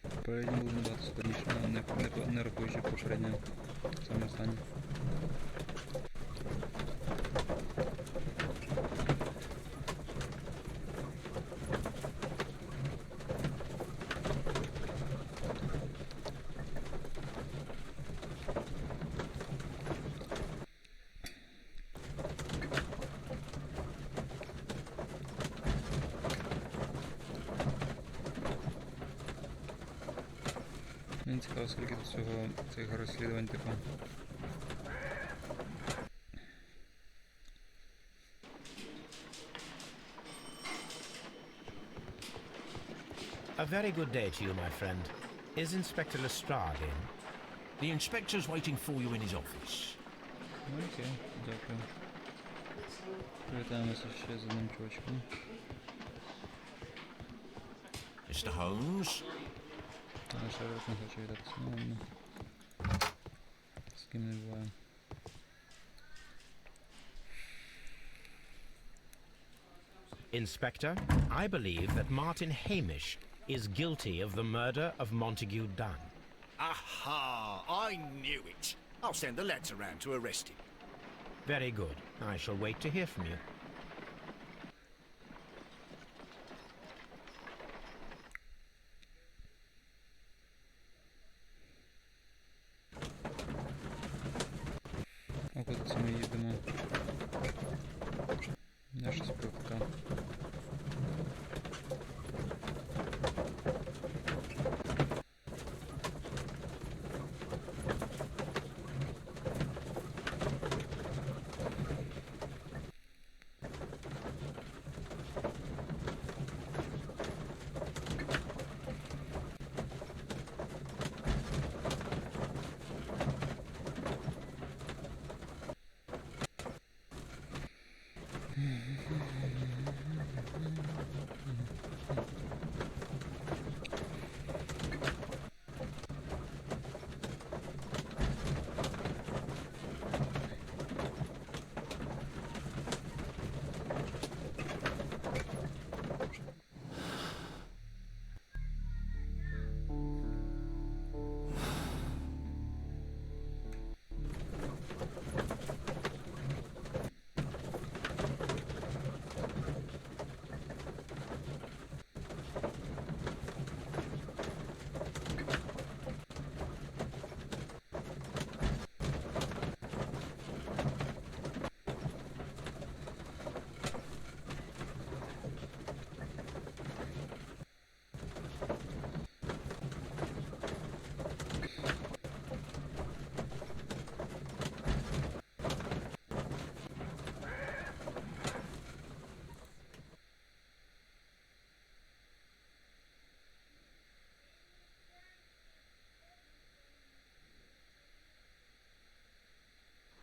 Попередньо було набагато складніше, не рахуючи попередньо саме останнє. Мені цікаво, скільки до цього цих розслідувань типу. A very good day to you, my friend. Is Inspector Lestrade in? The inspector's waiting for you in his office. Окей, дякую. Привітаємося ще з одним чувачком. Mr. Holmes? Але Шерлок не хоче віддатися. Ну ладно. З ким не буває. Inspector, I believe that Martin Hamish is guilty of the murder of Montague Dunn. Aha! I knew it. I'll send the lads around to arrest him. Very good. I shall wait to hear from you. А куди це ми їдемо? Я щось провтикав.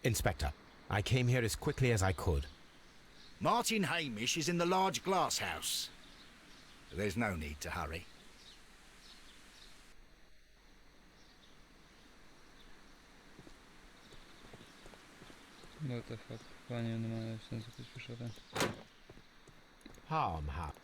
Inspector, I came here as quickly as I could. Martin Hamish is in the large glass house. There's no need to hurry. What the fuck? Планів немає сенсу поспішати. Palm House.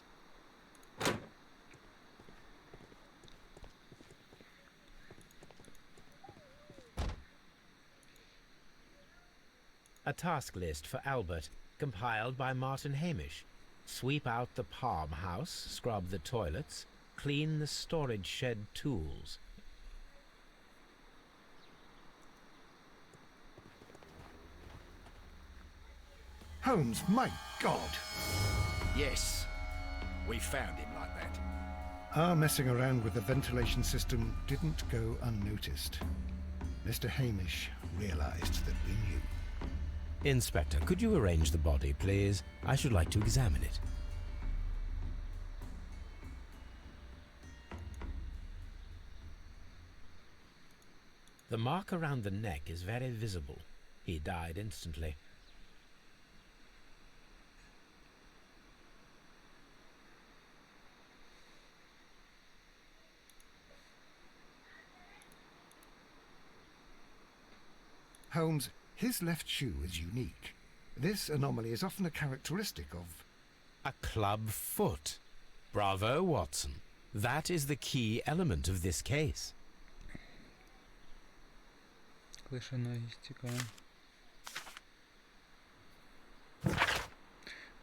A task list for Albert, compiled by Martin Hamish. Sweep out the palm house, scrub the toilets, clean the storage shed tools. Holmes, my God! Yes, we found him like that. Our messing around with the ventilation system didn't go unnoticed. Mr. Hamish realized that we knew. Inspector, could you arrange the body, please? I should like to examine it. The mark around the neck is very visible. He died instantly. Holmes, his left shoe is unique. This anomaly is often a characteristic of... A club foot. Bravo, Watson. That is the key element of this case. Клишиногість, цікаво.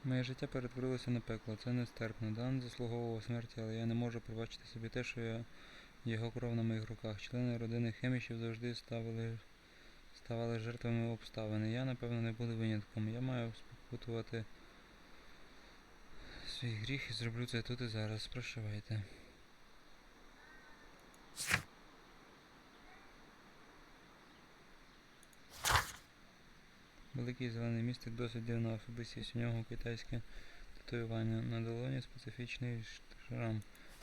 Моє життя перетворилося на пекло. Це нестерпно. Дан заслуговував смерті, але я не можу пробачити собі те, що його кров на моїх руках. Члени родини Хемішів завжди ставали жертвами обставин. Я, напевно, не буду винятком. Я маю спокутувати свій гріх і зроблю це тут і зараз. Прощавайте. Великий зелений містик досить дивна особистість. У нього китайське татуювання. На долоні специфічний шрам.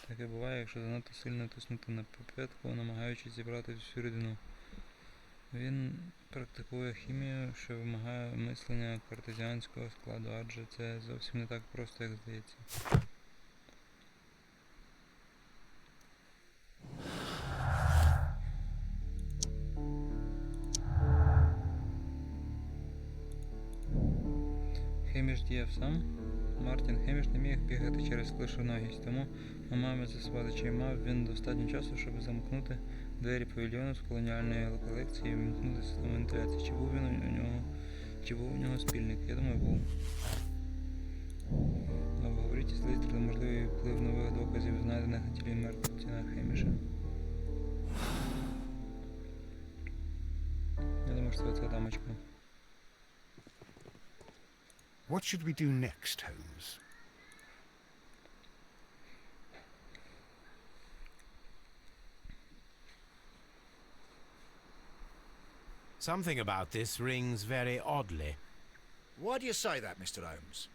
Таке буває, якщо занадто сильно тиснути на пипетку, намагаючись зібрати всю рідину. Він практикує хімію, що вимагає мислення картезіанського складу, адже це зовсім не так просто, як здається. Хеміш діяв сам. Мартін Хеміш не міг бігати через клишоногість, тому ми маємо з'ясувати, чи мав він достатньо часу, щоб замкнути двері павільйону з колоніальної колекції і вмкнути систему вентиляції. Чи був у нього спільник? Я думаю, був. Обговоріть із Лейстером можливий вплив нових доказів, знайдених на тілі Мартіна Хеміша. Я думаю, що це оця дамочка. What should we do next, Holmes? Something about this rings very oddly. Why do you say that, Mr. Holmes?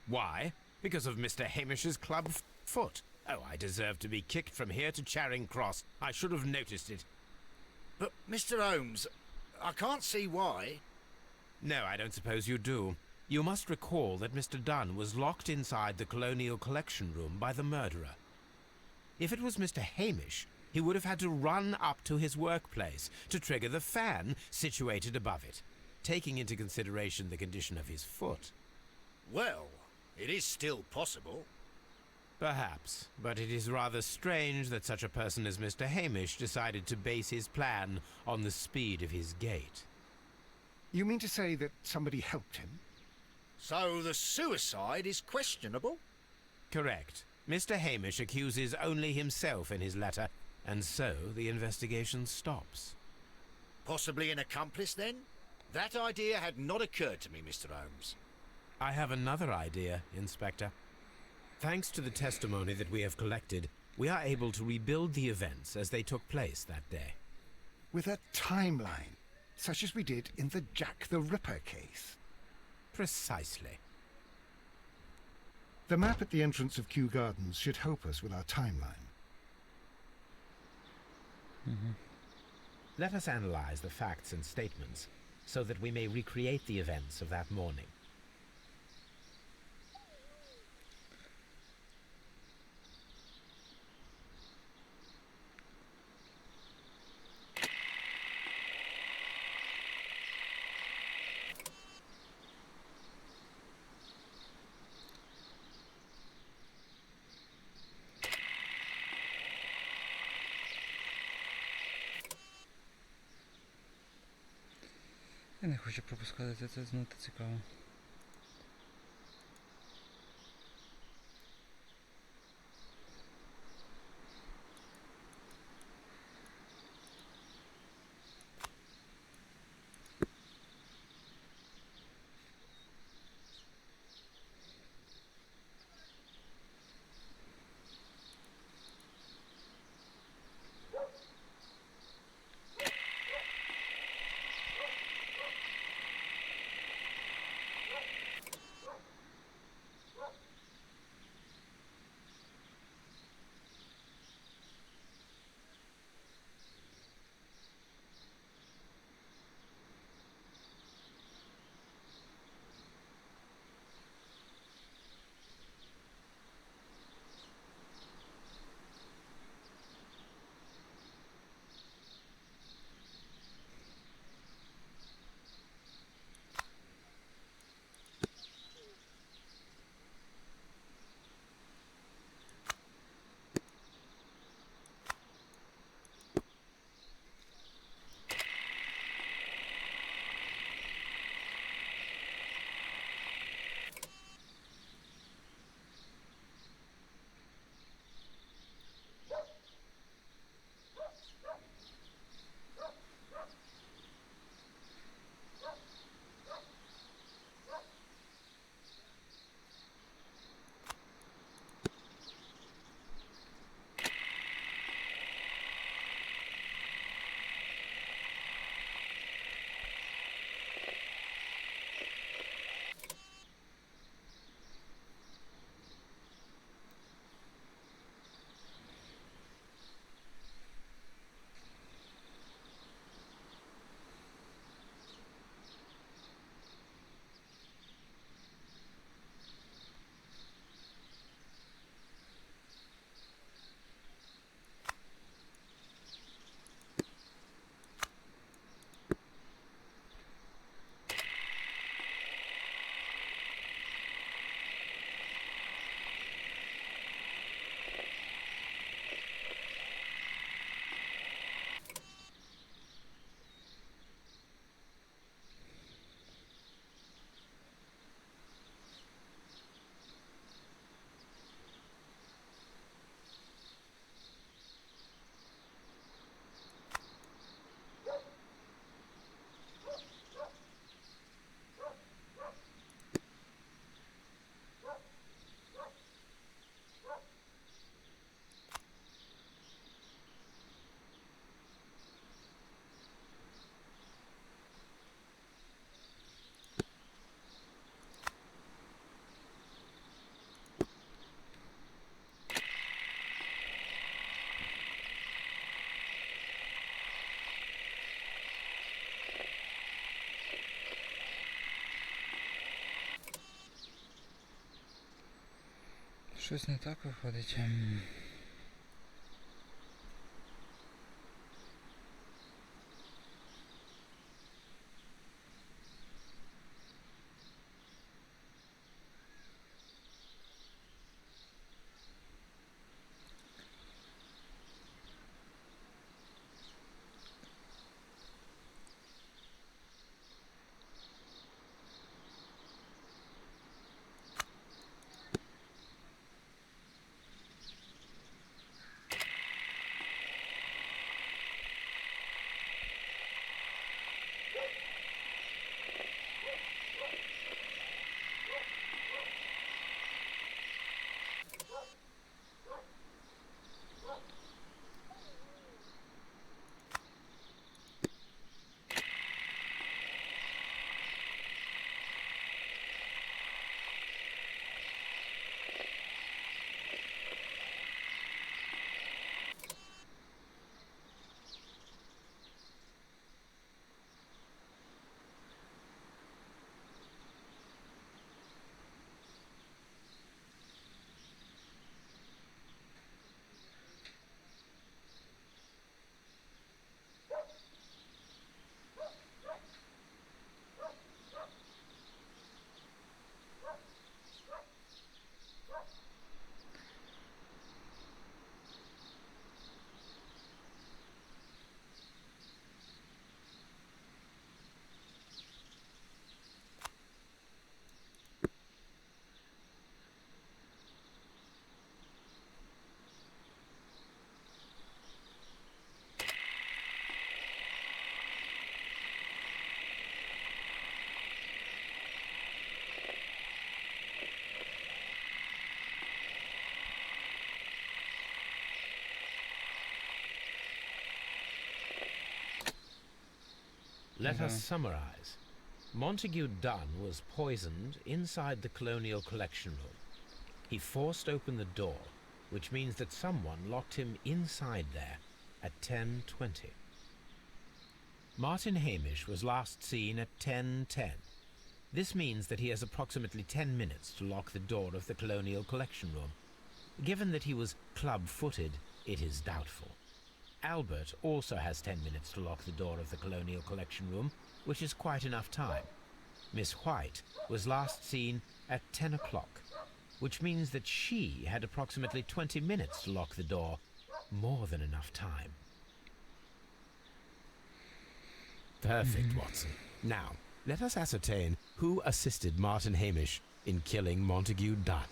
Why? Because of Mr. Hamish's club foot. Oh, I deserve to be kicked from here to Charing Cross. I should have noticed it. But, Mr. Holmes, I can't see why. No, I don't suppose you do. You must recall that Mr. Dunn was locked inside the Colonial Collection Room by the murderer. If it was Mr. Hamish, he would have had to run up to his workplace to trigger the fan situated above it, taking into consideration the condition of his foot. Well, it is still possible. Perhaps, but it is rather strange that such a person as Mr. Hamish decided to base his plan on the speed of his gait. You mean to say that somebody helped him? So the suicide is questionable? Correct. Mr. Hamish accuses only himself in his letter, and so the investigation stops. Possibly an accomplice, then? That idea had not occurred to me, Mr. Holmes. I have another idea, Inspector. Thanks to the testimony that we have collected, we are able to rebuild the events as they took place that day. With a timeline, such as we did in the Jack the Ripper case. Precisely. The map at the entrance of Kew Gardens should help us with our timeline. Let us analyze the facts and statements. so that we may recreate the events of that morning. Я не хочу пропускати, це знати цікаво. Щось не так виходить. Let us summarize. Montague Dunn was poisoned inside the Colonial Collection Room. He forced open the door, which means that someone locked him inside there at 10:20. Martin Hamish was last seen at 10:10. This means that he has approximately 10 minutes to lock the door of the Colonial Collection Room. Given that he was club-footed, it is doubtful. Albert also has 10 minutes to lock the door of the Colonial Collection Room, which is quite enough time. Miss White was last seen at 10 o'clock, which means that she had approximately 20 minutes to lock the door. More than enough time. Perfect, Watson. Now, let us ascertain who assisted Martin Hamish in killing Montague Dunn.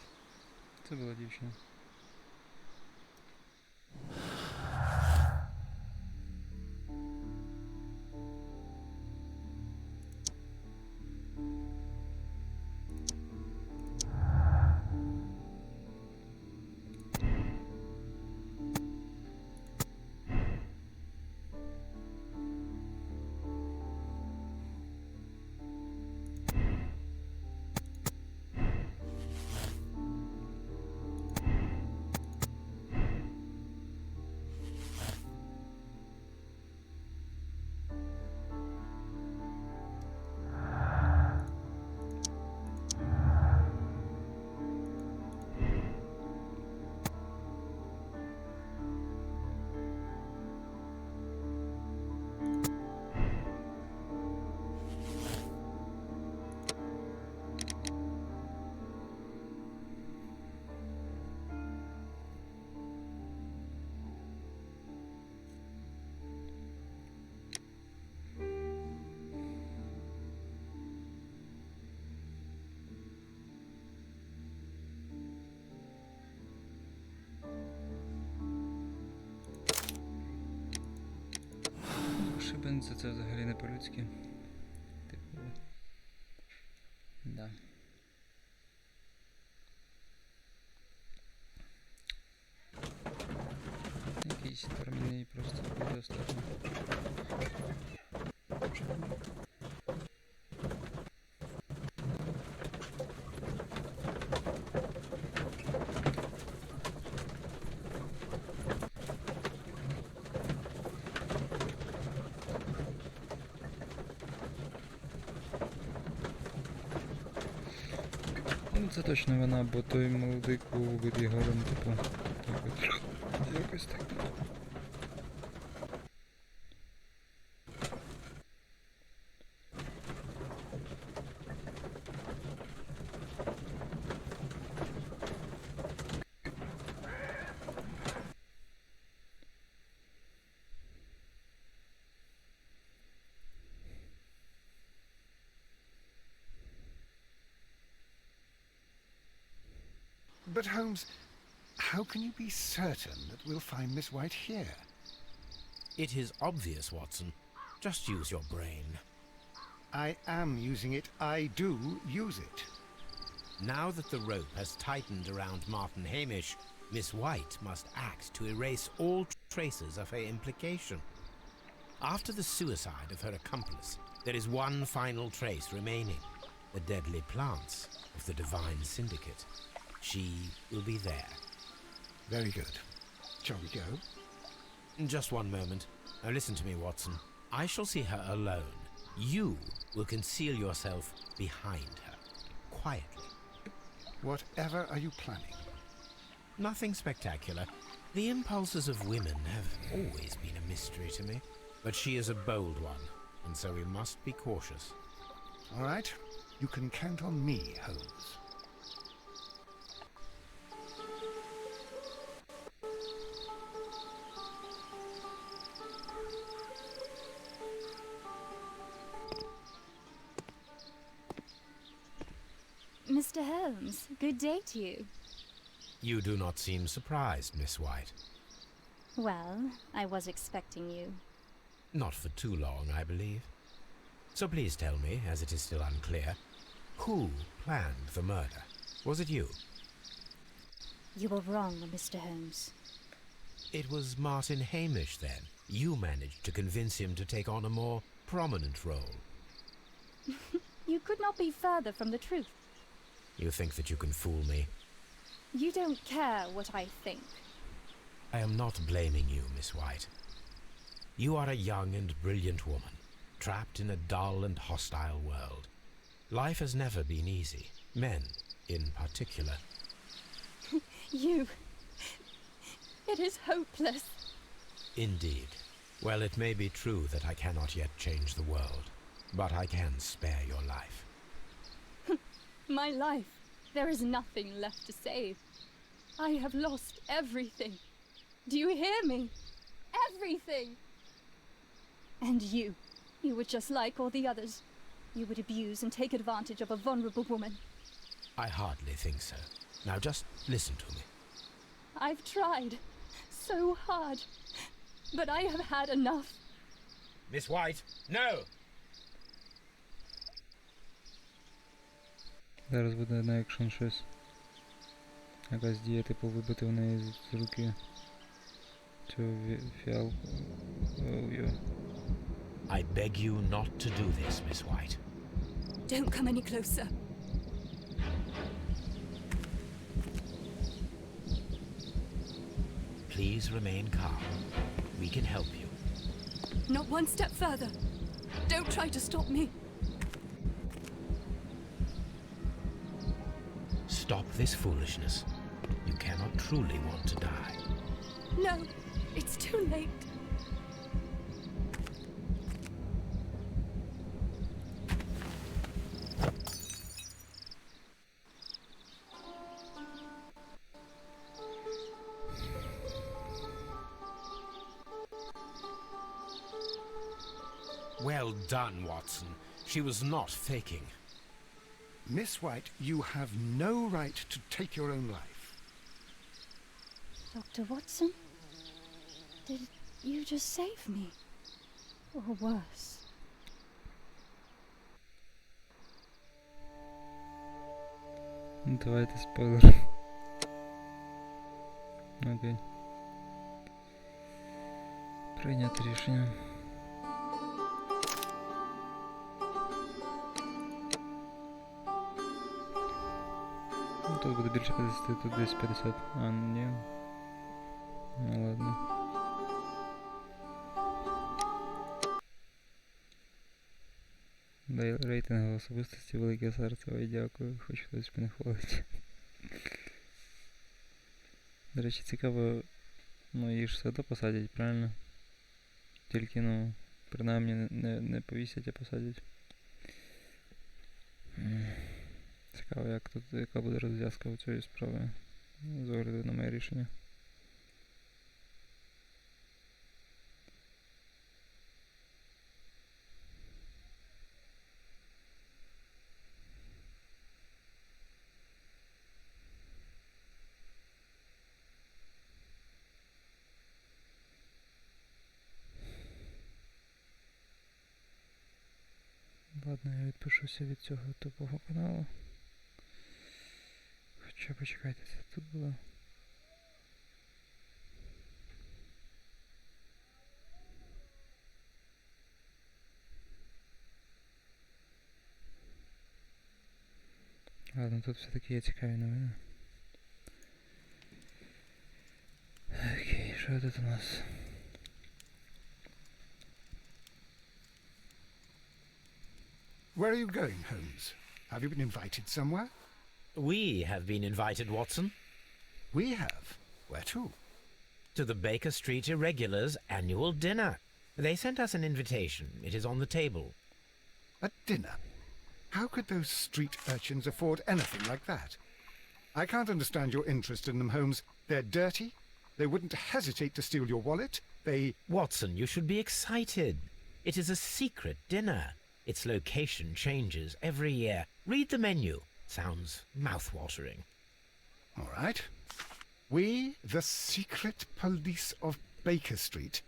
Це була дівчина. Шибениця це взагалі не по-людськи. Типу. Да. Якийсь термін просто буде достатньо. Ну це точно вона, бо той молодик був вибіг горем, типу, якось так. But Holmes, how can you be certain that we'll find Miss White here? It is obvious, Watson. Just use your brain. I am using it. I do use it. Now that the rope has tightened around Martin Hamish, Miss White must act to erase all traces of her implication. After the suicide of her accomplice, there is one final trace remaining: the deadly plants of the Divine Syndicate. She will be there. Very good. Shall we go? Just one moment. Now listen to me, Watson. I shall see her alone. You will conceal yourself behind her, quietly. Whatever are you planning? Nothing spectacular. The impulses of women have always been a mystery to me. But she is a bold one, and so we must be cautious. All right. You can count on me, Holmes. Mr. Holmes, good day to you. You do not seem surprised, Miss White. Well, I was expecting you. Not for too long, I believe. So please tell me, as it is still unclear, who planned the murder? Was it you? You were wrong, Mr. Holmes. It was Martin Hamish, then. You managed to convince him to take on a more prominent role. You could not be further from the truth. You think that you can fool me? You don't care what I think. I am not blaming you, Miss White. You are a young and brilliant woman, trapped in a dull and hostile world. Life has never been easy, men in particular. You... It is hopeless. Indeed. Well, it may be true that I cannot yet change the world, but I can spare your life. My life. There is nothing left to save. I have lost everything. Do you hear me? Everything! And you were just like all the others. You would abuse and take advantage of a vulnerable woman. I hardly think so. Now just listen to me. I've tried so hard, but I have had enough. Miss White, no! Зараз буде на екшен щось. Якась дія, типу, вибити в неї з руки цю фіалку. I beg you not to do this, Miss White. Don't come any closer. Please remain calm. We can help you. Not one step further. Don't try to stop me. Stop this foolishness. You cannot truly want to die. No, it's too late. Well done, Watson. She was not faking. Miss White, you have no right to take your own life. Dr. Watson? Did you just save me? Or worse? Давайте спойлер. Окей. Прийняти рішення. Ну, тут буде більше 50, тут десь 50. А, ні. Ну ладно. Дай рейтинг особистості велике серце. Ой, дякую, хоч хтось мене хвалить. До речі, цікаво, ну її ж все одно посадять, правильно? Тільки, ну, принаймні не повісять, а посадять. Цікаво, як тут, яка буде розв'язка у цієї справи з огляду на моє рішення. Ладно, я відпишуся від цього тупого каналу. Хоча почекайте, це тут було. Ладно, тут все-таки є цікаві новини. Окей, що тут у нас? Where are you going, Holmes? Have you been invited somewhere? We have been invited, Watson. We have. Where to? To the Baker Street Irregulars' annual dinner. They sent us an invitation. It is on the table. A dinner? How could those street urchins afford anything like that? I can't understand your interest in them, Holmes. They're dirty. They wouldn't hesitate to steal your wallet. They... Watson, you should be excited. It is a secret dinner. Its location changes every year. Read the menu. Sounds mouth-watering. All right. We, the secret police of Baker Street,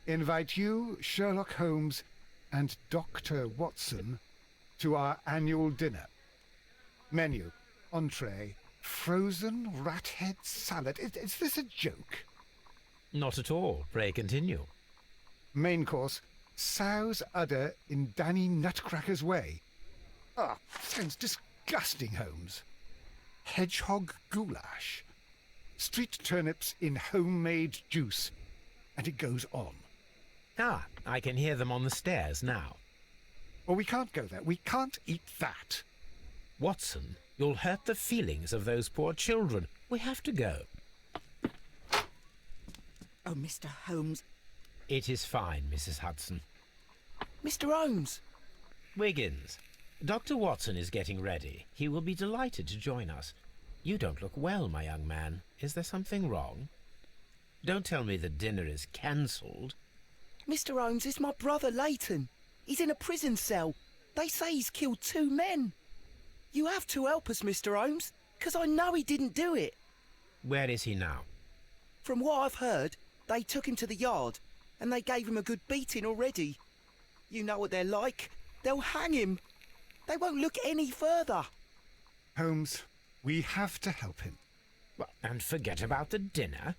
invite you, Sherlock Holmes, and Dr. Watson to our annual dinner. Menu, entree, frozen rat head salad. Is this a joke? Not at all. Pray continue. Main course, Sow's udder in Danny Nutcracker's way. Ah, sounds disgusting, Holmes. Hedgehog goulash. Street turnips in homemade juice. And it goes on. Ah, I can hear them on the stairs now. Well, we can't go there. We can't eat that. Watson, you'll hurt the feelings of those poor children. We have to go. Oh, Mr. Holmes. It is fine, Mrs. Hudson. Mr. Holmes! Wiggins, Dr. Watson is getting ready. He will be delighted to join us. You don't look well, my young man. Is there something wrong? Don't tell me the dinner is cancelled. Mr. Holmes is my brother Leighton. He's in a prison cell. They say he's killed 2 men. You have to help us, Mr. Holmes, 'cause I know he didn't do it. Where is he now? From what I've heard, they took him to the yard, and they gave him a good beating already. You know what they're like. They'll hang him. They won't look any further. Holmes, we have to help him. Well, and forget about the dinner.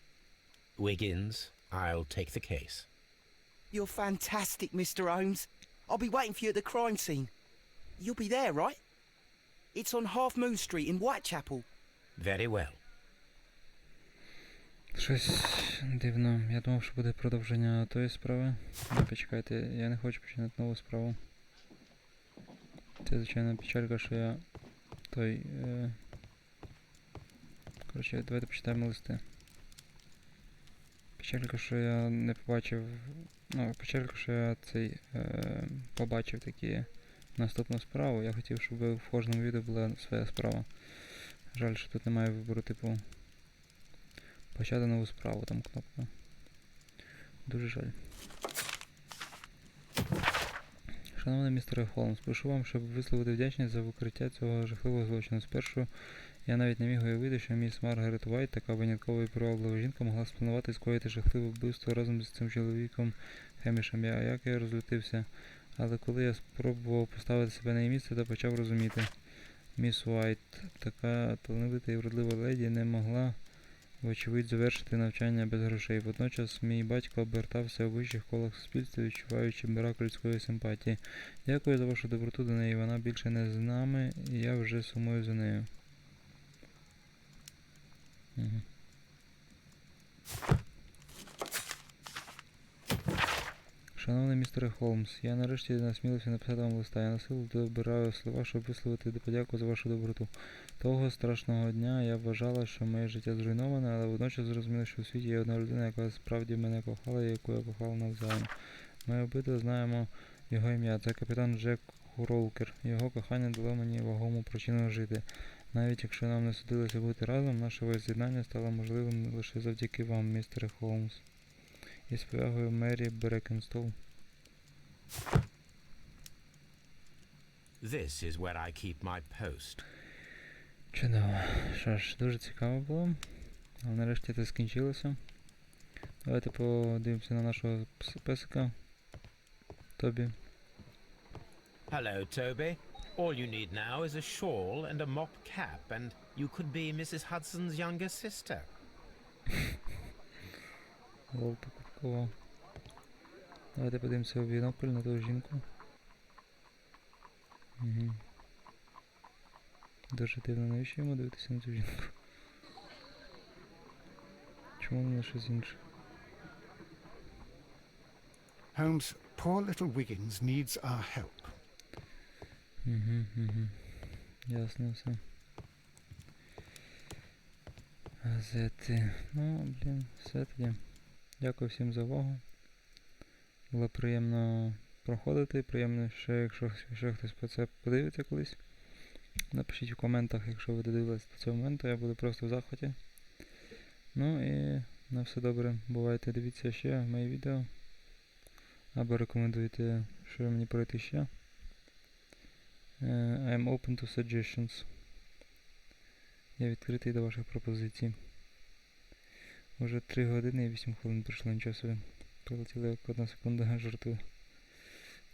Wiggins, I'll take the case. You're fantastic, Mr. Holmes. I'll be waiting for you at the crime scene. You'll be there, right? It's on Half Moon Street in Whitechapel. Very well. Щось дивно. Я думав, що буде продовження тої справи. Але почекайте, я не хочу починати нову справу. Це, звичайно, печалька, що я той... Коротше, давайте почитаємо листи. Печалька, що я не побачив... Ну, печалька, що я побачив такі наступну справу. Я хотів, щоб в кожному відео була своя справа. Жаль, що тут немає вибору, типу... Почати нову справу, там кнопка. Дуже жаль. Шановний містере Холмс, прошу вам, щоб висловити вдячність за викриття цього жахливого злочину. Спершу я навіть не міг уявити, що міс Маргарет Вайт, така виняткова і приваблива жінка, могла спланувати скоїти жахливе вбивство разом з цим чоловіком Хемішем. Як я розлютився. Але коли я спробував поставити себе на її місце, то почав розуміти. Міс Вайт, така талановита і вродлива леді, не могла вочевидь завершити навчання без грошей. Водночас мій батько обертався у вищих колах суспільства, відчуваючи брак людської симпатії. Дякую за вашу доброту до неї. Вона більше не з нами, і я вже сумую за нею. Угу. Шановний містере Холмс, я нарешті насмілився написати вам листа. Я на силу добираю слова, щоб висловити подяку за вашу доброту. Того страшного дня я вважала, що моє життя зруйноване, але водночас зрозуміла, що у світі є одна людина, яка справді мене кохала і яку я кохала навзаєм. Ми обидва знаємо його ім'я. Це капітан Джек Хуролкер. Його кохання дало мені вагому причину жити. Навіть якщо нам не судилося бути разом, наше воз'єднання стало можливим лише завдяки вам, містере Холмс. Із повагою Мері Брекенстол. This is where I keep my post. Чудово. Що ж, дуже цікаво було. Але нарешті це скінчилося. Давайте подивимося на нашого песика. Тобі. Hello, Toby. All you need now is a shawl and a mop cap, and you could be Mrs. Hudson's younger sister. Лол покупково. Давайте подивимося у бінокль на ту жінку. Угу. Дуже дивно, навіщо йому дивитися на цю жінку? Чому не щось інше? Holmes, poor little Wiggins needs our help. Угу. Ясно все. Газети. Ну, блін, все тоді. Дякую всім за увагу. Було приємно проходити, приємно, що якщо ще хтось по це подивиться колись. Напишіть у коментах, якщо ви додивились до цього моменту, я буду просто в захваті. Ну і на все добре. Бувайте, дивіться ще мої відео. Або рекомендуйте, що мені пройти ще. I'm open to suggestions. Я відкритий до ваших пропозицій. Уже 3 години і 8 хвилин пройшло, нічого собі. Прилетіло як 1 секунда, жартую.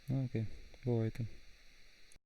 Ну окей, бувайте.